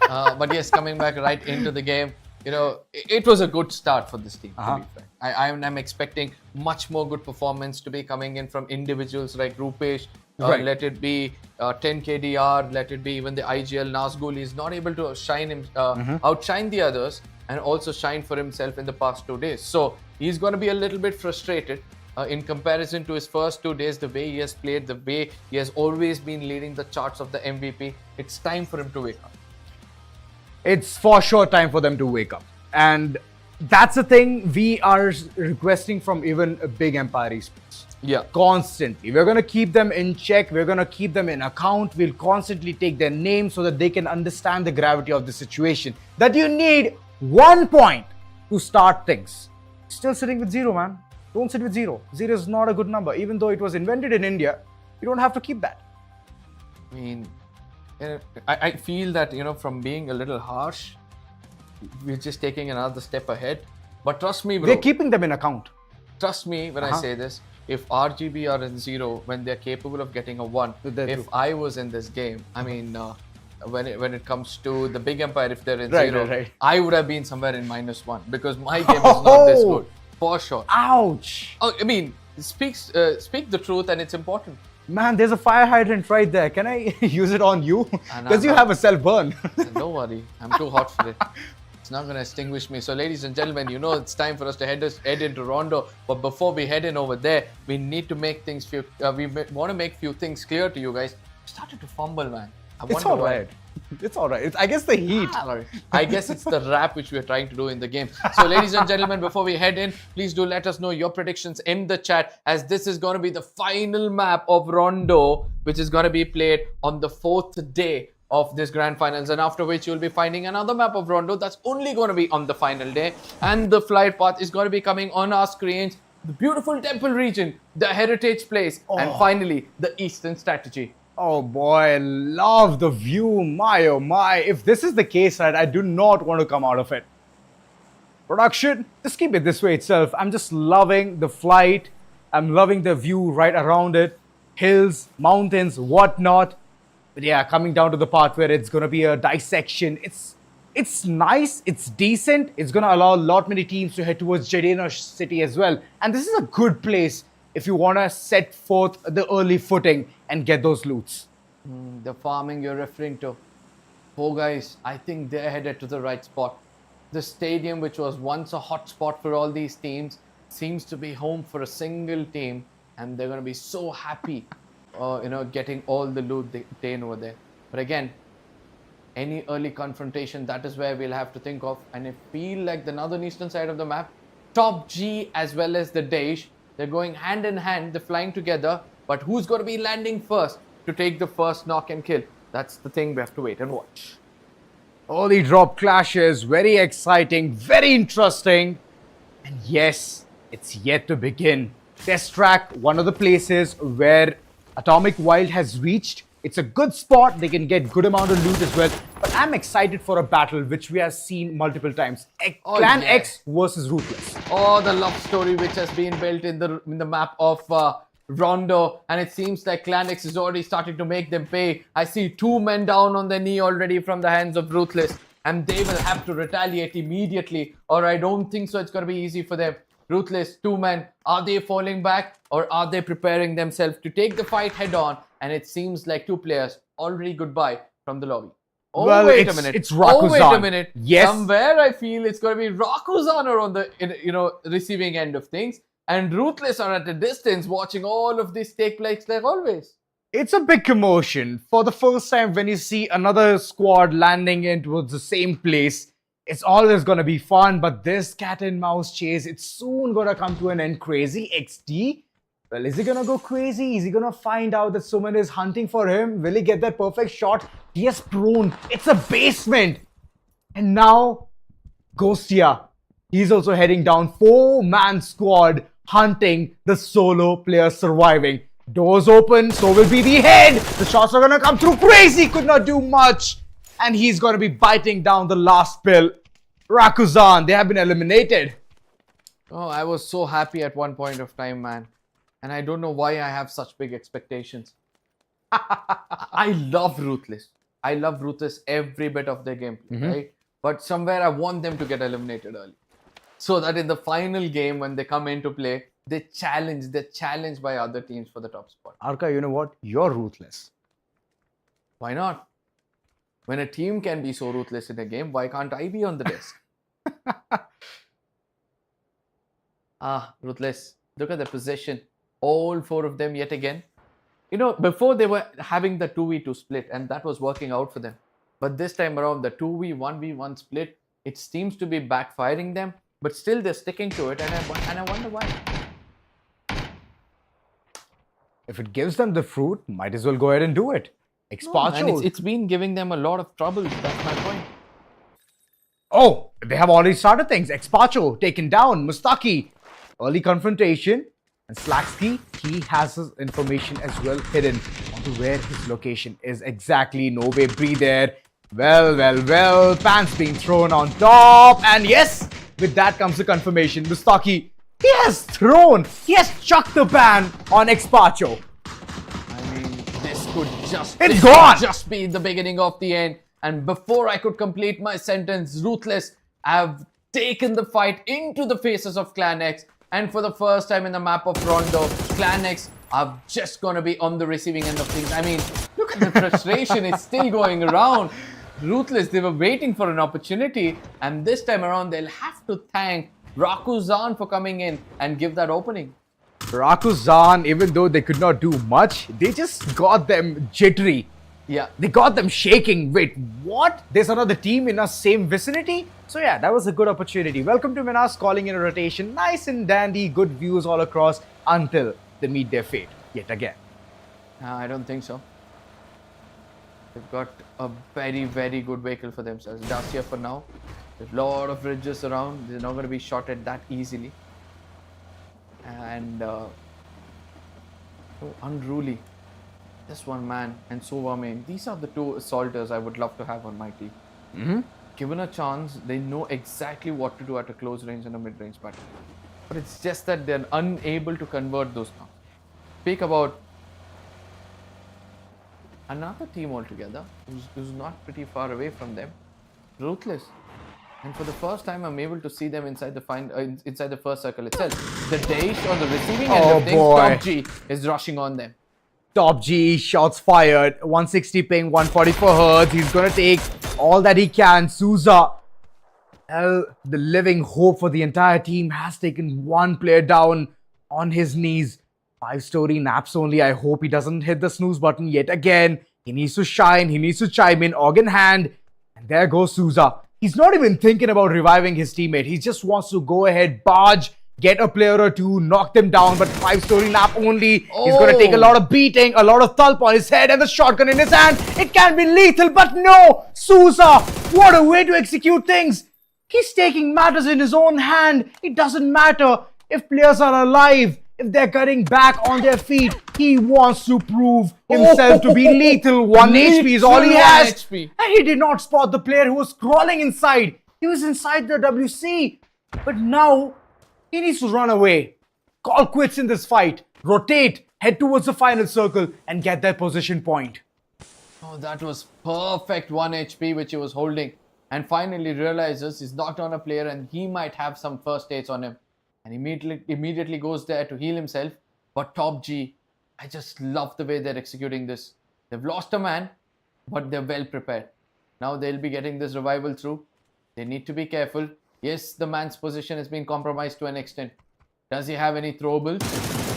But yes, coming back right into the game, it was a good start for this team, to be frank. I'm expecting much more good performance to be coming in from individuals like Rupesh. Right. Let it be 10KDR, let it be even the IGL Nazgul. He's not able to outshine the others and also shine for himself in the past 2 days. So he's going to be a little bit frustrated in comparison to his first 2 days, the way he has played, the way he has always been leading the charts of the MVP. It's time for him to wake up. It's for sure time for them to wake up. And that's the thing we are requesting from even a Big Empire Esports. Yeah. Constantly. We're going to keep them in check. We're going to keep them in account. We'll constantly take their name so that they can understand the gravity of the situation. That you need 1 point to start things. Still sitting with 0, man. Don't sit with 0. 0 is not a good number. Even though it was invented in India, you don't have to keep that. I mean, I feel that, from being a little harsh, we're just taking another step ahead. But trust me, bro. We're keeping them in account. Trust me when I say this. If RGB are in 0 when they're capable of getting a 1, if I was in this game, I mean, when it comes to the Big Empire, if they're in 0, I would have been somewhere in -1 because my game is not this good, for sure. Ouch! Oh, I mean, speak the truth, and it's important. Man, there's a fire hydrant right there. Can I use it on you? Because you have a self-burn. Don't worry, I'm too hot for it. It's not going to extinguish me. So, ladies and gentlemen, it's time for us to head into Rondo. But before we head in over there, we need to make things we want to make few things clear to you guys. I started to fumble, man. It's all right. It's all right. I guess the heat. I guess it's the rap which we're trying to do in the game. So, ladies and gentlemen, before we head in, please do let us know your predictions in the chat, as this is going to be the final map of Rondo, which is going to be played on the 4th day of this grand finals, and after which you'll be finding another map of Rondo that's only going to be on the final day, and the flight path is going to be coming on our screens. The beautiful temple region, the heritage place, and finally the Eastern strategy. Oh boy, love the view. My oh my. If this is the case, right, I do not want to come out of it. Production, just keep it this way itself. I'm just loving the flight. I'm loving the view right around it. Hills, mountains, whatnot. But yeah, coming down to the part where it's going to be a dissection. It's nice. It's decent. It's going to allow a lot many teams to head towards Jadena City as well. And this is a good place if you want to set forth the early footing and get those loots. The farming you're referring to. Oh guys, I think they're headed to the right spot. The stadium, which was once a hot spot for all these teams, seems to be home for a single team, and they're going to be so happy getting all the loot they obtain over there. But again, any early confrontation, that is where we'll have to think of. And I feel like the northern eastern side of the map, TOPG as well as the DAESH, they're going hand in hand, they're flying together. But who's going to be landing first? to take the first knock and kill? That's the thing we have to wait and watch. Early drop clashes, very exciting, very interesting. And yes, it's yet to begin. Test track, one of the places where Atomic Wild has reached. It's a good spot. They can get good amount of loot as well. But I'm excited for a battle which we have seen multiple times. Clan yeah. X versus Ruthless. Oh, the love story which has been built in the map of Rondo, and it seems like Clan X is already starting to make them pay. I see 2 men down on their knee already from the hands of Ruthless, and they will have to retaliate immediately, or I don't think so it's going to be easy for them. Ruthless, 2 men, are they falling back, or are they preparing themselves to take the fight head on? And it seems like 2 players already goodbye from the lobby. Oh, well, wait a minute. It's RAKUZAN. Oh, wait a minute. Yes. Somewhere I feel it's going to be RAKUZAN on the receiving end of things. And Ruthless are at a distance watching all of this take place like always. It's a big commotion. For the first time when you see another squad landing in towards the same place, it's always going to be fun. But this cat and mouse chase, it's soon going to come to an end. Crazy XD. Well, is he going to go crazy? Is he going to find out that someone is hunting for him? Will he get that perfect shot? He has prone. It's a basement. And now, Ghostia. He's also heading down. 4-man squad hunting the solo player surviving. Doors open, so will be the head. The shots are going to come through. Crazy could not do much. And he's going to be biting down the last pill. RAKUZAN, they have been eliminated. Oh, I was so happy at one point of time, man. And I don't know why I have such big expectations. I love Ruthless. I love Ruthless every bit of their gameplay, right? But somewhere I want them to get eliminated early. So that in the final game, when they come into play, they're challenged by other teams for the top spot. Arka, you know what? You're ruthless. Why not? When a team can be so ruthless in a game, why can't I be on the desk? Ruthless. Look at the position. All 4 of them yet again. You know, before they were having the 2v2 split and that was working out for them. But this time around, the 2v, 1v1 split, it seems to be backfiring them. But still they're sticking to it and I wonder why. If it gives them the fruit, might as well go ahead and do it. Expacho. It's been giving them a lot of trouble. That's my point. Oh, they have already started things. Expacho taken down. Mustaki. Early confrontation. And Slacksky, he has his information as well hidden onto where his location is exactly. No way breathe there. Well. Pants being thrown on top. And yes, with that comes the confirmation. Mustaki, he has chucked the ban on Expacho. I mean, this could just be the beginning of the end. And before I could complete my sentence, Ruthless have taken the fight into the faces of Clan X. And for the first time in the map of Rondo, Clan X are just going to be on the receiving end of things. I mean, look at the frustration. It's still going around. Ruthless, they were waiting for an opportunity. And this time around, they'll have to thank RAKUZAN for coming in and give that opening. RAKUZAN, even though they could not do much, they just got them jittery. Yeah. They got them shaking. Wait, what? There's another team in our same vicinity? So yeah, that was a good opportunity. Welcome to MINAS, calling in a rotation. Nice and dandy, good views all across until they meet their fate yet again. I don't think so. They've got a very, very good vehicle for themselves. Dacia for now. There's a lot of ridges around. They're not going to be shot at that easily. And so unruly. Just one man and Sovame. These are the 2 assaulters I would love to have on my team. Given a chance, they know exactly what to do at a close range and a mid-range battle. But it's just that they're unable to convert those now. Speak about another team altogether who's not pretty far away from them. Ruthless. And for the first time, I'm able to see them inside the inside the first circle itself. The DAESH on the receiving end of things, TOPG is rushing on them. TOPG, shots fired, 160 ping, 144 hertz. He's going to take all that he can. Souza, the living hope for the entire team, has taken one player down on his knees. 5-story naps only. I hope he doesn't hit the snooze button yet again. He needs to shine. He needs to chime in. Organ hand. And there goes Souza. He's not even thinking about reviving his teammate. He just wants to go ahead, barge get a player or two, knock them down, but 5-story nap only. He's going to take a lot of beating, a lot of thulp on his head, and the shotgun in his hand. It can be lethal, but no! Souza, what a way to execute things! He's taking matters in his own hand. It doesn't matter if players are alive, if they're getting back on their feet. He wants to prove himself to be lethal. 1 HP is all he has. HP. And he did not spot the player who was crawling inside. He was inside the WC. But now, he needs to run away. Call quits in this fight. Rotate, head towards the final circle and get that position point. Oh, that was perfect 1 HP which he was holding. And finally realizes he's knocked on a player and he might have some first aids on him. And immediately goes there to heal himself. But TOPG, I just love the way they're executing this. They've lost a man, but they're well prepared. Now they'll be getting this revival through. They need to be careful. Yes, the man's position has been compromised to an extent. Does he have any throwables?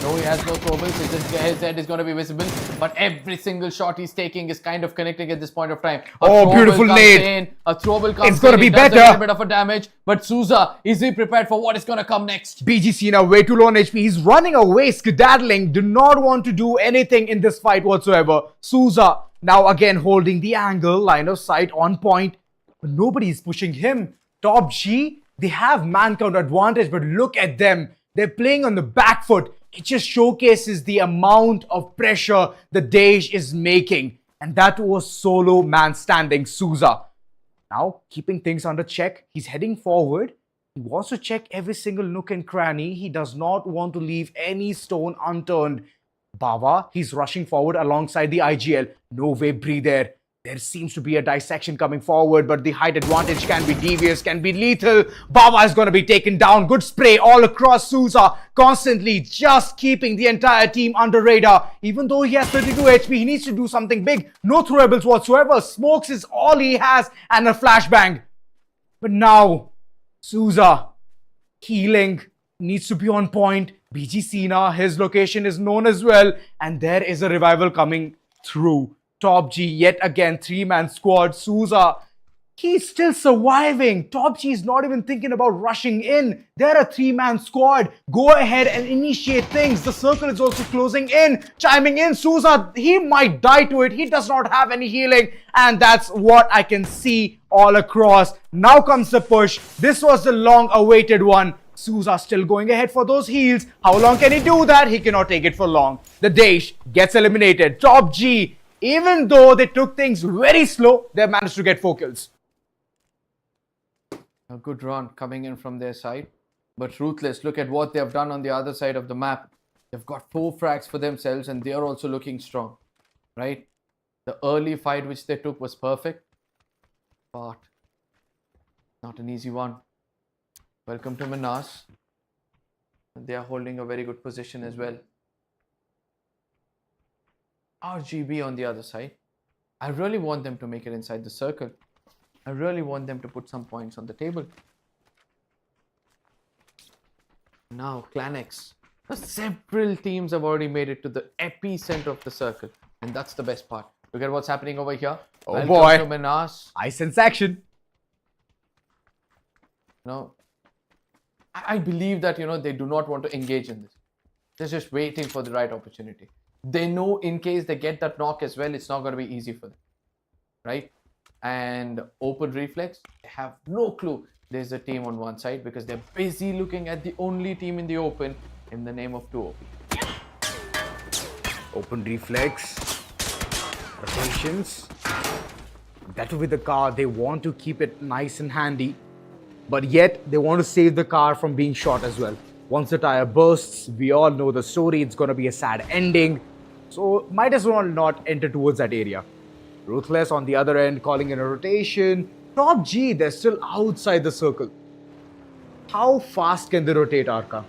No, he has no throwables. His head is going to be visible. But every single shot he's taking is kind of connecting at this point of time. Oh, beautiful nade. A throwable comes It's going to be does better. A little bit of a damage. But Souza, is he prepared for what is going to come next? BG Cena way too low on HP. He's running away, skedaddling. Do not want to do anything in this fight whatsoever. Souza now again holding the angle, line of sight on point. But nobody is pushing him. TOPG, they have man count advantage, but look at them. They're playing on the back foot. It just showcases the amount of pressure the DAESH is making. And that was solo man standing Souza. Now, keeping things under check, he's heading forward. He wants to check every single nook and cranny. He does not want to leave any stone unturned. Bava, he's rushing forward alongside the IGL. No way, breathe there. There seems to be a dissection coming forward, but the height advantage can be devious, can be lethal. Baba is going to be taken down. Good spray all across Souza. Constantly just keeping the entire team under radar. Even though he has 32 HP, he needs to do something big. No throwables whatsoever. Smokes is all he has and a flashbang. But now, Souza, healing, needs to be on point. BG Cena, his location is known as well. And there is a revival coming through. TOPG, yet again, 3-man squad. Souza, he's still surviving. TOPG is not even thinking about rushing in. They're a 3-man squad. Go ahead and initiate things. The circle is also closing in. Chiming in, Souza, he might die to it. He does not have any healing. And that's what I can see all across. Now comes the push. This was the long-awaited one. Souza still going ahead for those heals. How long can he do that? He cannot take it for long. The DAESH gets eliminated. TOPG, even though they took things very slow, they managed to get 4 kills. A good run coming in from their side. But Ruthless, look at what they have done on the other side of the map. They've got 4 frags for themselves and they are also looking strong. Right? The early fight which they took was perfect. But not an easy one. Welcome to MINAS. They are holding a very good position as well. RGB on the other side. I really want them to make it inside the circle. I really want them to put some points on the table. Now, Clanex. Several teams have already made it to the epicenter of the circle. And that's the best part. Look at what's happening over here. Oh Welcome boy. to MINAS. I sense action. No. I believe that, they do not want to engage in this. They're just waiting for the right opportunity. They know in case they get that knock as well, it's not going to be easy for them. Right? And open reflex, they have no clue there's a team on one side because they're busy looking at the only team in the open in the name of TOOP. Open reflex. Rotations. That will be the car. They want to keep it nice and handy. But yet, they want to save the car from being shot as well. Once the tire bursts, we all know the story. It's going to be a sad ending. So, might as well not enter towards that area. Ruthless on the other end, calling in a rotation. TOPG, they're still outside the circle. How fast can they rotate, Arka?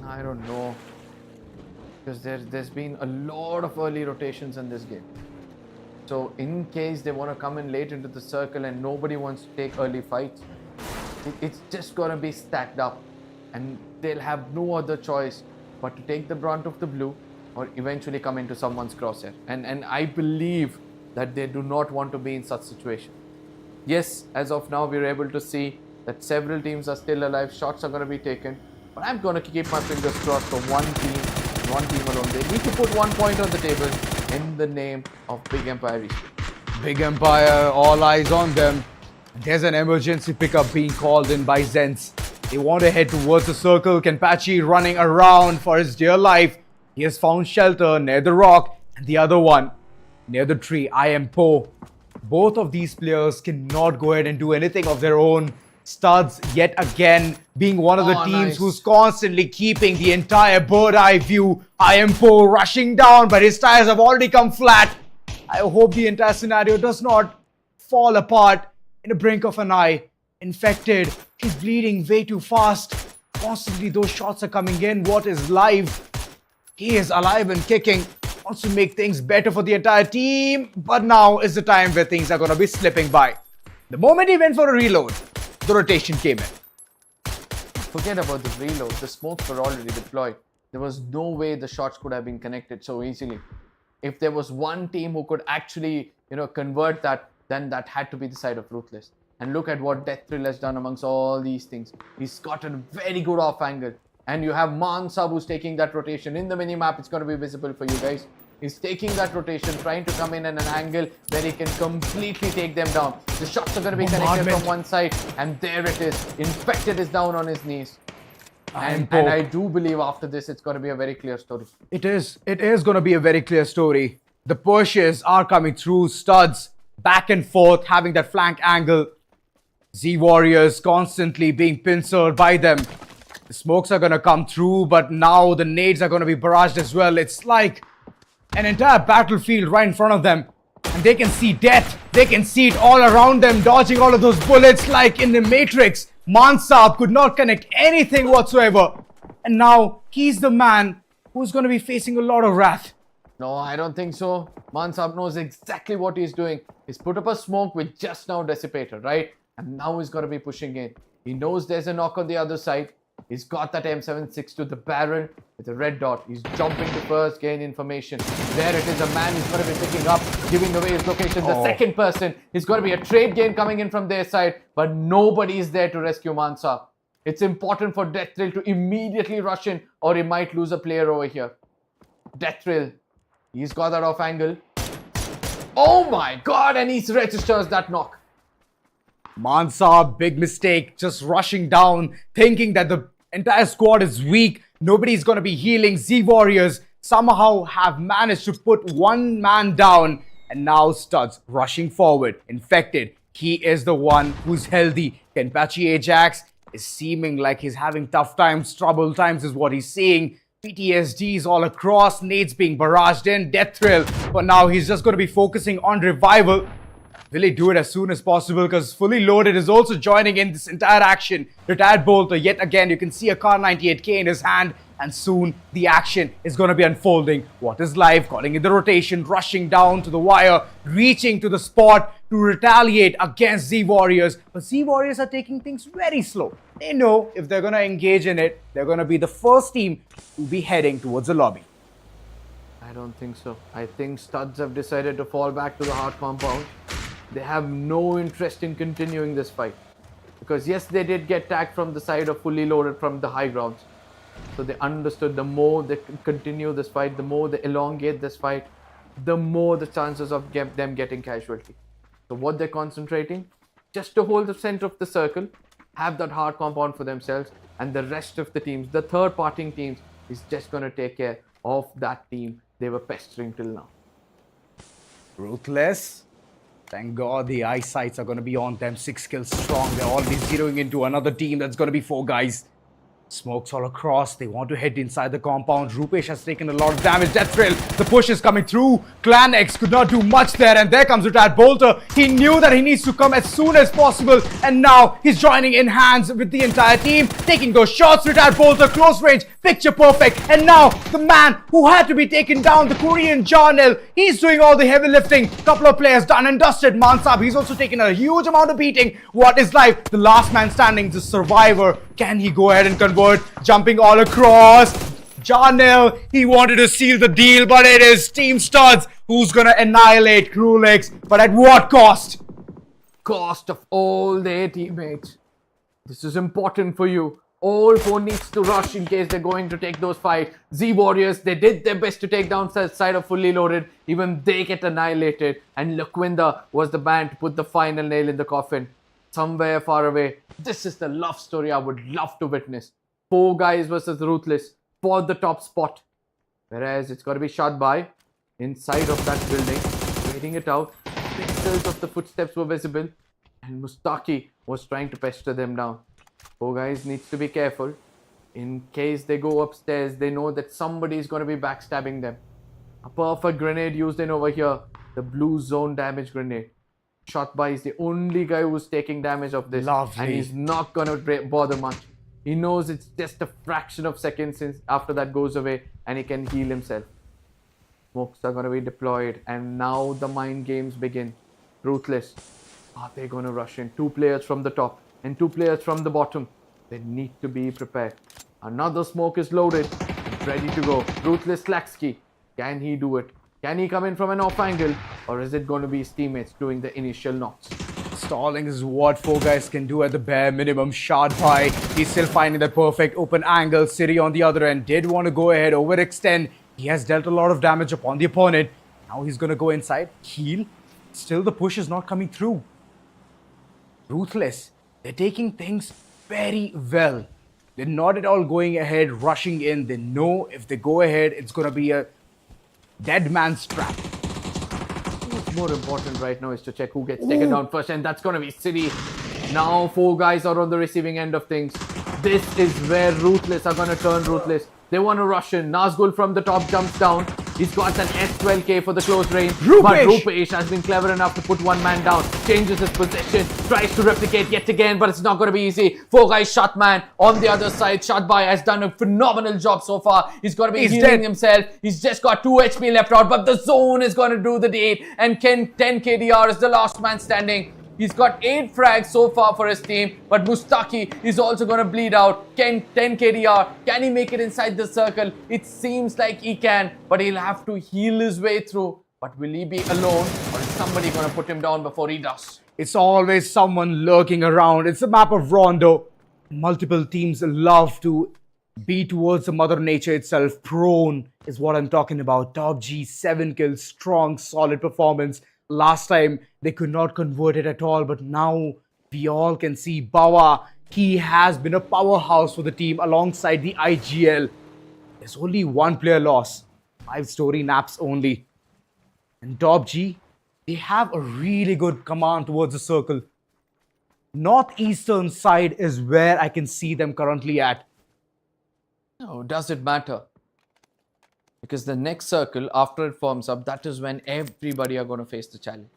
I don't know. Because there's been a lot of early rotations in this game. So in case they want to come in late into the circle and nobody wants to take early fights, it's just going to be stacked up. And they'll have no other choice but to take the brunt of the blue or eventually come into someone's crosshair. And I believe that they do not want to be in such situation. Yes, as of now, we're able to see that several teams are still alive. Shots are going to be taken. But I'm going to keep my fingers crossed for one team alone. They need to put 1 point on the table in the name of Big Empire Esports. Big Empire, all eyes on them. There's an emergency pickup being called in by ZENSE. They want to head towards the circle. Kenpachi running around for his dear life. He has found shelter near the rock, and the other one near the tree. I am Po. Both of these players cannot go ahead and do anything of their own. Studs yet again being one of the teams nice. who's constantly keeping the entire bird eye view. I am Po rushing down, but his tires have already come flat. I hope the entire scenario does not fall apart in the brink of an eye. Infected, he's bleeding way too fast. Constantly those shots are coming in. What is live? He is alive and kicking. Wants to make things better for the entire team. But now is the time where things are going to be slipping by. The moment he went for a reload, the rotation came in. Forget about the reload. The smokes were already deployed. There was no way the shots could have been connected so easily. If there was one team who could actually, convert that, then that had to be the side of Ruthless. And look at what DeathThrill has done amongst all these things. He's got a very good off angle. And you have Mansab who's taking that rotation. In the minimap, it's going to be visible for you guys. He's taking that rotation, trying to come in at an angle where he can completely take them down. The shots are going to be connected from one side. And there it is. Infected is down on his knees. And I do believe after this, it's going to be a very clear story. It is going to be a very clear story. The pushes are coming through. Studs back and forth, having that flank angle. Z Warriors constantly being pincered by them. The smokes are going to come through, but now the nades are going to be barraged as well. It's like an entire battlefield right in front of them. And they can see death. They can see it all around them, dodging all of those bullets like in the Matrix. Mansab could not connect anything whatsoever. And now he's the man who's going to be facing a lot of wrath. No, I don't think so. Mansab knows exactly what he's doing. He's put up a smoke which just now dissipated, right? And now he's got to be pushing in. He knows there's a knock on the other side. He's got that M76 to the barrel with a red dot. He's jumping to first gain information. There it is, a man who's going to be picking up, giving away his location. The second person is going to be a trade gain coming in from their side, but nobody is there to rescue Mansab. It's important for DeathThrill to immediately rush in or he might lose a player over here. DeathThrill, he's got that off angle. Oh my god, and he registers that knock. Mansab, big mistake, just rushing down, thinking that the entire squad is weak. Nobody's going to be healing. Z Warriors somehow have managed to put one man down. And now Studs rushing forward. Infected, he is the one who's healthy. Kenpachi Ajax is seeming like he's having tough times. Trouble times is what he's seeing. PTSDs all across. Nades being barraged in. DeathThrill. But now he's just going to be focusing on revival. Will he do it as soon as possible? Because Fully Loaded is also joining in this entire action. Retired Bolter, yet again, you can see a Kar 98K in his hand. And soon, the action is going to be unfolding. What is live? Calling in the rotation, rushing down to the wire, reaching to the spot to retaliate against Z Warriors. But Z Warriors are taking things very slow. They know if they're going to engage in it, they're going to be the first team to be heading towards the lobby. I don't think so. I think Studs have decided to fall back to the hard compound. They have no interest in continuing this fight. Because yes, they did get tagged from the side of Fully Loaded from the high grounds. So they understood the more they continue this fight, the more they elongate this fight, the more the chances of them getting casualty. So what they're concentrating, just to hold the center of the circle, have that hard compound for themselves, and the rest of the teams, the third parting teams, is just going to take care of that team they were pestering till now. Ruthless. Thank God the eyesights are going to be on them. 6 kills strong. They're already zeroing into another team. That's going to be 4 guys. Smokes all across. They want to head inside the compound. Rupesh has taken a lot of damage. DeathThrill, the push is coming through. Clan X could not do much there. And there comes Retired Bolter. He knew that he needs to come as soon as possible. And now he's joining in hands with the entire team. Taking those shots. Retired Bolter, close range. Picture perfect. And now the man who had to be taken down, the Korean Jarnil, he's doing all the heavy lifting. Couple of players done and dusted. Mansab, he's also taken a huge amount of beating. What is life? The last man standing, the survivor. Can he go ahead and convert? Jumping all across. Jarnil, he wanted to seal the deal, but it is Team Studs who's gonna annihilate Krulix. But at what cost? Cost of all their teammates. This is important for you. All 4 needs to rush in case they're going to take those fights. Z Warriors, they did their best to take down side of fully loaded. Even they get annihilated. And Lakwinda was the man to put the final nail in the coffin. Somewhere far away. This is the love story I would love to witness. 4 guys versus Ruthless for the top spot. Whereas it's got to be shot by inside of that building. Waiting it out. Pixels of the footsteps were visible. And Mustaki was trying to pester them down. 4 guys needs to be careful. In case they go upstairs, they know that somebody is going to be backstabbing them. A perfect grenade used in over here. The blue zone damage grenade. Shot by is the only guy who's taking damage of this. Lovely. And he's not going to bother much. He knows it's just a fraction of seconds since after that goes away and he can heal himself. Smokes are going to be deployed and now the mind games begin. Ruthless. Are they going to rush in? 2 players from the top and 2 players from the bottom. They need to be prepared. Another smoke is loaded. Ready to go. Ruthless Laxki. Can he do it? Can he come in from an off angle? Or is it going to be his teammates doing the initial knocks? Stalling is what 4 guys can do at the bare minimum. Shot by. He's still finding the perfect open angle. City on the other end did want to go ahead, overextend. He has dealt a lot of damage upon the opponent. Now he's going to go inside, heal. Still the push is not coming through. Ruthless. They're taking things very well. They're not at all going ahead, rushing in. They know if they go ahead, it's going to be a dead man's trap. What's more important right now is to check who gets taken down first, and that's going to be City. Now 4 guys are on the receiving end of things. This is where Ruthless are going to turn Ruthless. They want to rush in. Nazgul from the top jumps down. He's got an S12K for the close range. But Rupesh has been clever enough to put 1 man down. Changes his position. Tries to replicate yet again, but it's not going to be easy. 4 guys shot man on the other side. Shotbai has done a phenomenal job so far. He's got to be healing himself. He's just got 2 HP left out, but the zone is going to do the deed. And 10 KDR is the last man standing. He's got 8 frags so far for his team, but Mustaki is also going to bleed out. 10 KDR. Can he make it inside the circle? It seems like he can, but he'll have to heal his way through. But will he be alone, or is somebody going to put him down before he does? It's always someone lurking around. It's a map of Rondo. Multiple teams love to be towards the Mother Nature itself. Prone is what I'm talking about. TOPG, 7 kills, strong, solid performance. Last time, they could not convert it at all, but now we all can see Bawa. He has been a powerhouse for the team alongside the IGL. There's only 1 player loss. 5 story naps only. And TOPG, they have a really good command towards the circle. Northeastern side is where I can see them currently at. No, does it matter? Because the next circle, after it forms up, that is when everybody are going to face the challenge.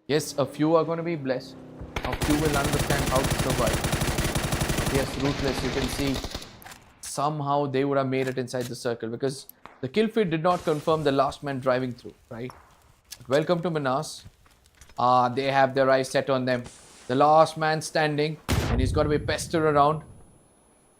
Yes, a few are going to be blessed. A few will understand how to survive. Yes, Ruthless, you can see somehow they would have made it inside the circle because the kill feed did not confirm the last man driving through, right? But welcome to MINAS. They have their eyes set on them. The last man standing, and he's got to be pestered around.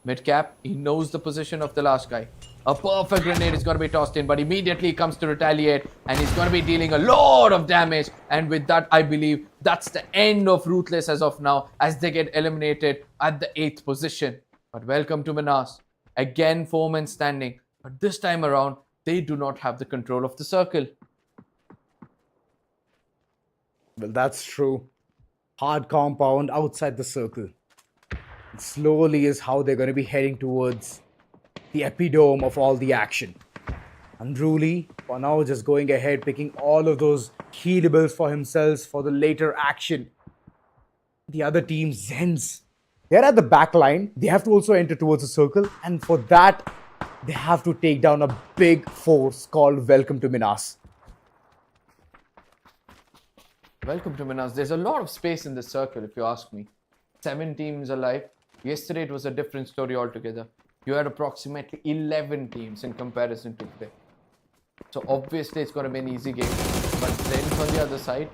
Mid-cap, he knows the position of the last guy. A perfect grenade is going to be tossed in, but immediately comes to retaliate, and he's going to be dealing a lot of damage. And with that, I believe that's the end of Ruthless as of now, as they get eliminated at the 8th position. But welcome to MINAS. Again, 4 men standing, but this time around, they do not have the control of the circle. Well, that's true. Hard compound outside the circle. And slowly is how they're going to be heading towards the epidome of all the action. Unruly, for now, just going ahead, picking all of those healables for himself for the later action. The other team, ZENSE, they're at the back line. They have to also enter towards the circle. And for that, they have to take down a big force called Welcome to MINAS. Welcome to MINAS. There's a lot of space in this circle, if you ask me. 7 teams alive. Yesterday, it was a different story altogether. You had approximately 11 teams in comparison to today. So obviously, it's going to be an easy game. But ZENSE on the other side,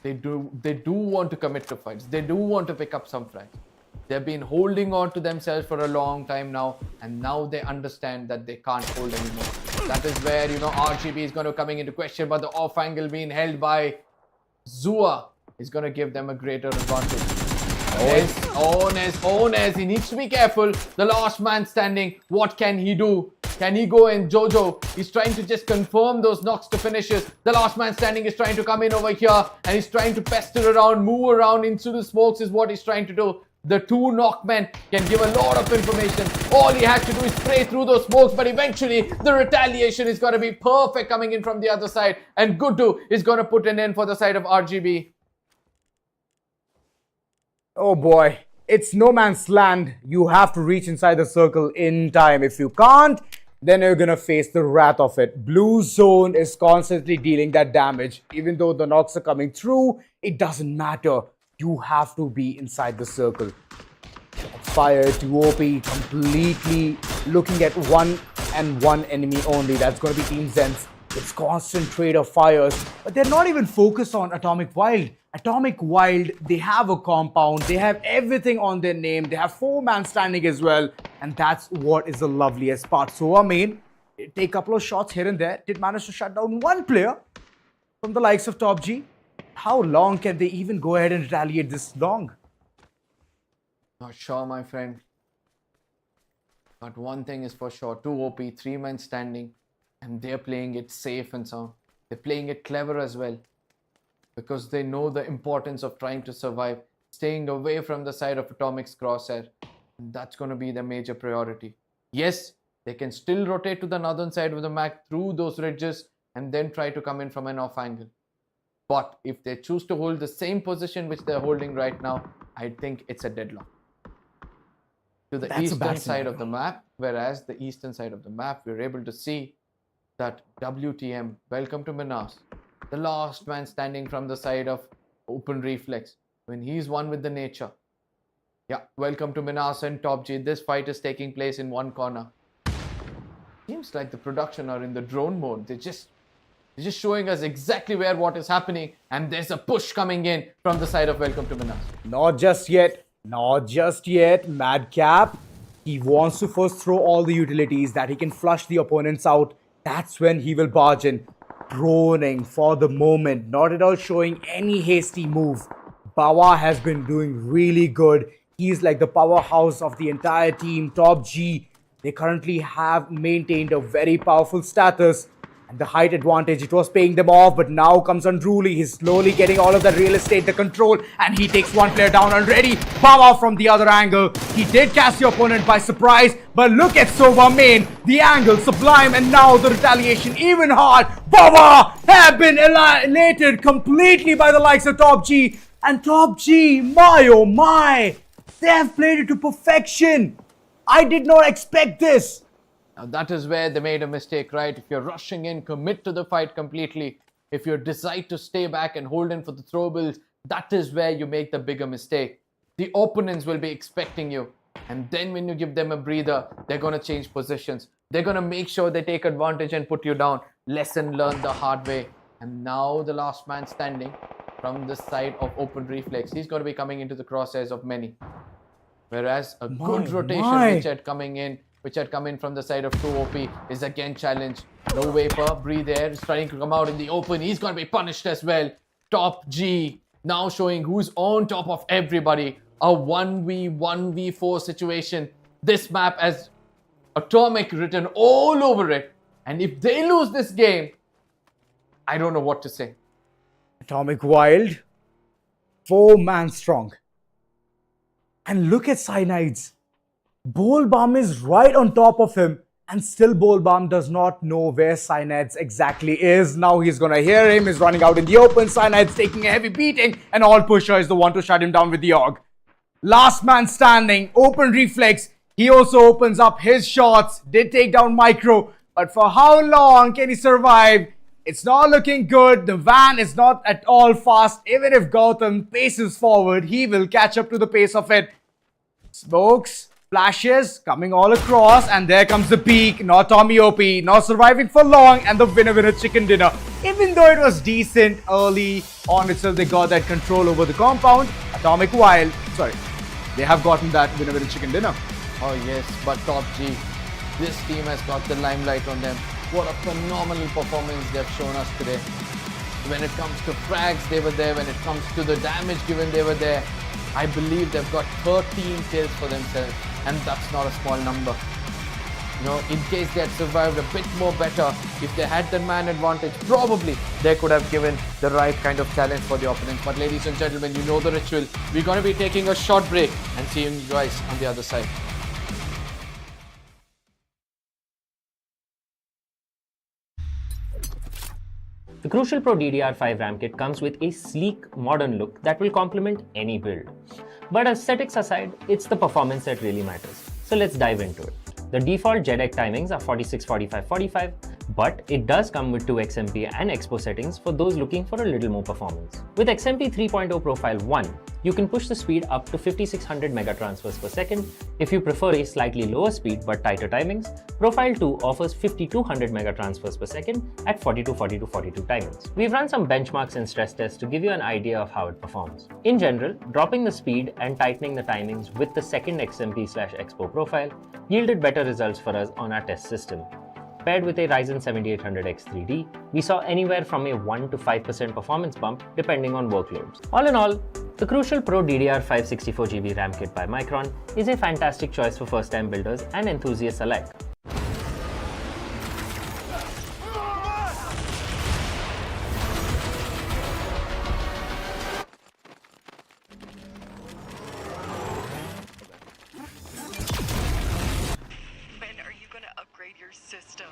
they do want to commit to fights. They do want to pick up some frags. They've been holding on to themselves for a long time now, and now they understand that they can't hold anymore. That is where, RGB is going to coming into question, but the off angle being held by Zua is going to give them a greater advantage. Ones. He needs to be careful. The last man standing. What can he do? Can he go in? Jojo, he's trying to just confirm those knocks to finishes. The last man standing is trying to come in over here and he's trying to pester around, move around into the smokes is what he's trying to do. The two knockmen can give a lot of information. All he has to do is spray through those smokes, but eventually the retaliation is going to be perfect coming in from the other side. And Guddu is going to put an end for the side of RGB. Oh boy, it's no man's land. You have to reach inside the circle in time. If you can't, then you're gonna face the wrath of it. Blue zone is constantly dealing that damage. Even though the knocks are coming through, it doesn't matter. You have to be inside the circle. Fire TOOP completely looking at one enemy only. That's going to be Team ZENSE. It's constant trade of fires. But they're not even focused on Atomic Wild. Atomic Wild, they have a compound. They have everything on their name. They have 4-man standing as well. And that's what is the loveliest part. So, I mean, take a couple of shots here and there. Did manage to shut down one player from the likes of TOPG. How long can they even go ahead and retaliate this long? Not sure, my friend. But one thing is for sure. TOOP, 3-man standing. And they're playing it safe and sound. They're playing it clever as well. Because they know the importance of trying to survive. Staying away from the side of Atomic's crosshair. And that's going to be the major priority. Yes, they can still rotate to the northern side of the map through those ridges. And then try to come in from an off angle. But if they choose to hold the same position which they're holding right now, I think it's a deadlock. To the eastern side of the map, whereas the eastern side of the map, we're able to see that WTM, welcome to MINAS, the last man standing from the side of Open Reflex, when he's one with the nature. Yeah, welcome to MINAS and TOPG. This fight is taking place in one corner. Seems like the production are in the drone mode. They're just showing us exactly where what is happening, and there's a push coming in from the side of Welcome to MINAS. Not just yet. Not just yet. Madcap, he wants to first throw all the utilities that he can flush the opponents out. That's when he will barge in. Droning for the moment. Not at all showing any hasty move. Bawa has been doing really good. He's like the powerhouse of the entire team. TOPG, they currently have maintained a very powerful status. And the height advantage, it was paying them off, but now comes Unruly. He's slowly getting all of the real estate, the control, and he takes one player down already. Bawa from the other angle. He did catch the opponent by surprise, but look at Sova Main. The angle, sublime, and now the retaliation even hard. Bawa have been annihilated completely by the likes of TOPG. And TOPG, my oh my, they have played it to perfection. I did not expect this. Now that is where they made a mistake, right? If you're rushing in, commit to the fight completely. If you decide to stay back and hold in for the throwables, that is where you make the bigger mistake. The opponents will be expecting you. And then when you give them a breather, they're going to change positions. They're going to make sure they take advantage and put you down. Lesson learned the hard way. And now the last man standing from the side of Open Reflex. He's going to be coming into the crosshairs of many. Whereas a good rotation which had come in from the side of TOOP is again challenged. No vapor, breathe air, is trying to come out in the open. He's going to be punished as well. TOPG now showing who's on top of everybody. A 1v4 situation. This map has Atomic written all over it. And if they lose this game, I don't know what to say. Atomic Wild, 4-man strong. And look at Cyanides. Bolbalm is right on top of him, and still Bolbalm does not know where Cyanides exactly is. Now he's gonna hear him, he's running out in the open. Cyanides taking a heavy beating, and All Pusher is the one to shut him down with the AUG. Last man standing, Open Reflex. He also opens up his shots, did take down Micro, but for how long can he survive? It's not looking good. The van is not at all fast. Even if Gautam paces forward, he will catch up to the pace of it. Smokes, flashes coming all across, and there comes the peak. Not Tommy OP, not surviving for long, and the winner chicken dinner. Even though it was decent early on itself, they got that control over the compound. Atomic Wild, they have gotten that winner chicken dinner. Oh yes, but TOPG, this team has got the limelight on them. What a phenomenal performance they've shown us today. When it comes to frags, they were there. When it comes to the damage given, they were there. I believe they've got 13 kills for themselves, and that's not a small number. You know, in case they had survived a bit more better, if they had the man advantage, probably they could have given the right kind of challenge for the opponents. But ladies and gentlemen, you know the ritual. We're going to be taking a short break and seeing you guys on the other side. The Crucial Pro DDR5 RAM kit comes with a sleek, modern look that will complement any build. But aesthetics aside, it's the performance that really matters. So let's dive into it. The default JEDEC timings are 46, 45, 45, but it does come with 2 XMP and Expo settings for those looking for a little more performance. With XMP 3.0 Profile 1, you can push the speed up to 5600 mega transfers per second. If you prefer a slightly lower speed but tighter timings, Profile 2 offers 5200 mega transfers per second at 42, 42, 42 timings. We've run some benchmarks and stress tests to give you an idea of how it performs. In general, dropping the speed and tightening the timings with the second XMP/Expo profile yielded better results for us on our test system. Paired with a Ryzen 7800X 3D, we saw anywhere from a 1 to 5% performance bump depending on workloads. All in all, the Crucial Pro DDR5 64GB RAM kit by Micron is a fantastic choice for first-time builders and enthusiasts alike. When are you gonna upgrade your system?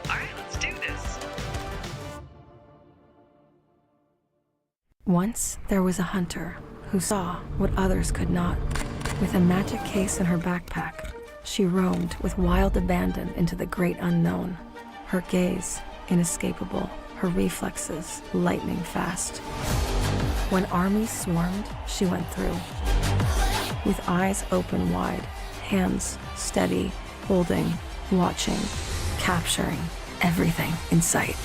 Alright, let's do this. Once there was a hunter who saw what others could not. With a magic case in her backpack, she roamed with wild abandon into the great unknown. Her gaze inescapable, her reflexes lightning fast. When armies swarmed, she went through. With eyes open wide, hands steady, holding, watching, capturing everything in sight.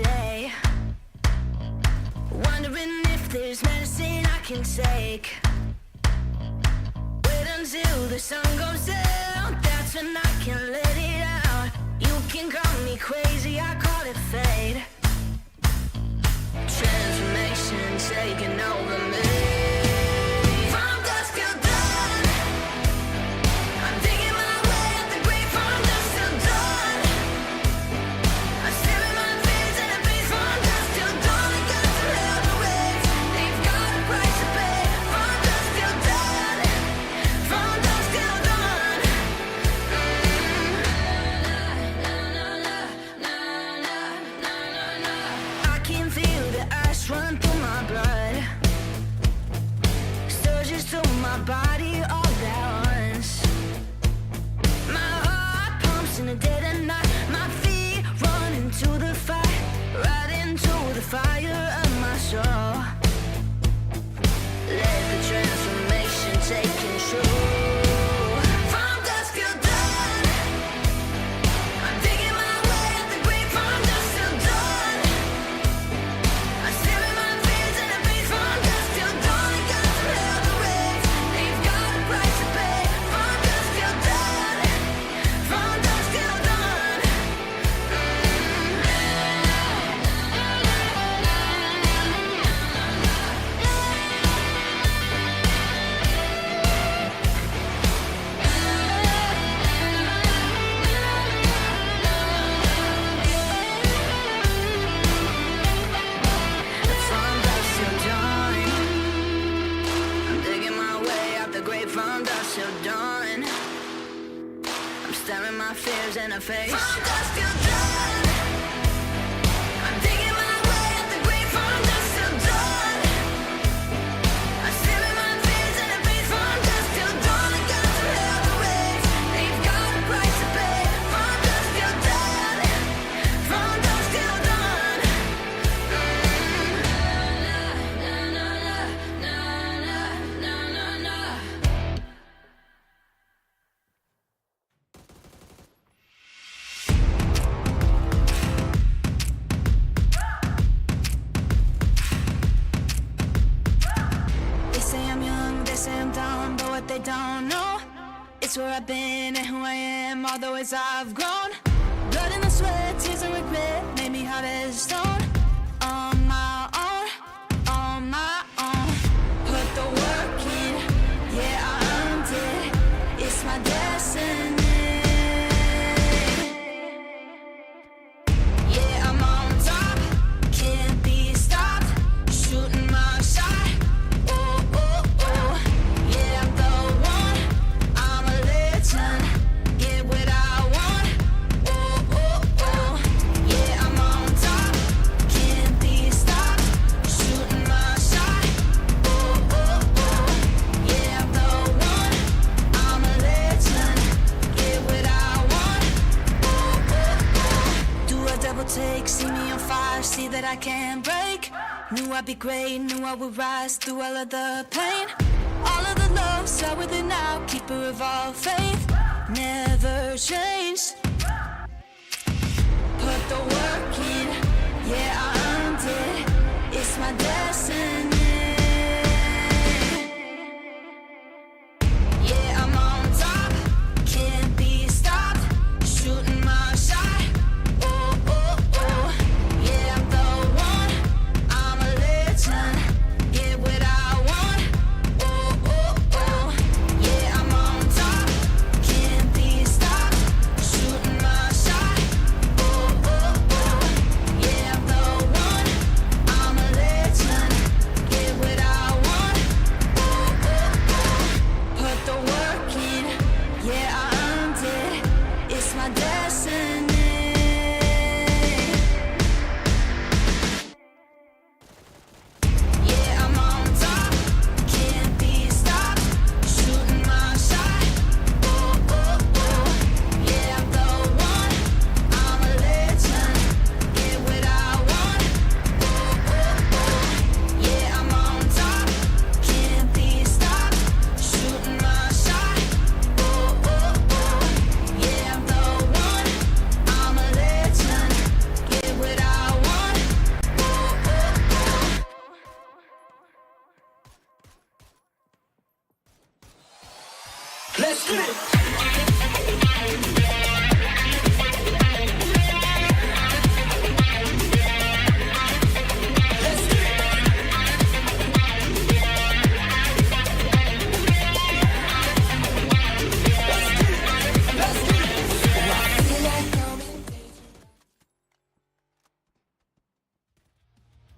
day. Wondering if there's medicine I can take. Wait until the sun goes down, that's when I can let it out. You can call me crazy, I call it fate. Transformation taking over me. From dusk till dawn, I'm digging my way up the grave. From dusk till dawn, I'm staring my fears in the face. From dusk till dawn, I got to live the waves. They've got a price to pay. From dusk till dawn, from dusk till dawn. I can feel the ice run through my blood, surges through my body all at once. My heart pumps in the dead of night. My feet run into the fire, right into the fire of my soul. Let the transformation take control. From dusk till dawn, I'm digging my way up the grave. From dusk till dawn, I'm staring my fears in the face. From dusk till dawn, I got to live the waves. They've got a price to pay. From dusk till dawn, from dusk till dawn. From dusk till dawn, I'm digging my way out the grave. From dusk till dawn, I'm staring my fears in the face. From dusk till dawn, I'm digging my way out the grave. From dusk till dawn, I'm staring my fears in the face. From dusk till dawn, I got to live the waves. They've got a price to pay. From dusk till dawn, from dusk till dawn. They say I'm young, they say I'm dumb, but what they don't know, it's where I've been and who I am, all the ways I've grown. Blood in the sweat, tears and regret, made me hard as stone. On my own, on my own. Put the work in, yeah, I earned it. It's my destiny. Yeah, I'm on top, can't be stopped. Shooting my shot. Oh, oh, oh. Yeah, I'm the one. I'm a legend. Get what I want. Oh, oh, oh. Yeah, I'm on top, can't be stopped. Shooting my shot. Oh, oh, oh. Yeah, I'm the one. I'm a legend. Get what I want. Oh, oh, oh. Do a double take, see me on fire, see that I can't break. Knew I'd be great, knew I would rise through all of the pain. All of the love, start with it now, keeper of all faith. Never change. Put the work in, yeah, I earned it. It's my destiny. Yeah, I'm on top, can't be stopped. Shooting my shot. Oh, oh, oh. Yeah, I'm the one. I'm a legend. Get what I want. Oh, oh, oh. Yeah, I'm on top, can't be stopped. Shooting my shot. Oh, oh, oh. Yeah, I'm the one. I'm a legend. Let's get it. Let's get it. Let's get it.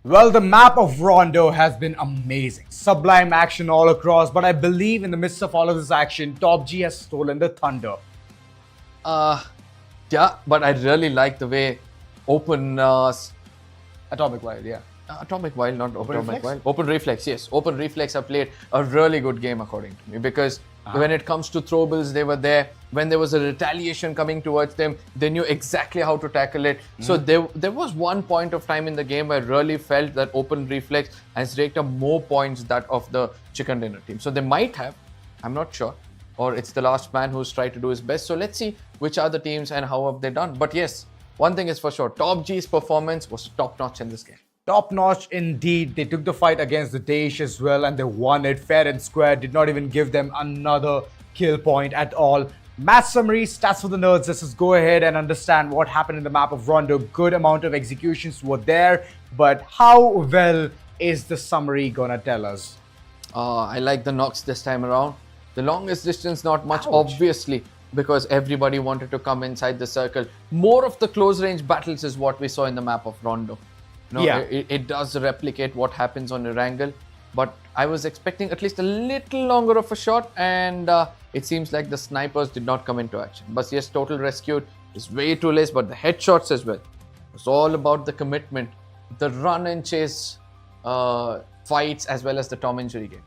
Well, the map of Rondo has been amazing. Sublime action all across, but I believe in the midst of all of this action, TOPG has stolen the thunder. Yeah, but I really like the way Open Atomic Wild, yeah. Atomic Wild, not Atomic Reflex? Wild. Open Reflex, yes. Open Reflex have played a really good game according to me, because when it comes to throwables, they were there. When there was a retaliation coming towards them, they knew exactly how to tackle it. So there was one point of time in the game where I really felt that Open Reflex has raked up more points that of the Chicken Dinner team. So they might have, I'm not sure, or it's the last man who's tried to do his best. So let's see which are the teams and how have they done. But yes, one thing is for sure, TOPG's performance was top-notch in this game. Top notch indeed. They took the fight against the DAESH as well and they won it fair and square. Did not even give them another kill point at all. Match summary, stats for the nerds. Let's just go ahead and understand what happened in the map of Rondo. Good amount of executions were there, but how well is the summary gonna tell us? I like the knocks this time around. The longest distance, not much, Ouch. obviously, because everybody wanted to come inside the circle. More of the close range battles is what we saw in the map of Rondo. No, Yeah. it does replicate what happens on Erangel, but I was expecting at least a little longer of a shot, and it seems like the snipers did not come into action. But yes, total rescued is way too less, but the headshots as well. It's all about the commitment, the run and chase fights, as well as the Tom and Jerry game.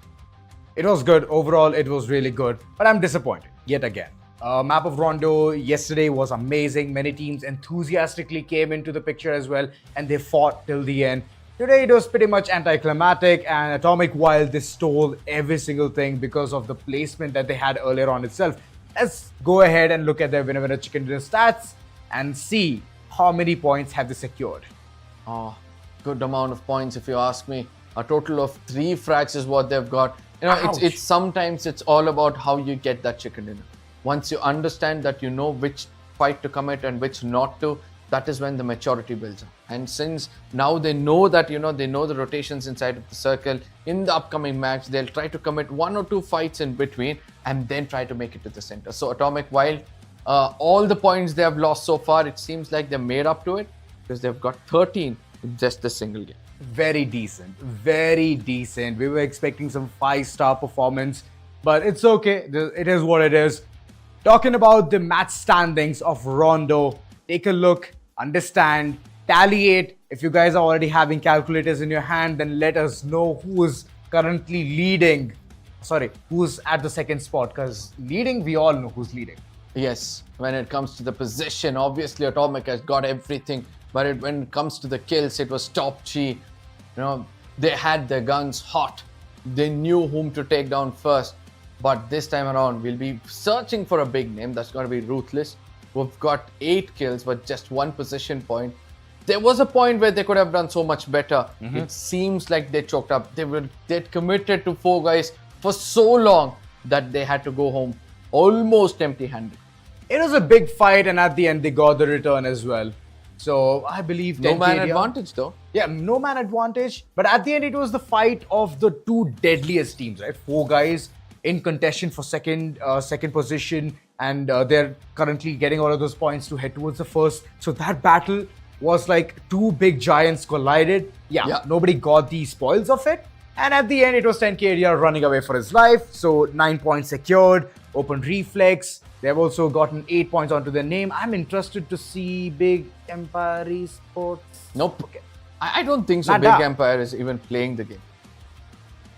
It was good. Overall, it was really good, but I'm disappointed yet again. Map of Rondo yesterday was amazing. Many teams enthusiastically came into the picture as well, and they fought till the end. Today it was pretty much anticlimactic, and Atomic Wild, they stole every single thing because of the placement that they had earlier on itself. Let's go ahead and look at their winner chicken dinner stats and see how many points have they secured. Good amount of points if you ask me. A total of 3 frags is what they've got. You know, Ouch. it's sometimes it's all about how you get that chicken dinner. Once you understand that you know which fight to commit and which not to, that is when the maturity builds up. And since now they know that, you know, they know the rotations inside of the circle, in the upcoming match, they'll try to commit 1 or 2 fights in between and then try to make it to the center. So Atomic Wild, all the points they have lost so far, it seems like they made up to it because they've got 13 in just this single game. Very decent. Very decent. We were expecting some 5-star performance, but it's okay. It is what it is. Talking about the match standings of Rondo, take a look, understand, tally it. If you guys are already having calculators in your hand, then let us know who is currently leading. Sorry, who's at the second spot, because leading, we all know who's leading. Yes, when it comes to the position, obviously Atomic has got everything, but when it comes to the kills, it was TOPG. You know, they had their guns hot. They knew whom to take down first. But this time around, we'll be searching for a big name. That's going to be Ruthless. We've got 8 kills, but just 1 position point. There was a point where they could have done so much better. It seems like they choked up. They'd committed to 4 guys for so long that they had to go home almost empty-handed. It was a big fight, and at the end, they got the return as well. So I believe No 10K man here. advantage though. Yeah, no man advantage. But at the end, it was the fight of the 2 deadliest teams, right? 4 guys in contention for second position, and they're currently getting all of those points to head towards the first. So that battle was like 2 big giants collided. Yeah, nobody got the spoils of it. And at the end, it was 10K running away for his life. So 9 points secured. Open Reflex. They've also gotten 8 points onto their name. I'm interested to see Big Empire Esports. Nope. Okay. I don't think so. Nada. Big Empire is even playing the game.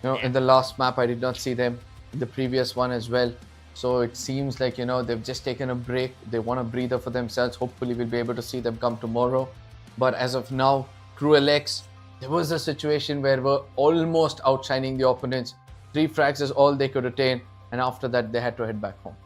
You know, in the last map, I did not see them. The previous one as well. So it seems like, you know, they've just taken a break. They want a breather for themselves. Hopefully, we'll be able to see them come tomorrow. But as of now, Crew LX, there was a situation where we're almost outshining the opponents. 3 frags is all they could attain. And after that, they had to head back home.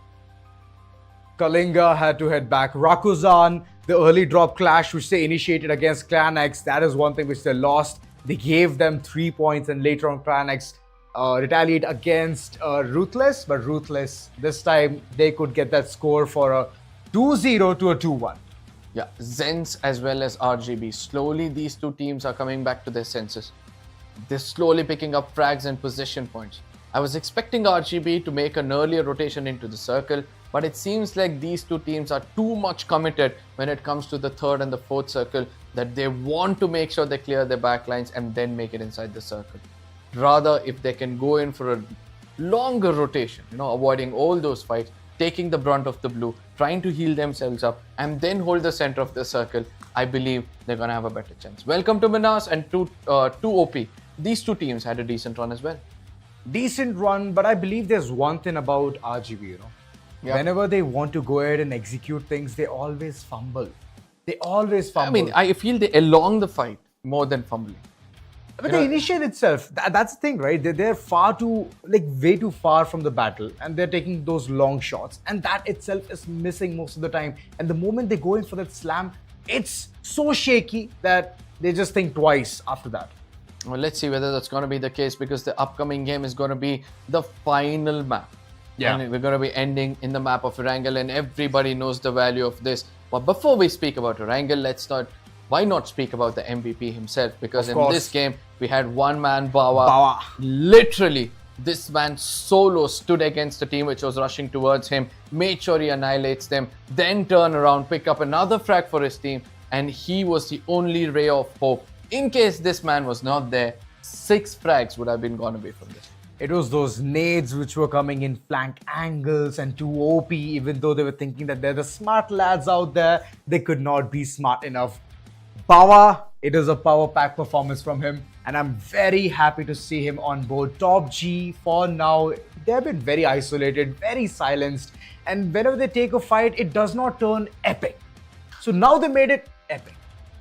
KALINGA had to head back. RAKUZAN, the early drop clash which they initiated against Clan X, that is one thing which they lost. They gave them 3 points, and later on Clan X retaliate against Ruthless, but Ruthless, this time they could get that score for a 2-0 to a 2-1. Yeah, ZENSE as well as RGB. Slowly, these two teams are coming back to their senses. They're slowly picking up frags and position points. I was expecting RGB to make an earlier rotation into the circle, but it seems like these two teams are too much committed when it comes to the third and the fourth circle, that they want to make sure they clear their backlines and then make it inside the circle. Rather, if they can go in for a longer rotation, avoiding all those fights, taking the brunt of the blue, trying to heal themselves up, and then hold the center of the circle, I believe they're going to have a better chance. Welcome to MINAS and TOOP. These two teams had a decent run as well. Decent run, but I believe there's one thing about RGB, Yeah. Whenever they want to go ahead and execute things, they always fumble. They always fumble. I mean, I feel they elong the fight more than fumbling. But the initiate itself, that's the thing, right? They're far too, way too far from the battle, and they're taking those long shots, and that itself is missing most of the time. And the moment they go in for that slam, it's so shaky that they just think twice after that. Well, let's see whether that's going to be the case, because the upcoming game is going to be the final map. Yeah. And we're going to be ending in the map of Erangel, and everybody knows the value of this. But before we speak about Erangel, why not speak about the MVP himself? Because in this game, we had one man, Bawa. Literally, this man solo stood against a team which was rushing towards him, made sure he annihilates them, then turn around, pick up another frag for his team, and he was the only ray of hope. In case this man was not there, 6 frags would have been gone away from this. It was those nades which were coming in flank angles and too OP, even though they were thinking that they're the smart lads out there, they could not be smart enough. Bawa, it is a power pack performance from him, and I'm very happy to see him on board TOPG. For now, they've been very isolated, very silenced, and whenever they take a fight, it does not turn epic. So now they made it epic.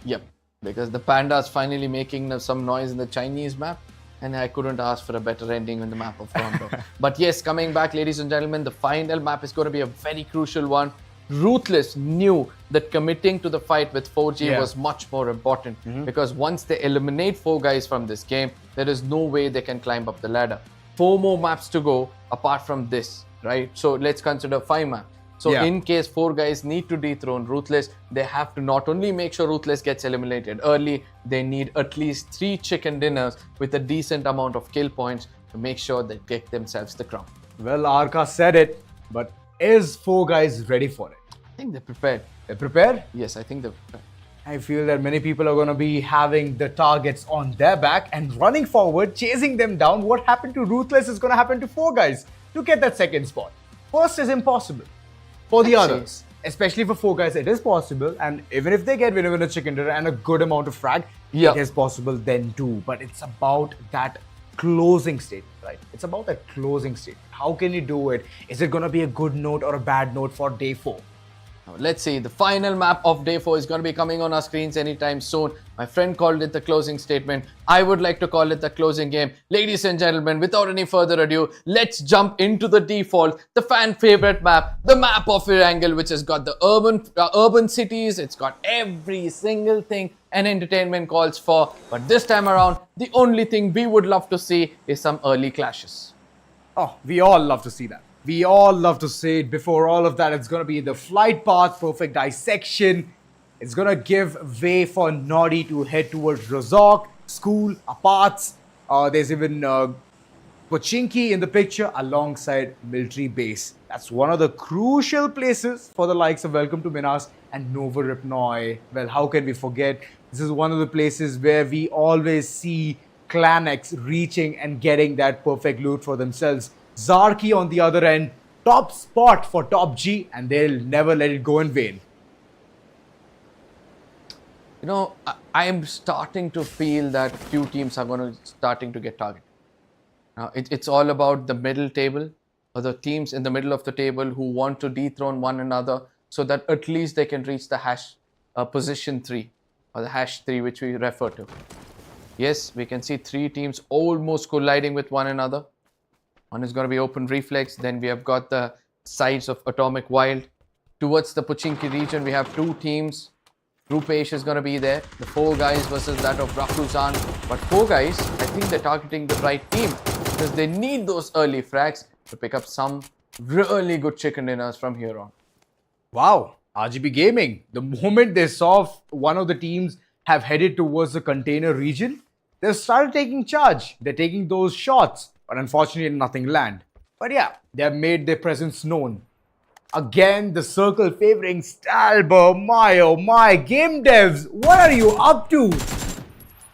Yep, because the panda's finally making some noise in the Chinese map, and I couldn't ask for a better ending on the map of Toronto. But yes, coming back, ladies and gentlemen, the final map is going to be a very crucial one. Ruthless knew that committing to the fight with 4G was much more important, because once they eliminate 4 guys from this game, there is no way they can climb up the ladder. 4 more maps to go apart from this, right? So let's consider 5 maps. So in case 4 guys need to dethrone Ruthless, they have to not only make sure Ruthless gets eliminated early, they need at least 3 chicken dinners with a decent amount of kill points to make sure they get themselves the crown. Well, Arka said it, but is 4 guys ready for it? I think they're prepared. They're prepared? Yes, I think they're prepared. I feel that many people are going to be having the targets on their back and running forward, chasing them down. What happened to Ruthless is going to happen to 4 guys to get that second spot. First is impossible. For the others, especially for 4 guys, it is possible. And even if they get win a chicken dinner and a good amount of frag, it is possible then too. But it's about that closing state, right? It's about that closing state. How can you do it? Is it going to be a good note or a bad note for day 4? Now, let's see, the final map of day 4 is going to be coming on our screens anytime soon. My friend called it the closing statement. I would like to call it the closing game. Ladies and gentlemen, without any further ado, let's jump into the default, the fan favorite map, the map of Erangel, which has got the urban cities. It's got every single thing an entertainment calls for. But this time around, the only thing we would love to see is some early clashes. Oh, we all love to see that. We all love to see it. Before all of that, it's going to be the flight path, perfect dissection. It's going to give way for Noddy to head towards Razok, school, aparts. There's even Pochinki in the picture alongside military base. That's one of the crucial places for the likes of Welcome to MINAS and Nova Ripnoi. Well, how can we forget? This is one of the places where we always see Clan X reaching and getting that perfect loot for themselves. Zarki on the other end, top spot for TOPG, and they'll never let it go in vain. You know, I am starting to feel that few teams are starting to get targeted. Now, it's all about the middle table, or the teams in the middle of the table who want to dethrone one another so that at least they can reach the hash position 3, or the hash 3, which we refer to. Yes, we can see 3 teams almost colliding with one another. One is going to be open reflex. Then we have got the sides of Atomic Wild. Towards the Pochinki region, we have 2 teams. Rupesh is going to be there. The 4 guys versus that of RAKUZAN. But 4 guys, I think they're targeting the right team. because they need those early frags to pick up some really good chicken dinners from here on. Wow, RGB Gaming. The moment they saw one of the teams have headed towards the container region, they started taking charge. They're taking those shots, but unfortunately nothing land. But yeah, they have made their presence known. Again, the circle favoring Stalber. My oh my, game devs, what are you up to?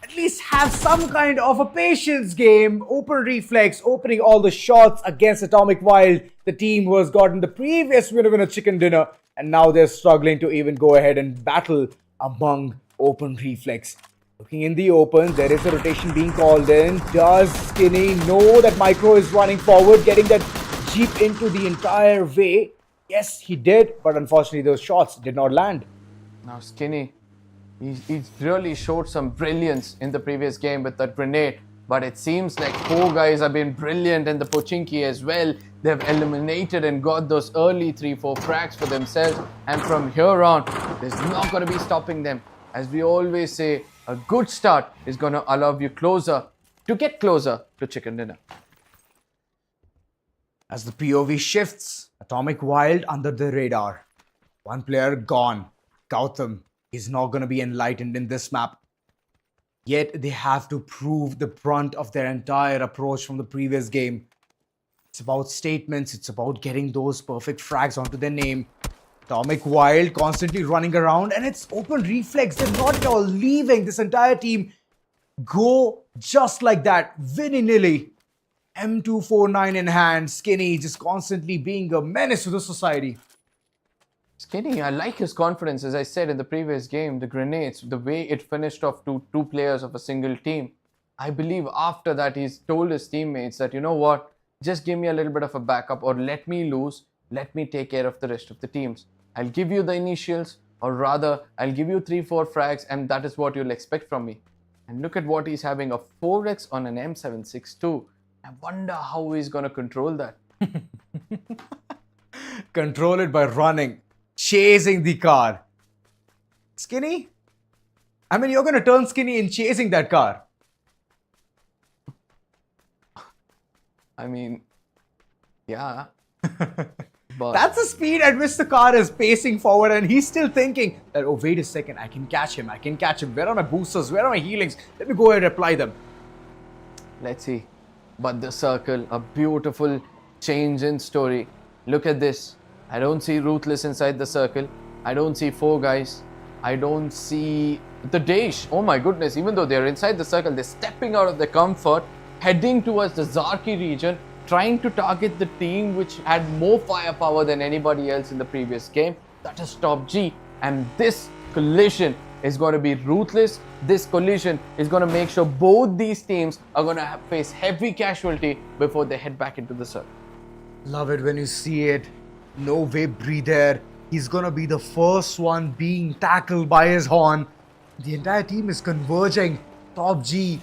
At least have some kind of a patience game. Open Reflex, opening all the shots against Atomic Wild, the team who has gotten the previous winner in a chicken dinner, and now they're struggling to even go ahead and battle among Open Reflex. Looking in the open, there is a rotation being called in. Does Skinny know that Micro is running forward, getting that Jeep into the entire way? Yes, he did, but unfortunately those shots did not land. Now Skinny, he's really showed some brilliance in the previous game with that grenade, but it seems like 4 guys have been brilliant in the Pochinki as well. They've eliminated and got those early 3-4 frags for themselves, and from here on, there's not going to be stopping them. As we always say, a good start is going to allow you to get closer to chicken dinner. As the POV shifts, Atomic Wild under the radar. One player gone. Gautam is not going to be enlightened in this map. Yet they have to prove the brunt of their entire approach from the previous game. It's about statements, it's about getting those perfect frags onto their name. Atomic Wild constantly running around, and it's Open Reflex. They're not at all leaving this entire team go just like that, willy-nilly. M249 in hand, Skinny just constantly being a menace to the society. Skinny, I like his confidence. As I said in the previous game, the grenades, the way it finished off two players of a single team. I believe after that he's told his teammates that, you know what, just give me a little bit of a backup, or let me lose, let me take care of the rest of the teams. I'll give you the initials, or rather, I'll give you 3-4 frags, and that is what you'll expect from me. And look at what he's having, a 4x on an M762. I wonder how he's going to control that. Control it by running, chasing the car. Skinny? I mean, you're going to turn Skinny in chasing that car. I mean, yeah. But That's the speed at which the car is pacing forward, and he's still thinking that, oh, wait a second, I can catch him. Where are my boosters? Where are my healings? Let me go ahead and apply them. let's see. But the circle, a beautiful change in story. Look at this. I don't see Ruthless inside the circle. I don't see 4 guys. I don't see the DAESH. Oh my goodness, even though they're inside the circle, they're stepping out of their comfort, heading towards the Zarki region, trying to target the team which had more firepower than anybody else in the previous game. That is TOPG. And this collision is going to be ruthless. This collision is going to make sure both these teams are going to face heavy casualty before they head back into the circle. Love it when you see it. No way, breather. He's gonna be the first one being tackled by his horn. The entire team is converging. TOPG.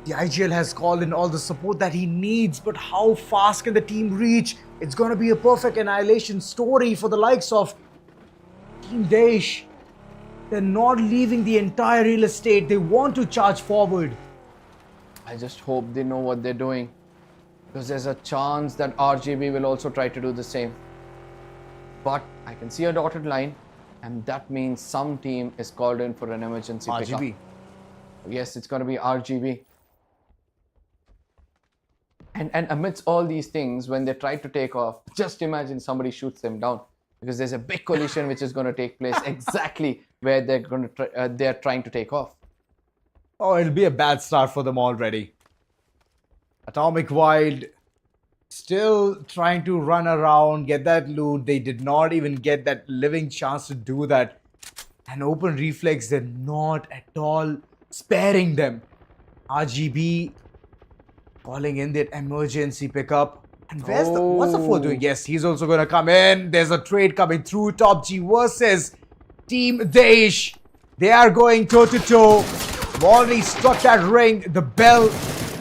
The IGL has called in all the support that he needs, but how fast can the team reach? It's gonna be a perfect annihilation story for the likes of Team DAESH. They're not leaving the entire real estate. They want to charge forward. I just hope they know what they're doing, because there's a chance that RGB will also try to do the same. But I can see a dotted line, and that means some team is called in for an emergency pickup. RGB. Yes, it's going to be RGB. And amidst all these things, when they try to take off, just imagine somebody shoots them down, because there's a big collision which is going to take place exactly where they're trying to take off. Oh, it'll be a bad start for them already. Atomic Wild still trying to run around, get that loot. They did not even get that living chance to do that. And Open Reflex, they're not at all sparing them. RGB calling in that emergency pickup. And what's the 4 doing? Yes, he's also going to come in. There's a trade coming through. TOPG versus Team DAESH. They are going toe-to-toe. Already struck that ring. The bell.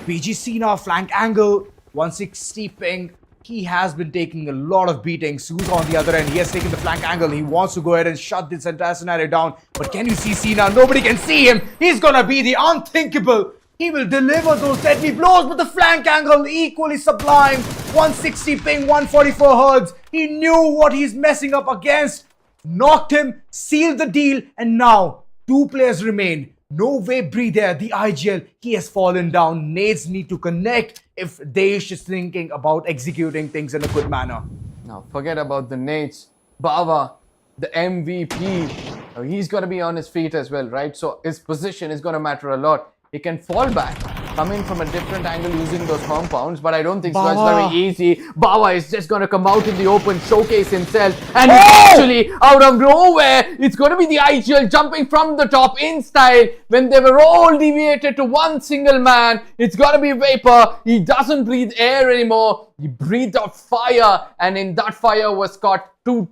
PG Cena flank angle. 160 ping. He has been taking a lot of beatings. Who's on the other end? He has taken the flank angle. He wants to go ahead and shut this entire scenario down. But can you see Cena? Nobody can see him. He's gonna be the unthinkable. He will deliver those deadly blows, but the flank angle equally sublime. 160 ping, 144 hertz. He knew what he's messing up against. Knocked him, sealed the deal, and now 2 players remain. No way breathe there. The IGL, he has fallen down. Nades need to connect if DAESH is thinking about executing things in a good manner. Now, forget about the nades. Bava, the MVP, he's got to be on his feet as well, right? So his position is going to matter a lot. He can fall back, come in from a different angle using those compounds, but I don't think so. It's very easy. Bava is just going to come out in the open, showcase himself, and actually, out of nowhere, it's going to be the IGL jumping from the top in style when they were all deviated to one single man. It's got to be Vapor. He doesn't breathe air anymore. He breathed out fire, and in that fire was caught two.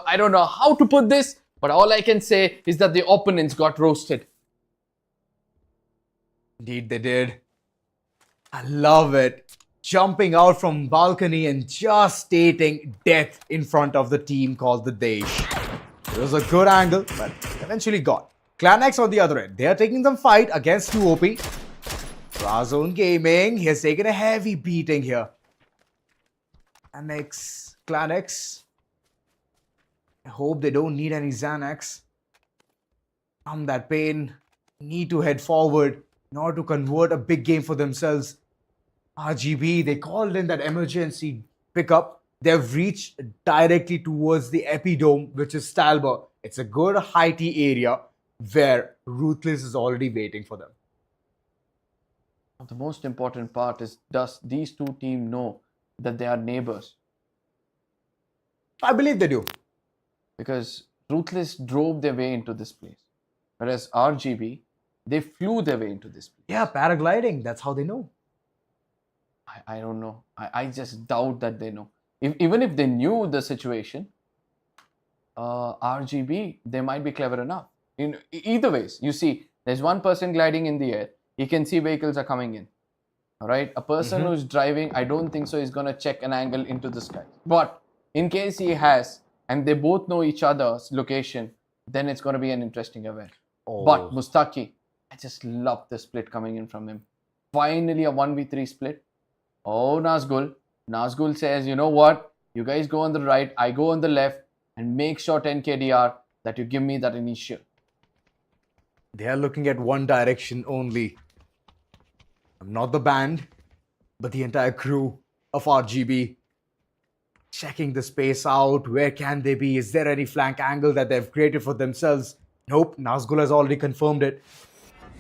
I don't know how to put this, but all I can say is that the opponents got roasted. Indeed, they did. I love it. Jumping out from balcony and just stating death in front of the team called the DAESH. It was a good angle, but eventually got. ClanX on the other end. They are taking some fight against TOOP. Razone Gaming, he has taken a heavy beating here. ClanX. I hope they don't need any Xanax. From that pain, need to head forward in order to convert a big game for themselves. RGB, they called in that emergency pickup. They've reached directly towards the Epidome, which is Stalber. It's a good heighty area where Ruthless is already waiting for them. The most important part is, does these two teams know that they are neighbors? I believe they do. Because Ruthless drove their way into this place, whereas RGB, they flew their way into this place. Yeah, paragliding, that's how they know. I don't know. I just doubt that they know. Even if they knew the situation, RGB, they might be clever enough. In either ways, you see, there's one person gliding in the air. He can see vehicles are coming in. All right, a person who's driving, I don't think so is going to check an angle into the sky. But in case he has, and they both know each other's location, then it's going to be an interesting event. But Mustaki, I just love the split coming in from him. Finally, a 1v3 split. Oh, Nazgul. Nazgul says, you know what? You guys go on the right, I go on the left, and make sure 10 KDR that you give me that initial. They are looking at one direction only. Not the band, but the entire crew of RGB. Checking the space out. Where can they be? Is there any flank angle that they've created for themselves? Nope, Nazgul has already confirmed it.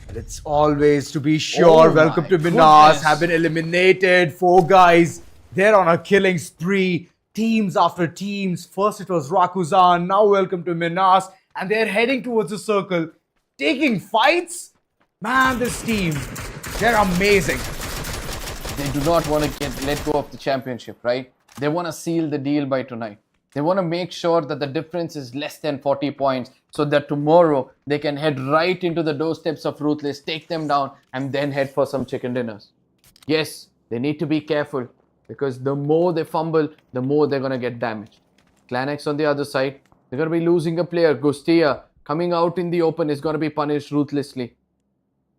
But it's always to be sure. Welcome to MINAS. Have been eliminated. 4 guys. They're on a killing spree. Teams after teams. First it was RAKUZAN. Now welcome to MINAS. And they're heading towards the circle. Taking fights? Man, this team, they're amazing. They do not want to let go of the championship, right? They want to seal the deal by tonight. They want to make sure that the difference is less than 40 points so that tomorrow they can head right into the doorsteps of Ruthless, take them down, and then head for some chicken dinners. Yes, they need to be careful because the more they fumble, the more they're going to get damaged. ClanX on the other side, they're going to be losing a player. Gustia coming out in the open is going to be punished ruthlessly.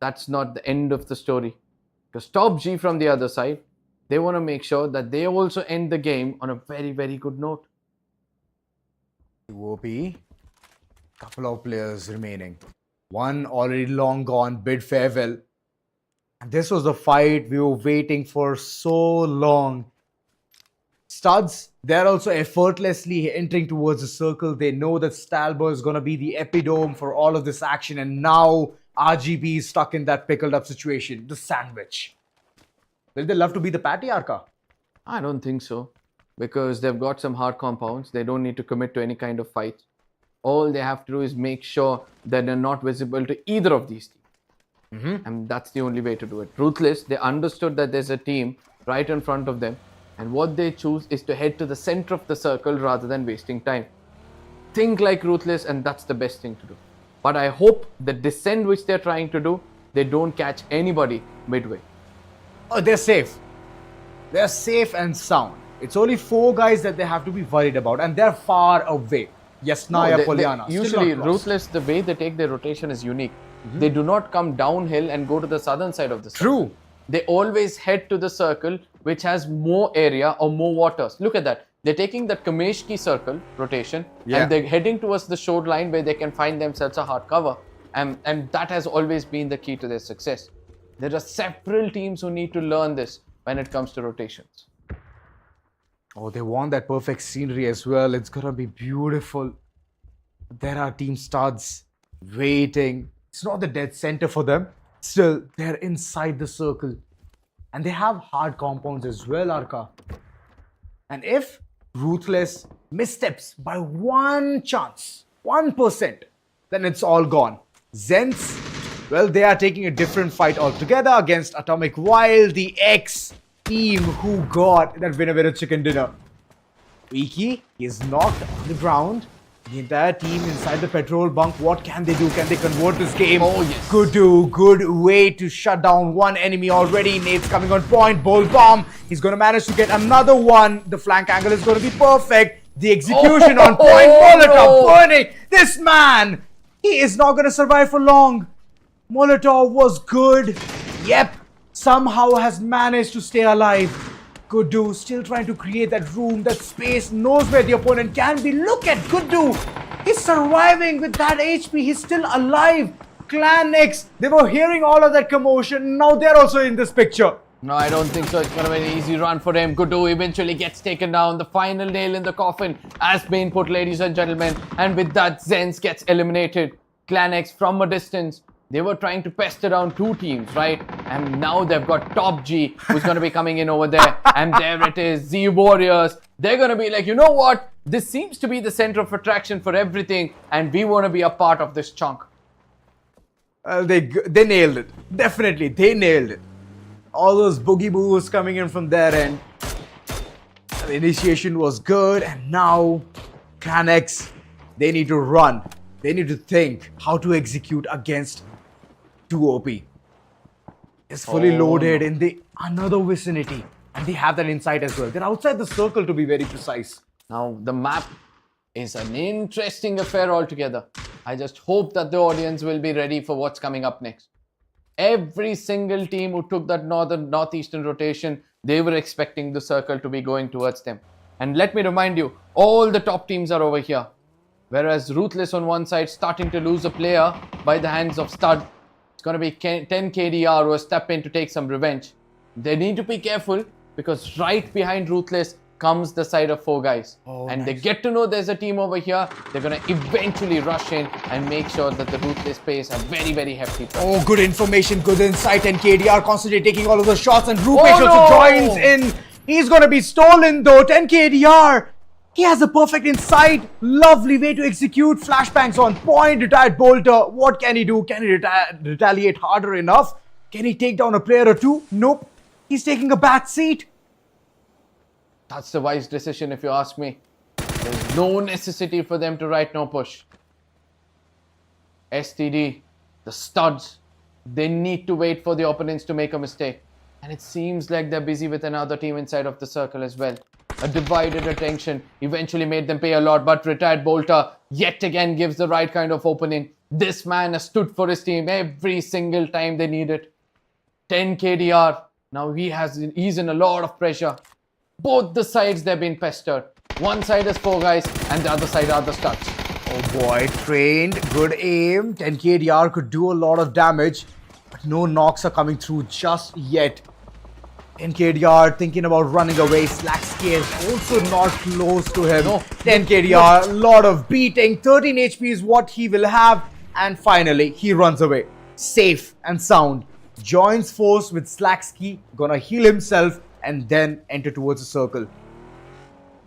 That's not the end of the story. Because TOPG from the other side, they want to make sure that they also end the game on a very, very good note. TOOP, couple of players remaining. One already long gone, bid farewell. And this was the fight we were waiting for so long. Studs, they're also effortlessly entering towards the circle. They know that Stalber is going to be the epidome for all of this action. And now RGB is stuck in that pickled up situation. The sandwich. Will they love to be the patty, Arka? I don't think so. Because they've got some hard compounds. They don't need to commit to any kind of fight. All they have to do is make sure that they're not visible to either of these teams. And that's the only way to do it. Ruthless, they understood that there's a team right in front of them. And what they choose is to head to the center of the circle rather than wasting time. Think like Ruthless, and that's the best thing to do. But I hope the descent which they're trying to do, they don't catch anybody midway. Oh, they're safe. They're safe and sound. It's only 4 guys that they have to be worried about, and they're far away. Yasnaya, Poliana. Usually, Ruthless, the way they take their rotation is unique. they do not come downhill and go to the southern side of the circle. True. They always head to the circle which has more area or more waters. Look at that. They're taking that Kameshki circle rotation Yeah. and they're heading towards the shoreline where they can find themselves a hard cover. And that has always been the key to their success. There are several teams who need to learn this when it comes to rotations. Oh, they want that perfect scenery as well. It's gonna be beautiful. There are team studs waiting. It's not the dead center for them. Still, they're inside the circle. And they have hard compounds as well, Arka. And if Ruthless missteps by one chance, 1%, then it's all gone. ZENSE, well, they are taking a different fight altogether against Atomic Wild, the X team who got that winner chicken dinner. Wiki is knocked on the ground. The entire team inside the petrol bunk, what can they do? Can they convert this game? Oh, yes. Good way to shut down one enemy already. Nate's coming on point, bolt bomb. He's going to manage to get another one. The flank angle is going to be perfect. The execution on point, Molotov burning. This man, he is not going to survive for long. Molotov was good. Yep, somehow has managed to stay alive. Kudu still trying to create that room, that space, knows where the opponent can be. Look at Kudu. He's surviving with that HP. He's still alive. Clan X, they were hearing all of that commotion. Now they're also in this picture. No, I don't think so. It's going to be an easy run for him. Kudu eventually gets taken down. The final nail in the coffin has been put, ladies and gentlemen. And with that, ZENSE gets eliminated. Clan X from a distance. They were trying to pester down two teams, right? And now they've got TOPG, who's going to be coming in over there. And there it is, Z Warriors. They're going to be like, you know what? This seems to be the center of attraction for everything. And we want to be a part of this chunk. They nailed it. Definitely, they nailed it. All those boogie moves coming in from their end. The initiation was good. And now, Clan X, they need to run. They need to think how to execute against TOOP. It's fully loaded in the another vicinity. And they have that insight as well. They're outside the circle to be very precise. Now, the map is an interesting affair altogether. I just hope that the audience will be ready for what's coming up next. Every single team who took that northeastern rotation, they were expecting the circle to be going towards them. And let me remind you, all the top teams are over here. Whereas Ruthless on one side starting to lose a player by the hands of Stud. It's going to be 10 KDR who step in to take some revenge. They need to be careful because right behind Ruthless comes the side of 4 guys. And they get to know there's a team over here. They're going to eventually rush in and make sure that the Ruthless pays a very, very hefty price. Oh, good information, good insight. And KDR constantly taking all of the shots. And Rupesh also joins in. He's going to be stolen though. 10 KDR. He has a perfect insight. Lovely way to execute. Flashbangs on point. Retired bolter. What can he do? Can he retaliate harder enough? Can he take down a player or two? Nope. He's taking a back seat. That's the wise decision if you ask me. There's no necessity for them to right now push. STD, the Studs, they need to wait for the opponents to make a mistake. And it seems like they're busy with another team inside of the circle as well. A divided attention eventually made them pay a lot, but Retired Bolter yet again gives the right kind of opening. This man has stood for his team every single time they need it. 10 KDR. Now he's in a lot of pressure. Both the sides they've been pestered. One side is 4 guys and the other side are the Studs. Oh boy, trained, good aim. 10 KDR could do a lot of damage, but no knocks are coming through just yet. 10 KDR thinking about running away. Slacksky is also not close to him. No. 10 KDR, a lot of beating. 13 HP is what he will have. And finally, he runs away. Safe and sound. Joins force with Slacksky. Gonna heal himself and then enter towards the circle.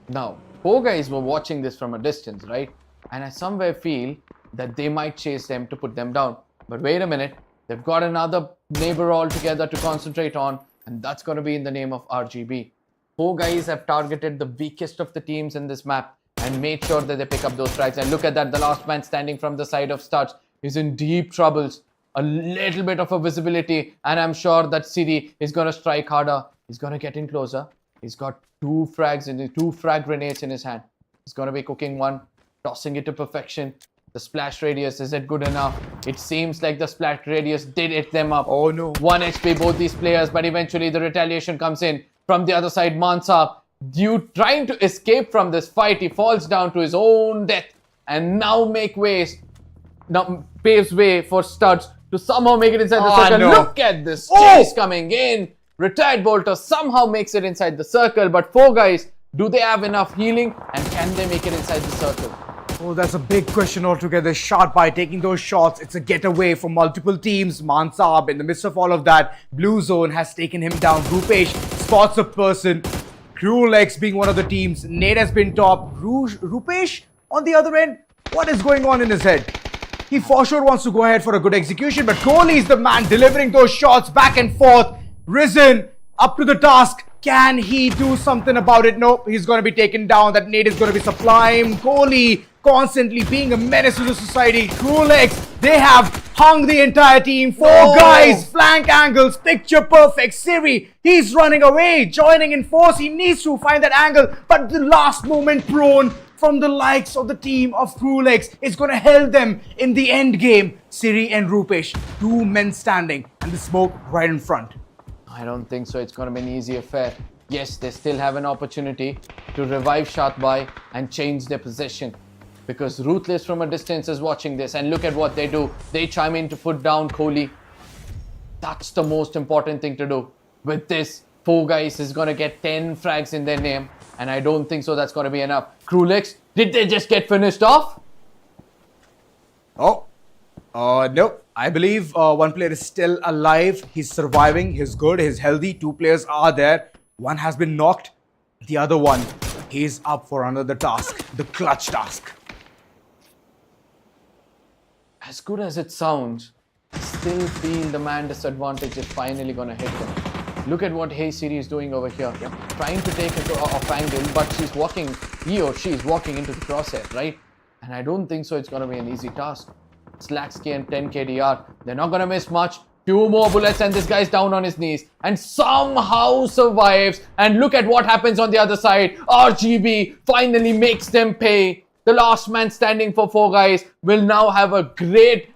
Now, 4 guys were watching this from a distance, right? And I somewhere feel that they might chase them to put them down. But wait a minute. They've got another neighbor altogether to concentrate on. And that's going to be in the name of RGB. 4 guys have targeted the weakest of the teams in this map and made sure that they pick up those strikes. And look at that, the last man standing from the side of Studs is in deep troubles. A little bit of a visibility, and I'm sure that Siri is going to strike harder. He's going to get in closer. He's got 2 frag grenades in his hand. He's going to be cooking one, tossing it to perfection. The splash radius, is it good enough? It seems like the splash radius did hit them up. Oh no. 1 HP both these players, but eventually the retaliation comes in from the other side. Mansa, trying to escape from this fight, he falls down to his own death and now paves way for Studs to somehow make it inside the circle. No. Look at this chase coming in. Retired Bolter somehow makes it inside the circle, but 4 guys, do they have enough healing and can they make it inside the circle? Oh, that's a big question altogether. Shot by taking those shots. It's a getaway for multiple teams. Mansab, in the midst of all of that, Blue Zone has taken him down. Rupesh spots a person. Cruel being one of the teams. Nate has been top. Rupesh on the other end. What is going on in his head? He for sure wants to go ahead for a good execution, but Kohli is the man delivering those shots back and forth. Risen up to the task. Can he do something about it? No, he's going to be taken down. That nade is going to be sublime. Kohli constantly being a menace to the society. Cruel they have hung the entire team. 4 guys, flank angles, picture perfect. Siri, he's running away, joining in force. He needs to find that angle, but the last moment prone from the likes of the team of Cruel is going to help them in the end game. Siri and Rupesh, 2 men standing, and the smoke right in front. I don't think so. It's going to be an easy affair. Yes, they still have an opportunity to revive Shatbai and change their position. Because Ruthless from a distance is watching this, and look at what they do. They chime in to put down Kohli. That's the most important thing to do. With this, 4 guys is going to get 10 frags in their name, and I don't think so that's going to be enough. Crulex, did they just get finished off? Oh, nope. I believe 1 player is still alive. He's surviving. He's good. He's healthy. 2 players are there. 1 has been knocked. The other one, he's up for another task. The clutch task. As good as it sounds, I still feel the man disadvantage is finally going to hit them. Look at what Hey Siri is doing over here. Trying to take it off angle, but he or she is walking into the crosshair, right? And I don't think so it's going to be an easy task. Slacksky and 10 KDR, they're not going to miss much. 2 more bullets and this guy's down on his knees and somehow survives. And look at what happens on the other side. RGB finally makes them pay. The last man standing for 4 guys will now have a great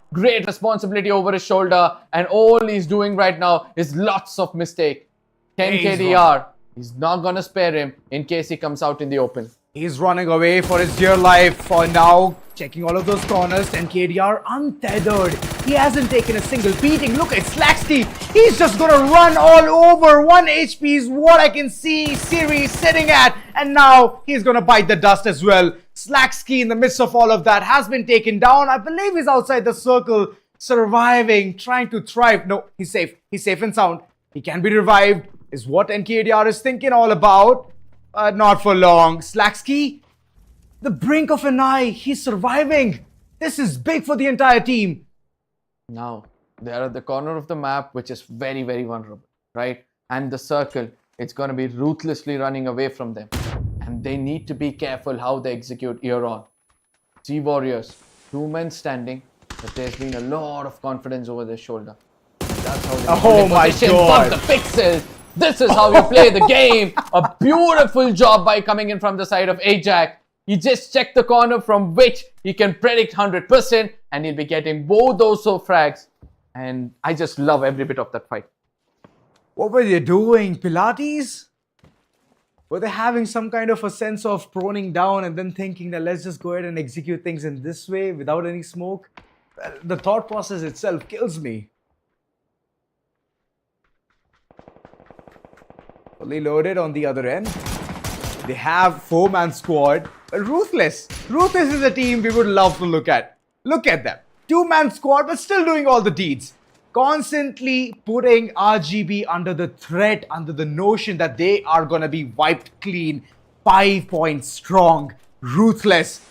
responsibility over his shoulder, and all he's doing right now is lots of mistake. 10 KDR, he's not going to spare him in case he comes out in the open. He's running away for his dear life for now. Checking all of those corners. 10 KDR untethered. He hasn't taken a single beating. Look at Slacksky. He's just gonna run all over. 1 HP is what I can see Siri sitting at. And now he's gonna bite the dust as well. Slacksky, in the midst of all of that, has been taken down. I believe he's outside the circle, surviving, trying to thrive. No, he's safe. He's safe and sound. He can be revived, is what NKDR is thinking all about. Not for long. Slacksky, the brink of an eye. He's surviving. This is big for the entire team. Now, they are at the corner of the map, which is very, very vulnerable, right? And the circle, it's going to be ruthlessly running away from them. And they need to be careful how they execute here on. Sea Warriors, 2 men standing, but there's been a lot of confidence over their shoulder. And that's how they position. But the pixels. This is how you play the game. A beautiful job by coming in from the side of Ajax. He just checked the corner from which he can predict 100%, and he'll be getting both those frags. And I just love every bit of that fight. What were they doing? Pilates? Were they having some kind of a sense of proning down and then thinking that let's just go ahead and execute things in this way without any smoke? The thought process itself kills me. Fully loaded on the other end. They have 4-man squad. Ruthless. Ruthless is a team we would love to look at. Look at them. 2-man squad, but still doing all the deeds. Constantly putting RGB under the threat, under the notion that they are going to be wiped clean. 5 points strong. Ruthless.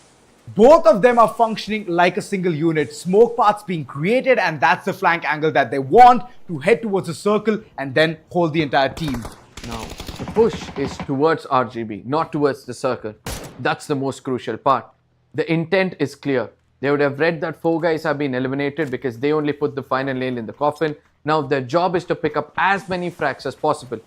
Both of them are functioning like a single unit. Smoke paths being created, and that's the flank angle that they want to head towards the circle and then hold the entire team. Now, the push is towards RGB, not towards the circle. That's the most crucial part. The intent is clear. They would have read that 4 guys have been eliminated because they only put the final nail in the coffin. Now, their job is to pick up as many frags as possible.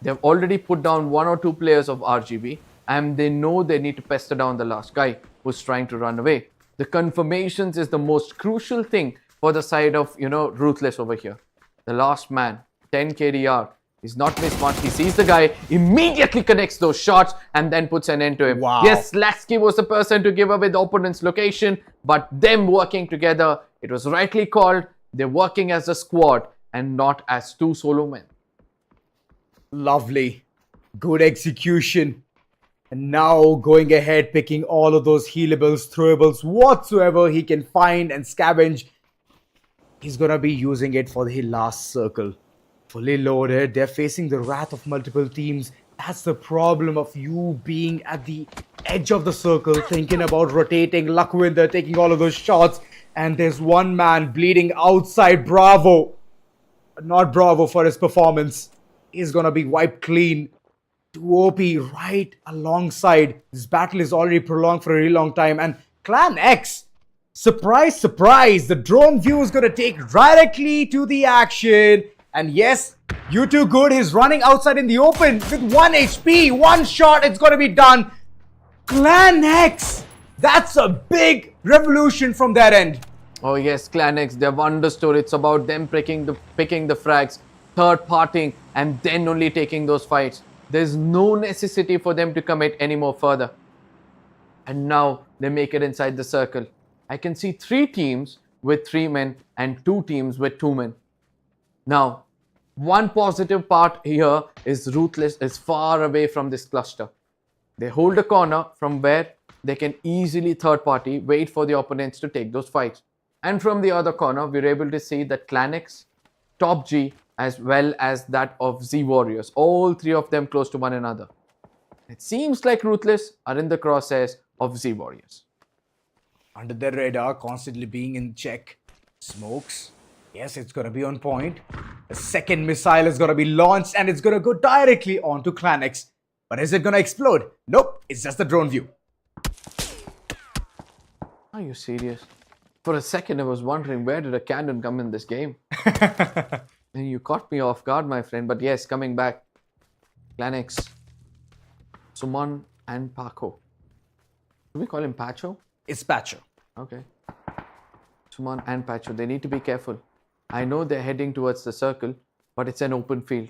They've already put down 1 or 2 players of RGB, and they know they need to pester down the last guy who's trying to run away. The confirmations is the most crucial thing for the side of, Ruthless over here. The last man, 10 KDR. He's not very smart. He sees the guy, immediately connects those shots, and then puts an end to him. Wow. Yes, Lasky was the person to give away the opponent's location, but them working together, it was rightly called. They're working as a squad and not as two solo men. Lovely. Good execution. And now going ahead, picking all of those healables, throwables, whatsoever he can find and scavenge. He's gonna be using it for the last circle. Fully loaded. They're facing the wrath of multiple teams. That's the problem of you being at the edge of the circle, thinking about rotating. Lakhwinder taking all of those shots. And there's one man bleeding outside. Bravo. Not bravo for his performance. He's gonna be wiped clean. TOOP right alongside. This battle is already prolonged for a really long time. And Clan X, surprise, surprise, the drone view is gonna take directly to the action. And yes, you too good. He's running outside in the open with 1 HP. One shot, it's gonna be done. Clan X, that's a big revolution from their end. Oh yes, Clan X, they've understood it's about them picking the frags, third parting, and then only taking those fights. There's no necessity for them to commit any more further. And now they make it inside the circle. I can see 3 teams with 3 men and 2 teams with 2 men. Now, one positive part here is Ruthless is far away from this cluster. They hold a corner from where they can easily third party, wait for the opponents to take those fights. And from the other corner, we're able to see that Clan X, TOPG, as well as that of Z Warriors, all 3 of them close to one another. It seems like Ruthless are in the crosshairs of Z Warriors. Under their radar, constantly being in check. Smokes. Yes, it's gonna be on point. The second missile is gonna be launched and it's gonna go directly onto Clan X. But is it gonna explode? Nope, it's just the drone view. Are you serious? For a second, I was wondering where did a cannon come in this game? And you caught me off guard, my friend. But yes, coming back. Clan X, Suman and Paco. Do we call him Pacho? It's Patcher. Okay. Suman and Pacho, they need to be careful. I know they're heading towards the circle, but it's an open field.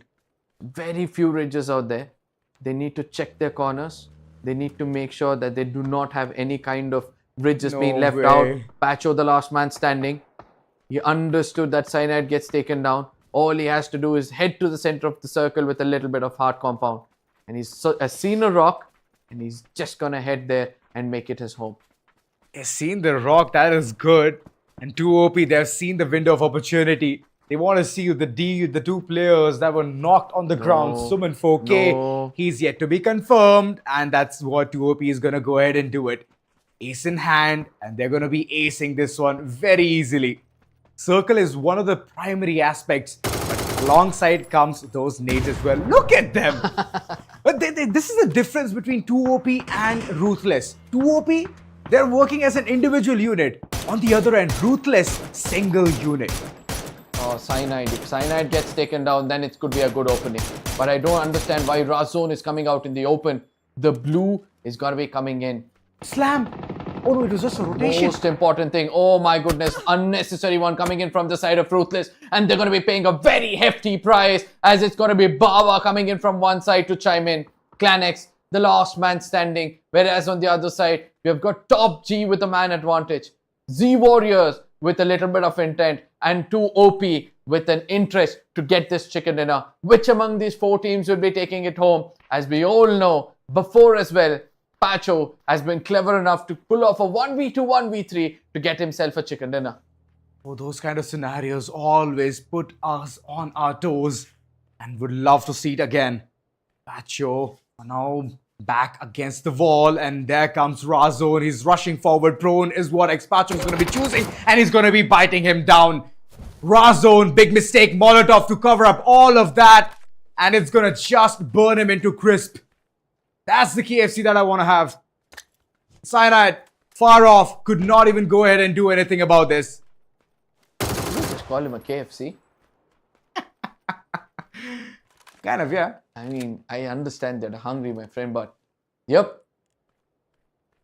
Very few ridges out there. They need to check their corners. They need to make sure that they do not have any kind of ridges being left out. Pacho, the last man standing. He understood that Cyanide gets taken down. All he has to do is head to the center of the circle with a little bit of hard compound. And he's has seen a rock, and he's just gonna head there and make it his home. They've seen the rock, that is good. And TOOP, they've seen the window of opportunity. They want to see the 2 players that were knocked on the ground. Suman 4K, he's yet to be confirmed. And that's what TOOP is going to go ahead and do it. Ace in hand, and they're going to be acing this one very easily. Circle is one of the primary aspects, but alongside comes those nades as well. Look at them! But this is the difference between TOOP and Ruthless. TOOP, they're working as an individual unit. On the other end, Ruthless, single unit. Oh, Cyanide. If Cyanide gets taken down, then it could be a good opening. But I don't understand why RAKUZAN is coming out in the open. The blue is going to be coming in. Slam! Oh no, it was just a rotation. Most important thing. Oh my goodness. Unnecessary one coming in from the side of Ruthless. And they're going to be paying a very hefty price, as it's going to be Baba coming in from one side to chime in. Clan X, the last man standing. Whereas on the other side, we have got TOPG with a man advantage. Z Warriors with a little bit of intent, and TOOP with an interest to get this chicken dinner. Which among these 4 teams will be taking it home? As we all know, before as well, Pacho has been clever enough to pull off a 1v2, 1v3 to get himself a chicken dinner. Oh, those kind of scenarios always put us on our toes, and would love to see it again. Pacho now back against the wall, and there comes RAKUZAN. He's rushing forward. Prone is what Xpacho is going to be choosing, and he's going to be biting him down. RAKUZAN, big mistake. Molotov to cover up all of that, and it's going to just burn him into crisp. That's the KFC that I want to have. Cyanide, far off, could not even go ahead and do anything about this. Just call him a KFC. Kind of, yeah. I mean, I understand that hungry, my friend, but yep.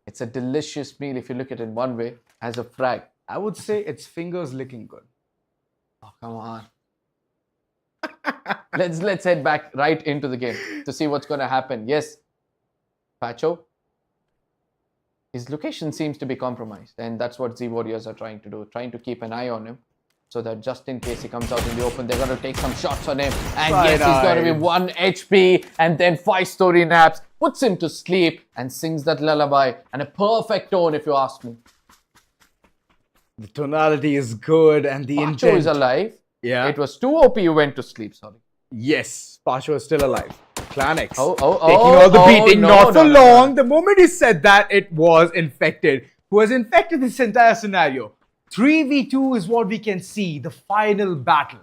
It's a delicious meal if you look at it in one way, as a frag. I would say it's fingers licking good. Oh, come on. let's head back right into the game to see what's going to happen. Yes, Pacho, his location seems to be compromised, and that's what Z Warriors are trying to do, trying to keep an eye on him so that just in case he comes out in the open, they're going to take some shots on him. And yes, he's going to be 1 HP and then 5 story naps, puts him to sleep and sings that lullaby, and a perfect tone if you ask me. The tonality is good and the Pacho intent is alive. Yeah. It was 2 OP you went to sleep, sorry. Yes, Pacho is still alive. Clan X. Oh, taking all the beating, no, not for no, no, long. The moment he said that, it was infected. Who has infected this entire scenario? 3v2 is what we can see, the final battle.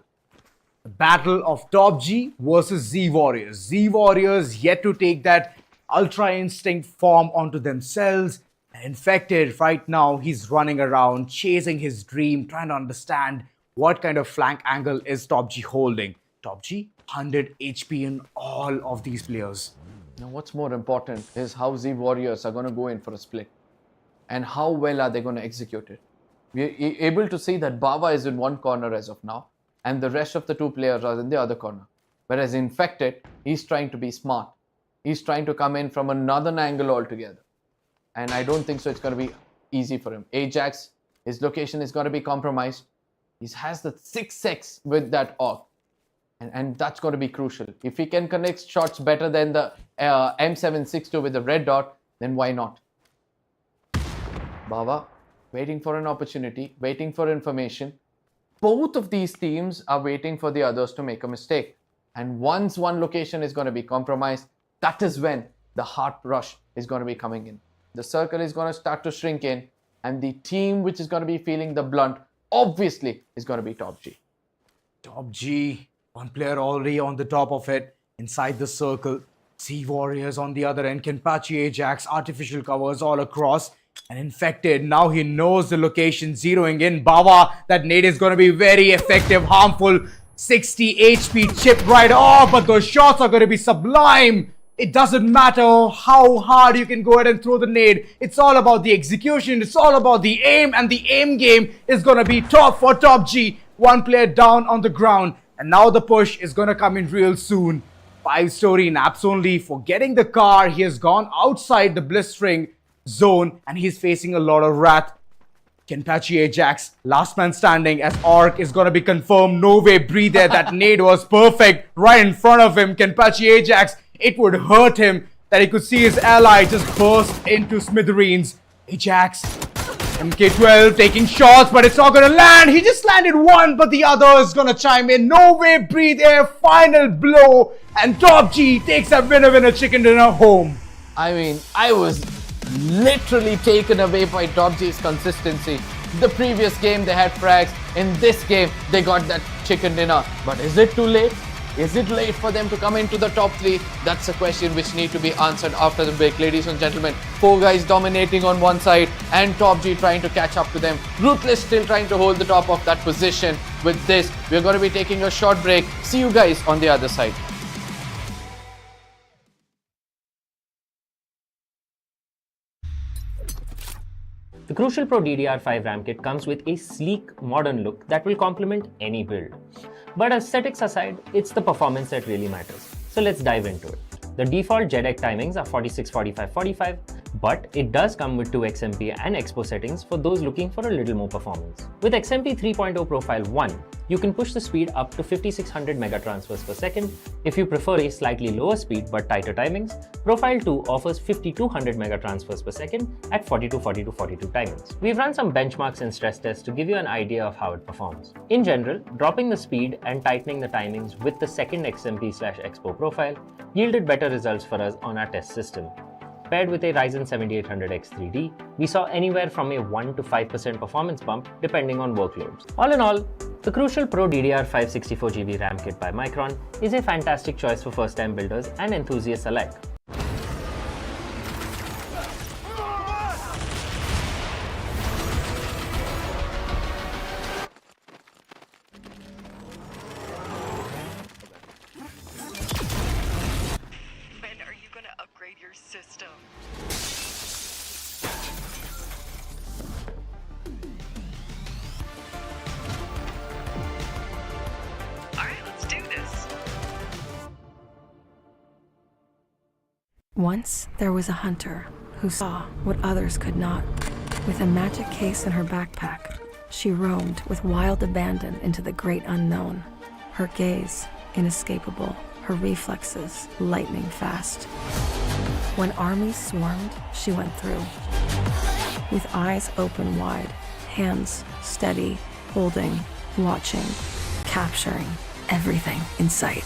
The battle of TOPG versus Z Warriors. Z Warriors yet to take that Ultra Instinct form onto themselves. And infected right now, he's running around, chasing his dream, trying to understand what kind of flank angle is TOPG holding. TOPG, 100 HP in all of these players. Now, what's more important is how Z Warriors are going to go in for a split. And how well are they going to execute it? We're able to see that Bava is in one corner as of now, and the rest of the 2 players are in the other corner. Whereas Infected, he's trying to be smart. He's trying to come in from another angle altogether. And I don't think so it's going to be easy for him. Ajax, his location is going to be compromised. He has the 6x with that AUG. And that's going to be crucial. If he can connect shots better than the M762 with the red dot, then why not? Bava, waiting for an opportunity, waiting for information. Both of these teams are waiting for the others to make a mistake. And once one location is going to be compromised, that is when the heart rush is going to be coming in. The circle is going to start to shrink in, and the team which is going to be feeling the blunt, obviously, is going to be TOPG. TOPG, one player already on the top of it, inside the circle. Z Warriors on the other end, Kenpachi Ajax, artificial covers all across. And Infected, now he knows the location, zeroing in. Bava, that nade is going to be very effective, harmful. 60 HP chip right off, but those shots are going to be sublime. It doesn't matter how hard you can go ahead and throw the nade. It's all about the execution. It's all about the aim, and the aim game is going to be top for TOPG. One player down on the ground, and now the push is going to come in real soon. 5 story naps only for getting the car. He has gone outside the blistering zone, and he's facing a lot of wrath. Kenpachi Ajax, last man standing, as Orc is going to be confirmed. No way, breathe there. That nade was perfect right in front of him. Kenpachi Ajax, it would hurt him that he could see his ally just burst into smithereens. Ajax, MK12 taking shots, but it's not going to land. He just landed one, but the other is going to chime in. No way, breathe air, final blow, and TOPG takes that winner chicken dinner home. I mean, I was literally taken away by TOPG's consistency. The previous game they had frags, in this game they got that chicken dinner. But is it too late? Is it late for them to come into the top 3? That's a question which need to be answered after the break. Ladies and gentlemen, 4 guys dominating on one side and TOPG trying to catch up to them. Ruthless still trying to hold the top of that position. With this, we're going to be taking a short break. See you guys on the other side. The Crucial Pro DDR5 RAM kit comes with a sleek, modern look that will complement any build. But aesthetics aside, it's the performance that really matters. So let's dive into it. The default JEDEC timings are 46, 45, 45, but it does come with 2 XMP and Expo settings for those looking for a little more performance. With XMP 3.0 Profile 1, you can push the speed up to 5600 mega transfers per second. If you prefer a slightly lower speed but tighter timings, Profile 2 offers 5200 mega transfers per second at 42, 42, 42 timings. We've run some benchmarks and stress tests to give you an idea of how it performs. In general, dropping the speed and tightening the timings with the second XMP/Expo profile yielded better results for us on our test system. Paired with a Ryzen 7800X 3D, we saw anywhere from a 1 to 5% performance bump depending on workloads. All in all, the Crucial Pro DDR5 64GB RAM kit by Micron is a fantastic choice for first-time builders and enthusiasts alike. When are you gonna upgrade your system? Once there was a hunter who saw what others could not. With a magic case in her backpack, she roamed with wild abandon into the great unknown. Her gaze inescapable, her reflexes lightning fast. When armies swarmed, she went through. With eyes open wide, hands steady, holding, watching, capturing everything in sight.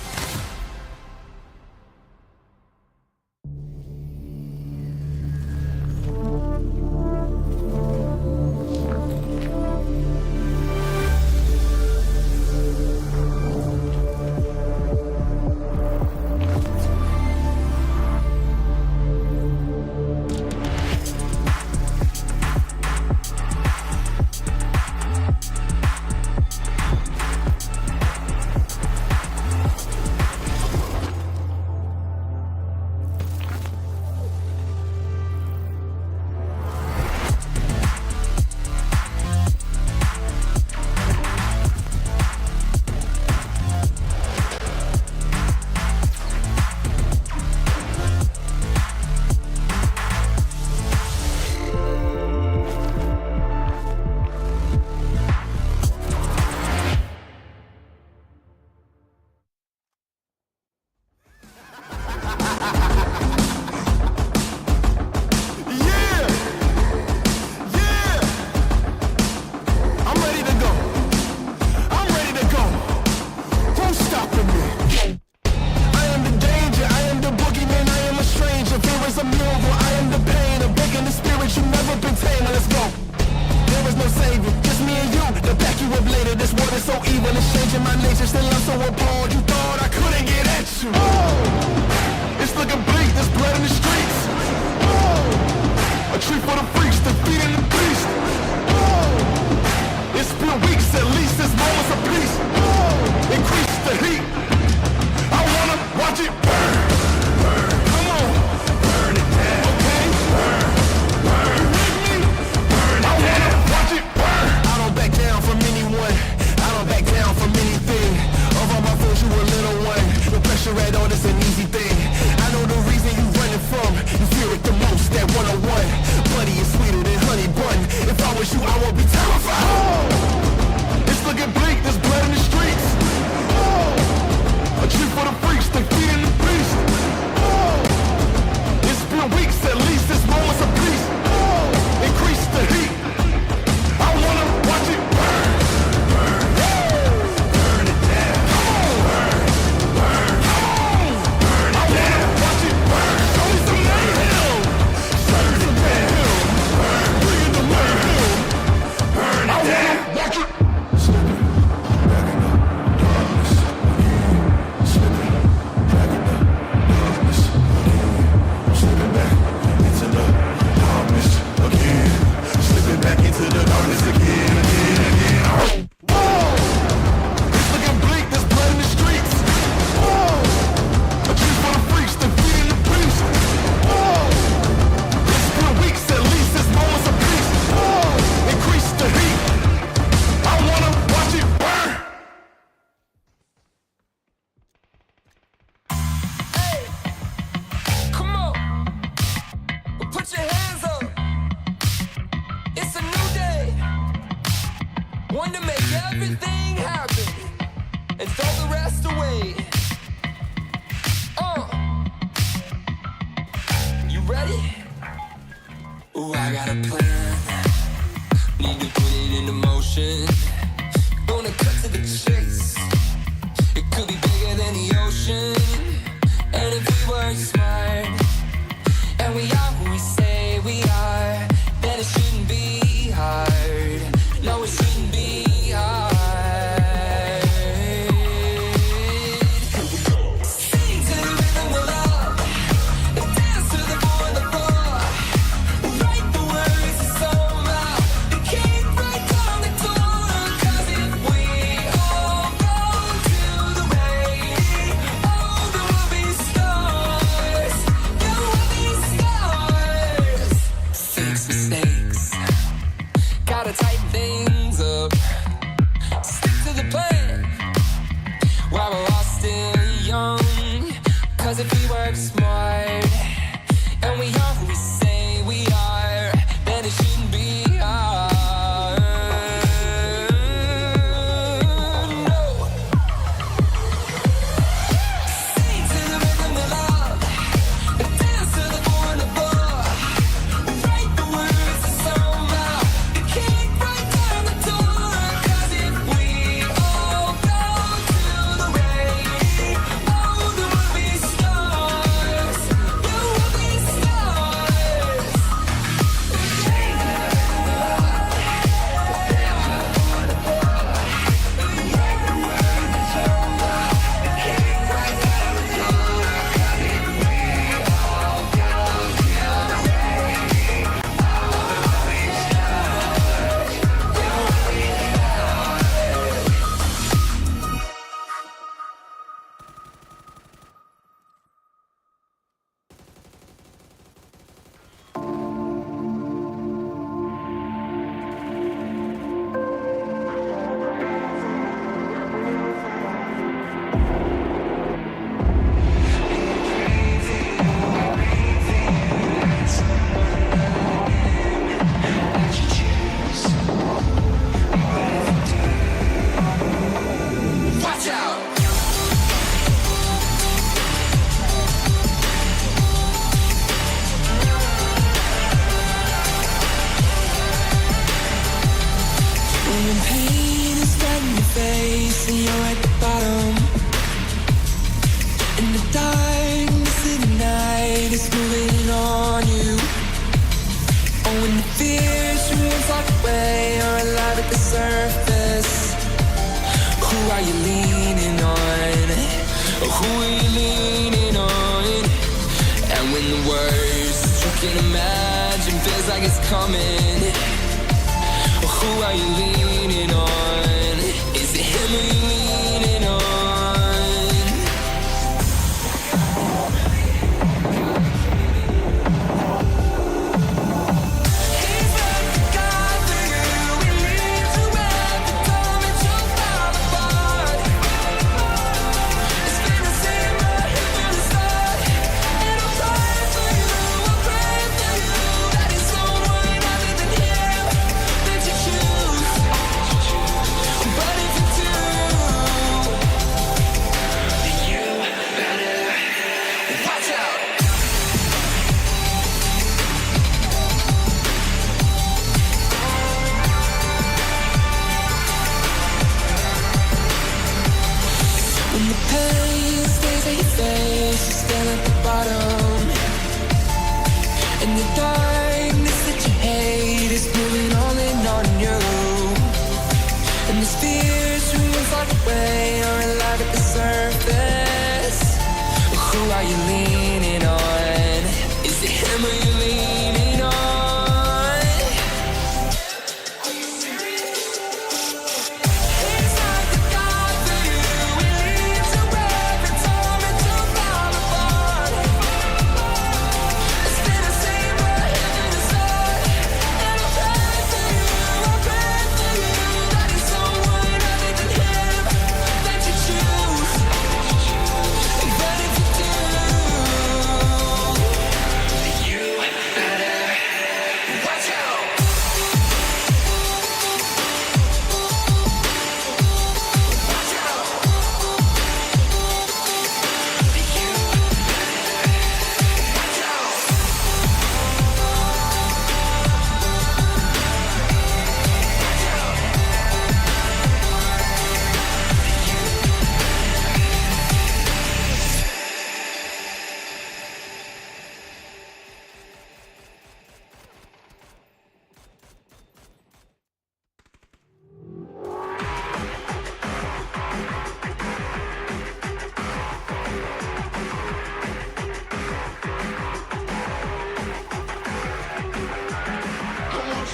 and you're at the bottom. In the darkness of the night is moving on you. Oh, when the fears ruins like away, you're alive at the surface. Who are you leaning on? Who are you leaning on? And when the worst you can imagine feels like it's coming, who are you leaning on? Is it him or you leaning on? He's like the God for you. He leads you every time that you fall apart. It's been the same right here from the start. And I'll pray for you, I'll pray for you, that it's someone other than him that you choose. But if you do, then you better watch out. When the pain stays at your face, you stand at the bottom. And the darkness that you hate is moving on and on you. And the fears ruins like away, you're alive at the surface. Who are you leaning on? Is it him or you leaning on? He's like the God for you. He leads you every time that you fall apart. It's been the same right here from the start. And I'll pray for you, I'll pray for you, that it's someone other than him that you choose. But if you do, you better watch out. Watch out. You better watch out.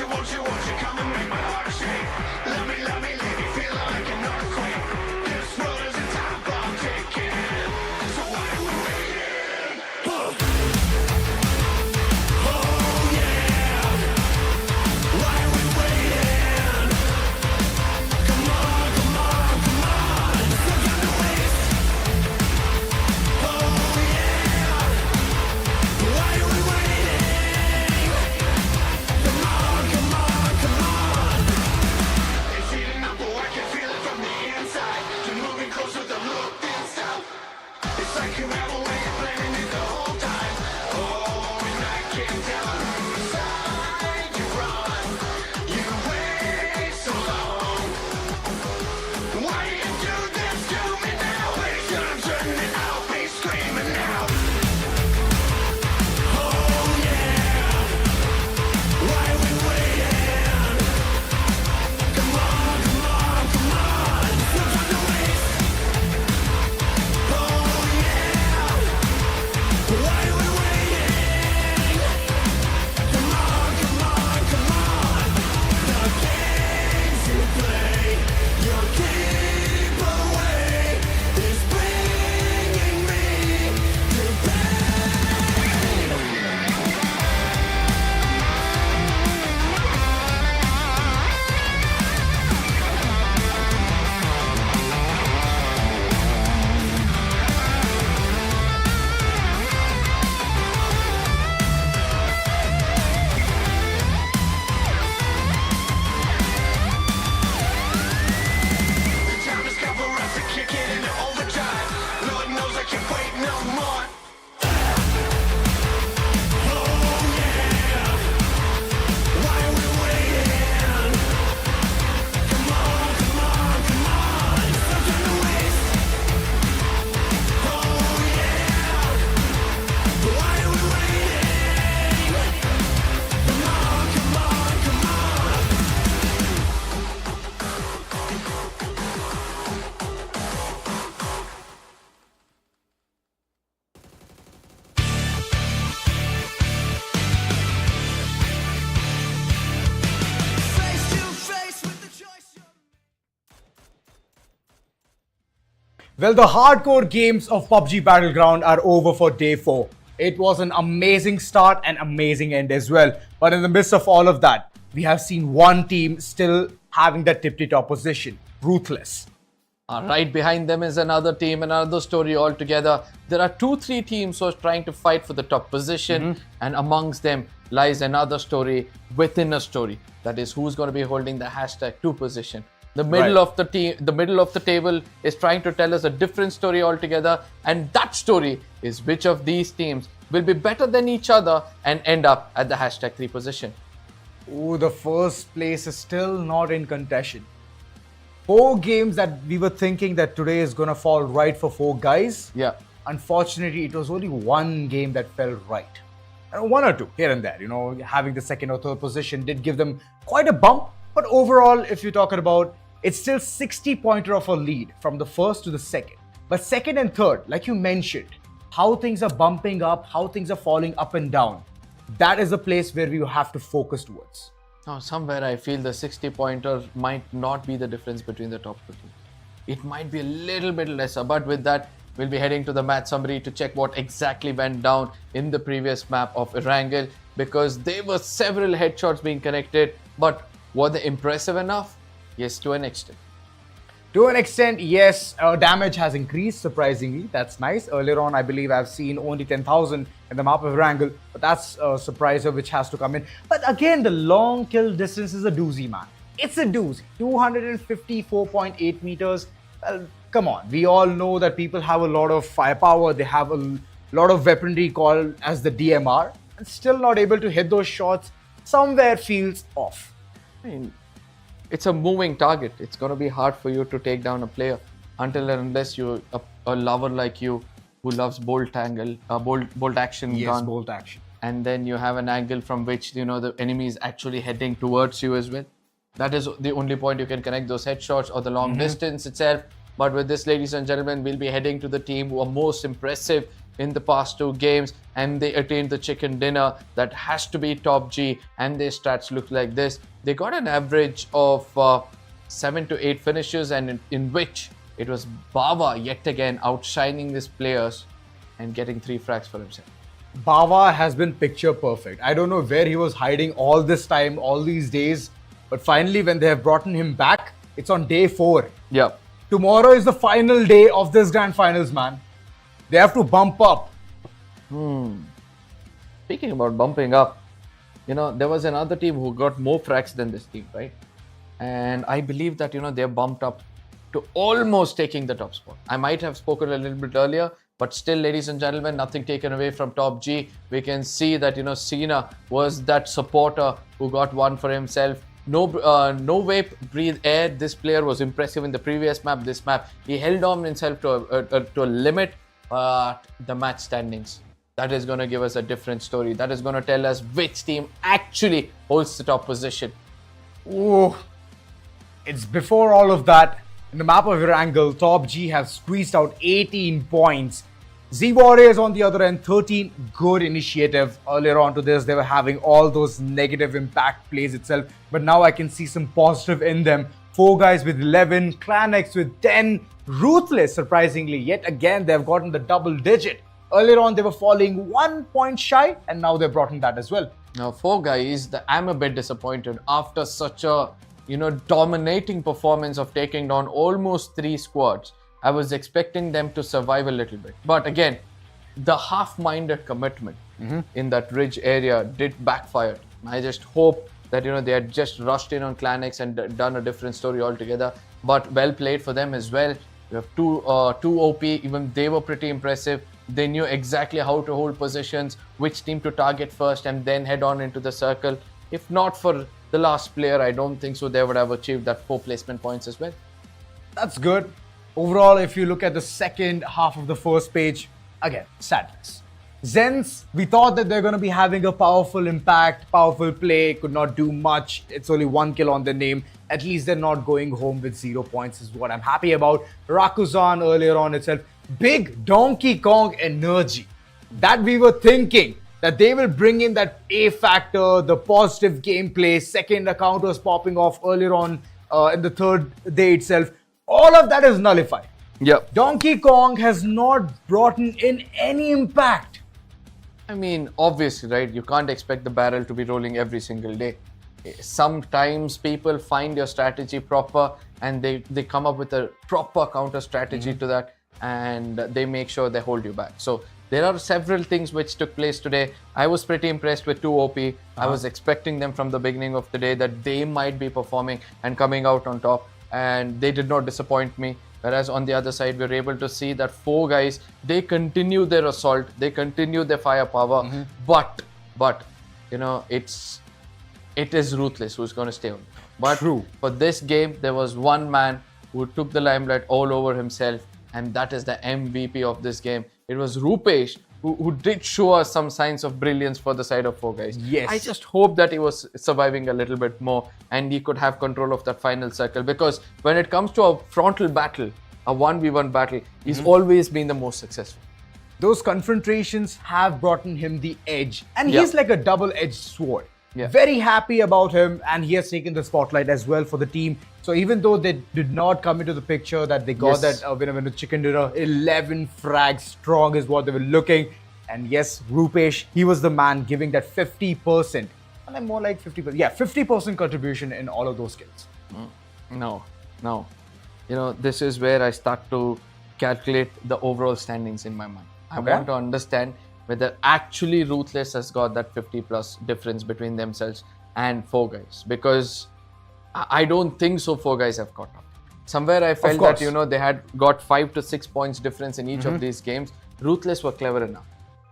Won't you come and make my heart shake? Let me leave you feeling like an earthquake. This world is a time bomb ticking. So why are we waiting? Oh yeah. Why are we waiting? Come on, come on, come on. It's no time to waste. Oh yeah. Why are we waiting? Come on, come on, come on. It's heating up, oh, I can feel it from the inside. You're moving closer, the look didn't stop. It's like you have a way of planning it the whole time. Oh, and I can't tell whose side you're on. You wait so long. Why do you do this to me now? Pretty sure I'm turning out, be screaming out. Oh yeah. Why are we waiting? Come on, come on, come on. No time to waste. Oh yeah. Why are we waiting? Well, the hardcore games of PUBG Battleground are over for day 4. It was an amazing start and amazing end as well. But in the midst of all of that, we have seen one team still having that tip-top position, Ruthless. Right behind them is another team, another story altogether. There are 2-3 teams who are trying to fight for the top position, and amongst them lies another story within a story. That is, who's going to be holding the hashtag 2 position. The middle of the table is trying to tell us a different story altogether, and that story is which of these teams will be better than each other and end up at the hashtag 3 position. Oh, the first place is still not in contention. 4 games that we were thinking that today is going to fall right for 4 guys. Yeah. Unfortunately, it was only one game that fell right. One or two here and there, having the second or third position did give them quite a bump. But overall, if you're talking about, it's still 60-pointer of a lead from the first to the second. But second and third, like you mentioned, how things are bumping up, how things are falling up and down, that is a place where we have to focus towards. Now, somewhere I feel the 60-pointer might not be the difference between the top 2 teams. It might be a little bit lesser, but with that, we'll be heading to the match summary to check what exactly went down in the previous map of Erangel, because there were several headshots being connected, but were they impressive enough? Yes, to an extent. To an extent, yes, damage has increased, surprisingly. That's nice. Earlier on, I believe I've seen only 10,000 in the map of Erangel, but that's a surpriser which has to come in. But again, the long kill distance is a doozy, man. It's a doozy. 254.8 meters. Well, come on. We all know that people have a lot of firepower. They have a lot of weaponry called as the DMR, and still not able to hit those shots. Somewhere feels off. I mean, it's a moving target. It's going to be hard for you to take down a player until and unless you're a lover like you who loves bolt action Yes, gun. bolt action. And then you have an angle from which the enemy is actually heading towards you as well. That is the only point you can connect those headshots or the long distance itself. But with this, ladies and gentlemen, we'll be heading to the team who are most impressive in the past 2 games, and they attained the chicken dinner. That has to be TOPG, and their stats look like this. They got an average of 7 to 8 finishes, and in which it was Bava yet again outshining these players and getting 3 frags for himself. Bava has been picture perfect. I don't know where he was hiding all this time, all these days, but finally when they have brought him back, it's on day 4. Yeah. Tomorrow is the final day of this grand finals, man. They have to bump up. Speaking about bumping up, there was another team who got more frags than this team, right? And I believe that, they're bumped up to almost taking the top spot. I might have spoken a little bit earlier, but still, ladies and gentlemen, nothing taken away from TOPG. We can see that, Cena was that supporter who got one for himself. No vape, breathe air. This player was impressive in the previous map. This map, he held on himself to a limit. But the match standings, that is going to give us a different story. That is going to tell us which team actually holds the top position. Oh, it's before all of that. In the map of Erangel, TOPG have squeezed out 18 points. Z Warriors on the other end, 13. Good initiative. Earlier on to this, they were having all those negative impact plays itself. But now I can see some positive in them. 4 guys with 11, Clan X with 10. Ruthless, surprisingly, yet again, they've gotten the double digit. Earlier on, they were falling 1 point shy, and now they've brought in that as well. Now, 4 guys, I'm a bit disappointed after such a, dominating performance of taking down almost 3 squads. I was expecting them to survive a little bit. But again, the half-minded commitment in that ridge area did backfire. I just hope that, they had just rushed in on Clan X and done a different story altogether. But well played for them as well. We have two OP, even they were pretty impressive. They knew exactly how to hold positions, which team to target first, and then head on into the circle. If not for the last player, I don't think so they would have achieved that 4 placement points as well. That's good. Overall, if you look at the second half of the first page, again, sadness. ZENSE, we thought that they're going to be having a powerful impact, powerful play, could not do much. It's only 1 kill on their name. At least they're not going home with 0 points is what I'm happy about. RAKUZAN earlier on itself, big Donkey Kong energy. That we were thinking that they will bring in that A factor, the positive gameplay. Second account was popping off earlier on in the third day itself. All of that is nullified. Yep. Donkey Kong has not brought in any impact. I mean, obviously, right? You can't expect the barrel to be rolling every single day. Sometimes people find your strategy proper and they come up with a proper counter strategy to that, and they make sure they hold you back. So there are several things which took place today. I was pretty impressed with TOOP. I was expecting them from the beginning of the day that they might be performing and coming out on top, and they did not disappoint me. Whereas on the other side, we were able to see that 4 guys, they continue their assault, they continue their firepower, but you know, it is Ruthless who's going to stay on. But for this game, there was one man who took the limelight all over himself, and that is the MVP of this game. It was Rupesh, who did show us some signs of brilliance for the side of 4 guys. Yes. I just hope that he was surviving a little bit more and he could have control of that final circle, because when it comes to a frontal battle, a 1v1 battle, he's always been the most successful. Those confrontations have brought him the edge, and Yeah. he's like a double-edged sword. Yeah. Very happy about him, and he has taken the spotlight as well for the team. So even though they did not come into the picture, that they got Yes. that winner chicken dinner, 11 frags strong is what they were looking. And yes, Rupesh, he was the man giving that 50%, and I'm more like 50%. Yeah, 50% contribution in all of those kills. No. You know, this is where I start to calculate the overall standings in my mind. I Okay. want to understand whether actually Ruthless has got that 50 plus difference between themselves and 4 guys, because I don't think so 4 guys have caught up. Somewhere I felt that, course. you know, they had got 5 to 6 points difference in each of these games. Ruthless were clever enough.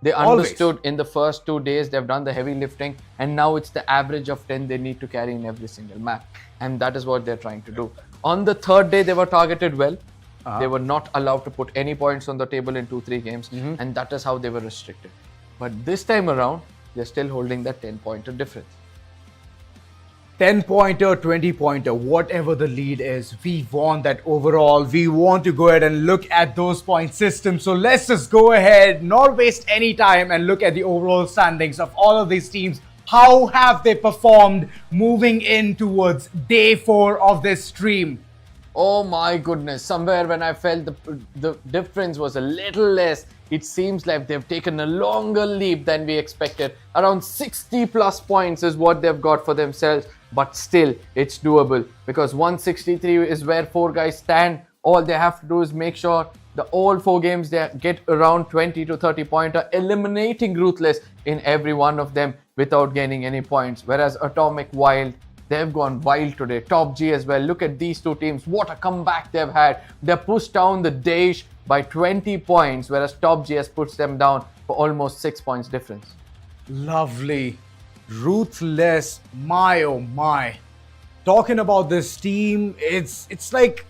They Always. understood in the first 2 days, they've done the heavy lifting, and now it's the average of 10 they need to carry in every single map. And that is what they're trying to do. On the 3rd day, they were targeted well. They were not allowed to put any points on the table in 2-3 games, and that is how they were restricted. But this time around, they're still holding that 10-pointer difference. 10-pointer, 20-pointer, whatever the lead is, we want that overall. We want to go ahead and look at those point systems. So let's just go ahead, not waste any time, and look at the overall standings of all of these teams. How have they performed moving in towards day 4 of this stream? Oh my goodness, somewhere when I felt the difference was a little less, it seems like they've taken a longer leap than we expected. Around 60 plus points is what they've got for themselves, but still it's doable, because 163 is where 4 guys stand. All they have to do is make sure all 4 games they get around 20 to 30 pointer, eliminating Ruthless in every one of them without gaining any points. Whereas Atomic Wild, they've gone wild today. TOPG as well. Look at these 2 teams. What a comeback they've had. They pushed down the DAESH by 20 points, whereas TOPG has pushed them down for almost 6 points difference. Lovely. Ruthless. My oh my. Talking about this team, it's like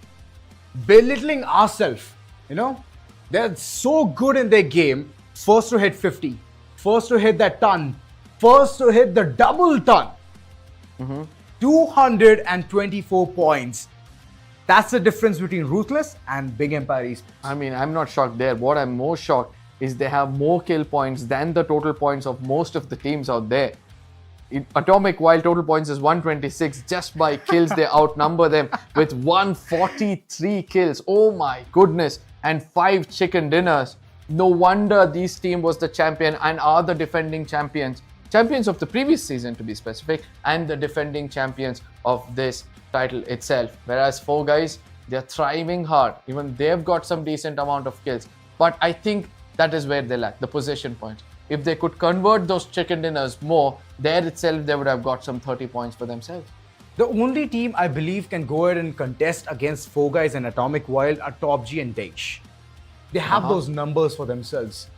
belittling ourselves. You know? They're so good in their game. First to hit 50. First to hit that ton. First to hit the double ton. 224 points. That's the difference between Ruthless and Big Empire Esports. I mean, I'm not shocked there. What I'm more shocked is they have more kill points than the total points of most of the teams out there. Atomic Wild total points is 126. Just by kills, they outnumber them with 143 kills. Oh my goodness. And 5 chicken dinners. No wonder this team was the champion and are the defending champions. Champions of the previous season, to be specific, and the defending champions of this title itself. Whereas 4 guys, they're thriving hard. Even they've got some decent amount of kills. But I think that is where they lack, the possession points. If they could convert those chicken dinners more, there itself they would have got some 30 points for themselves. The only team I believe can go ahead and contest against 4 guys and Atomic Wild are TOPG and DAESH. They have those numbers for themselves.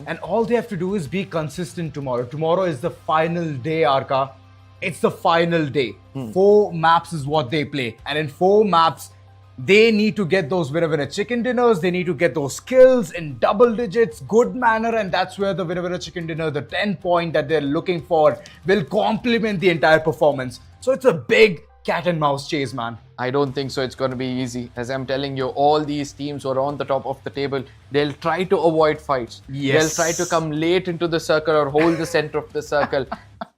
And all they have to do is be consistent tomorrow. Tomorrow is the final day, Arka. It's the final day. 4 maps is what they play. And in 4 maps, they need to get those winner chicken dinners. They need to get those kills in double digits, good manner. And that's where the winner chicken dinner, the 10 point that they're looking for, will complement the entire performance. So it's a big cat and mouse chase, man. I don't think so it's going to be easy. As I'm telling you, all these teams who are on the top of the table, they'll try to avoid fights. Yes. They'll try to come late into the circle or hold the center of the circle.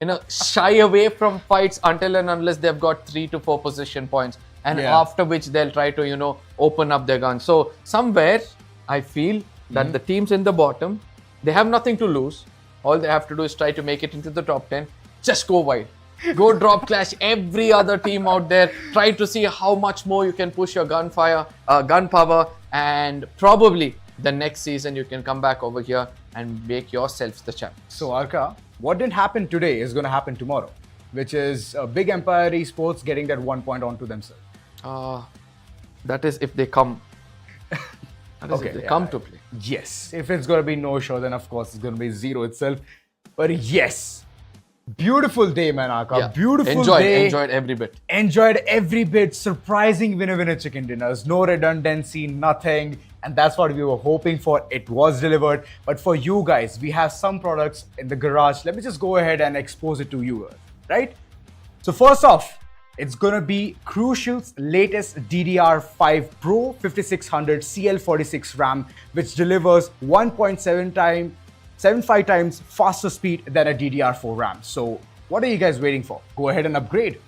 You know, shy away from fights until and unless they've got 3 to 4 position points. and Yeah. after which they'll try to, open up their guns. So somewhere I feel that the teams in the bottom, they have nothing to lose. All they have to do is try to make it into the top 10. Just go wide. Go drop clash every other team out there. Try to see how much more you can push your gun power, and probably the next season you can come back over here and make yourselves the champions. So Arka, what didn't happen today is going to happen tomorrow, which is Big Empire Esports getting that 1 point onto themselves. That is if they come. That is if they come to play. Yes, if it's going to be no show, then of course it's going to be 0 itself. But yes, beautiful day, man, Arka. Yeah. Beautiful day. Enjoyed every bit. Enjoyed every bit. Surprising winner chicken dinners. No redundancy, nothing. And that's what we were hoping for. It was delivered. But for you guys, we have some products in the garage. Let me just go ahead and expose it to you, right? So first off, it's gonna be Crucial's latest DDR5 Pro 5600 CL46 RAM, which delivers 1.75 times faster speed than a DDR4 RAM. So what are you guys waiting for? Go ahead and upgrade.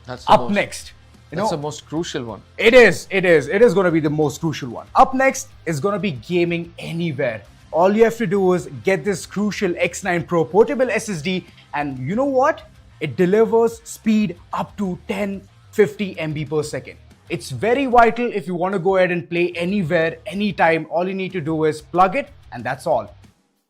That's the Up most, next. That's the most crucial one. It is going to be the most crucial one. Up next is going to be gaming anywhere. All you have to do is get this Crucial X9 Pro portable SSD, and you know what? It delivers speed up to 1050 MB per second. It's very vital if you want to go ahead and play anywhere, anytime. All you need to do is plug it, and that's all.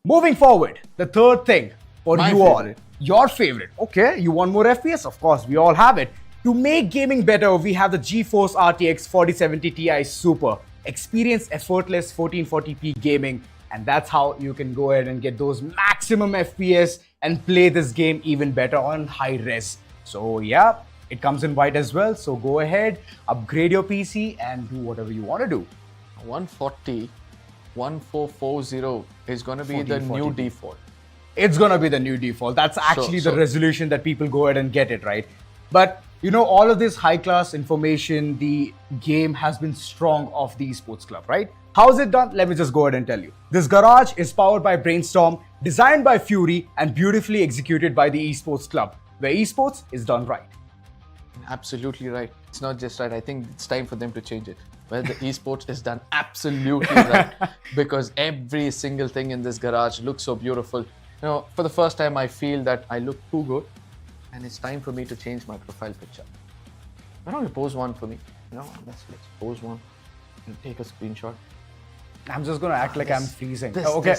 Moving forward, the third thing for My you favorite. all, your favorite. Okay, you want more FPS? Of course, we all have it. To make gaming better, we have the GeForce RTX 4070 Ti Super. Experience effortless 1440p gaming, and that's how you can go ahead and get those maximum FPS and play this game even better on high res. So yeah, it comes in white as well. So go ahead, upgrade your PC and do whatever you want to do. 1440 is going to be the new 1440p. default. It's gonna be the new default. That's actually the so- resolution that people go ahead and get it, right? But you know, all of this high-class information, the game has been strong of the esports club, right? How's it done? Let me just go ahead and tell you. This garage is powered by Brainstorm, designed by Fury, and beautifully executed by the esports club, where esports is done right. Absolutely right. It's not just right. I think it's time for them to change it. Where the esports is done absolutely right. Because every single thing in this garage looks so beautiful. For the first time, I feel that I look too good. And it's time for me to change my profile picture. Why don't you pose one for me? Let's pose one and take a screenshot. I'm just gonna act like I'm freezing. This, Okay.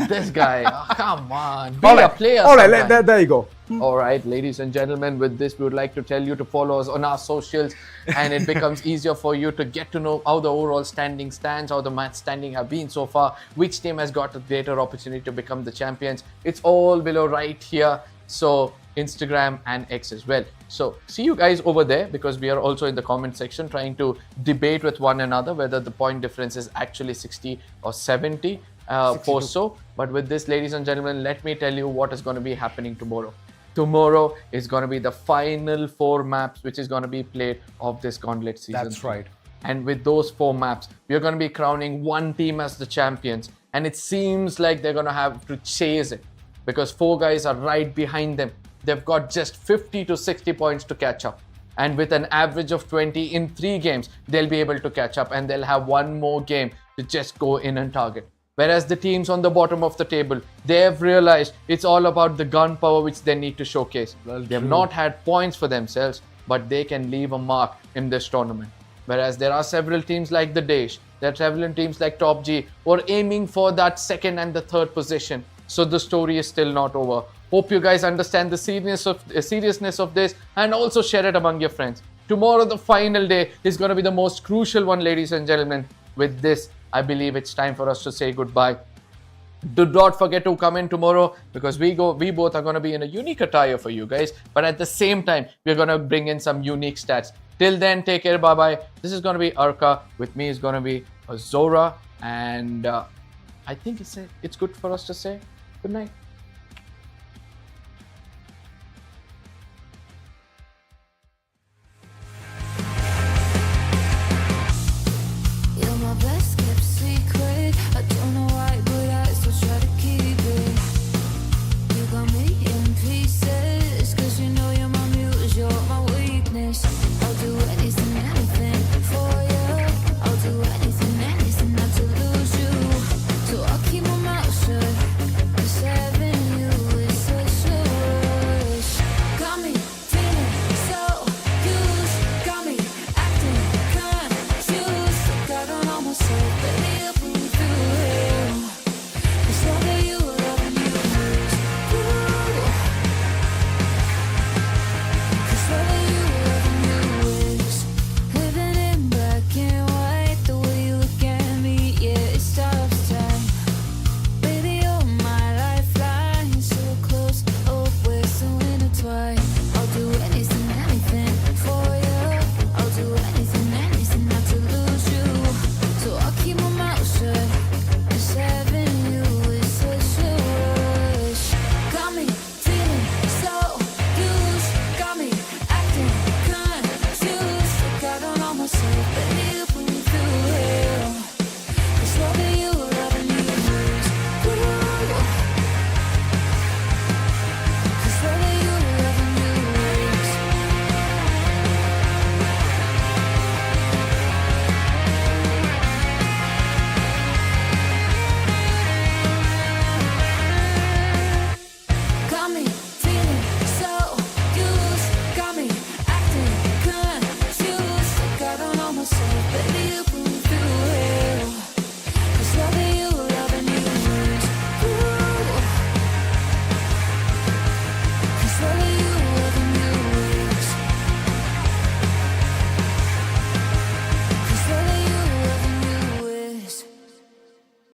this guy. Come on. Be All a right. player. All right. sometime. There you go. All right, ladies and gentlemen, with this, we would like to tell you to follow us on our socials, and it becomes easier for you to get to know how the overall standing stands, how the match standing have been so far, which team has got a greater opportunity to become the champions. It's all below right here. So Instagram and X as well. So see you guys over there, because we are also in the comment section trying to debate with one another whether the point difference is actually 60 or 70 for so. But with this, ladies and gentlemen, let me tell you what is going to be happening tomorrow. Tomorrow is going to be the final 4 maps which is going to be played of this Gauntlet season. That's right. And with those 4 maps, we are going to be crowning one team as the champions. And it seems like they're going to have to chase it, because 4 guys are right behind them. They've got just 50 to 60 points to catch up. And with an average of 20 in 3 games, they'll be able to catch up, and they'll have one more game to just go in and target. Whereas the teams on the bottom of the table, they have realized it's all about the gun power which they need to showcase. They have not had points for themselves, but they can leave a mark in this tournament. Whereas there are several teams like the DAESH, there are several teams like TOPG who are aiming for that 2nd and the 3rd position. So the story is still not over. Hope you guys understand the seriousness of this, and also share it among your friends. Tomorrow, the final day, is going to be the most crucial one, ladies and gentlemen. With this, I believe it's time for us to say goodbye. Do not forget to come in tomorrow, because we both are going to be in a unique attire for you guys. But at the same time, we're going to bring in some unique stats. Till then, take care. Bye-bye. This is going to be Arka. With me is going to be Zora. And I think it's good for us to say good night.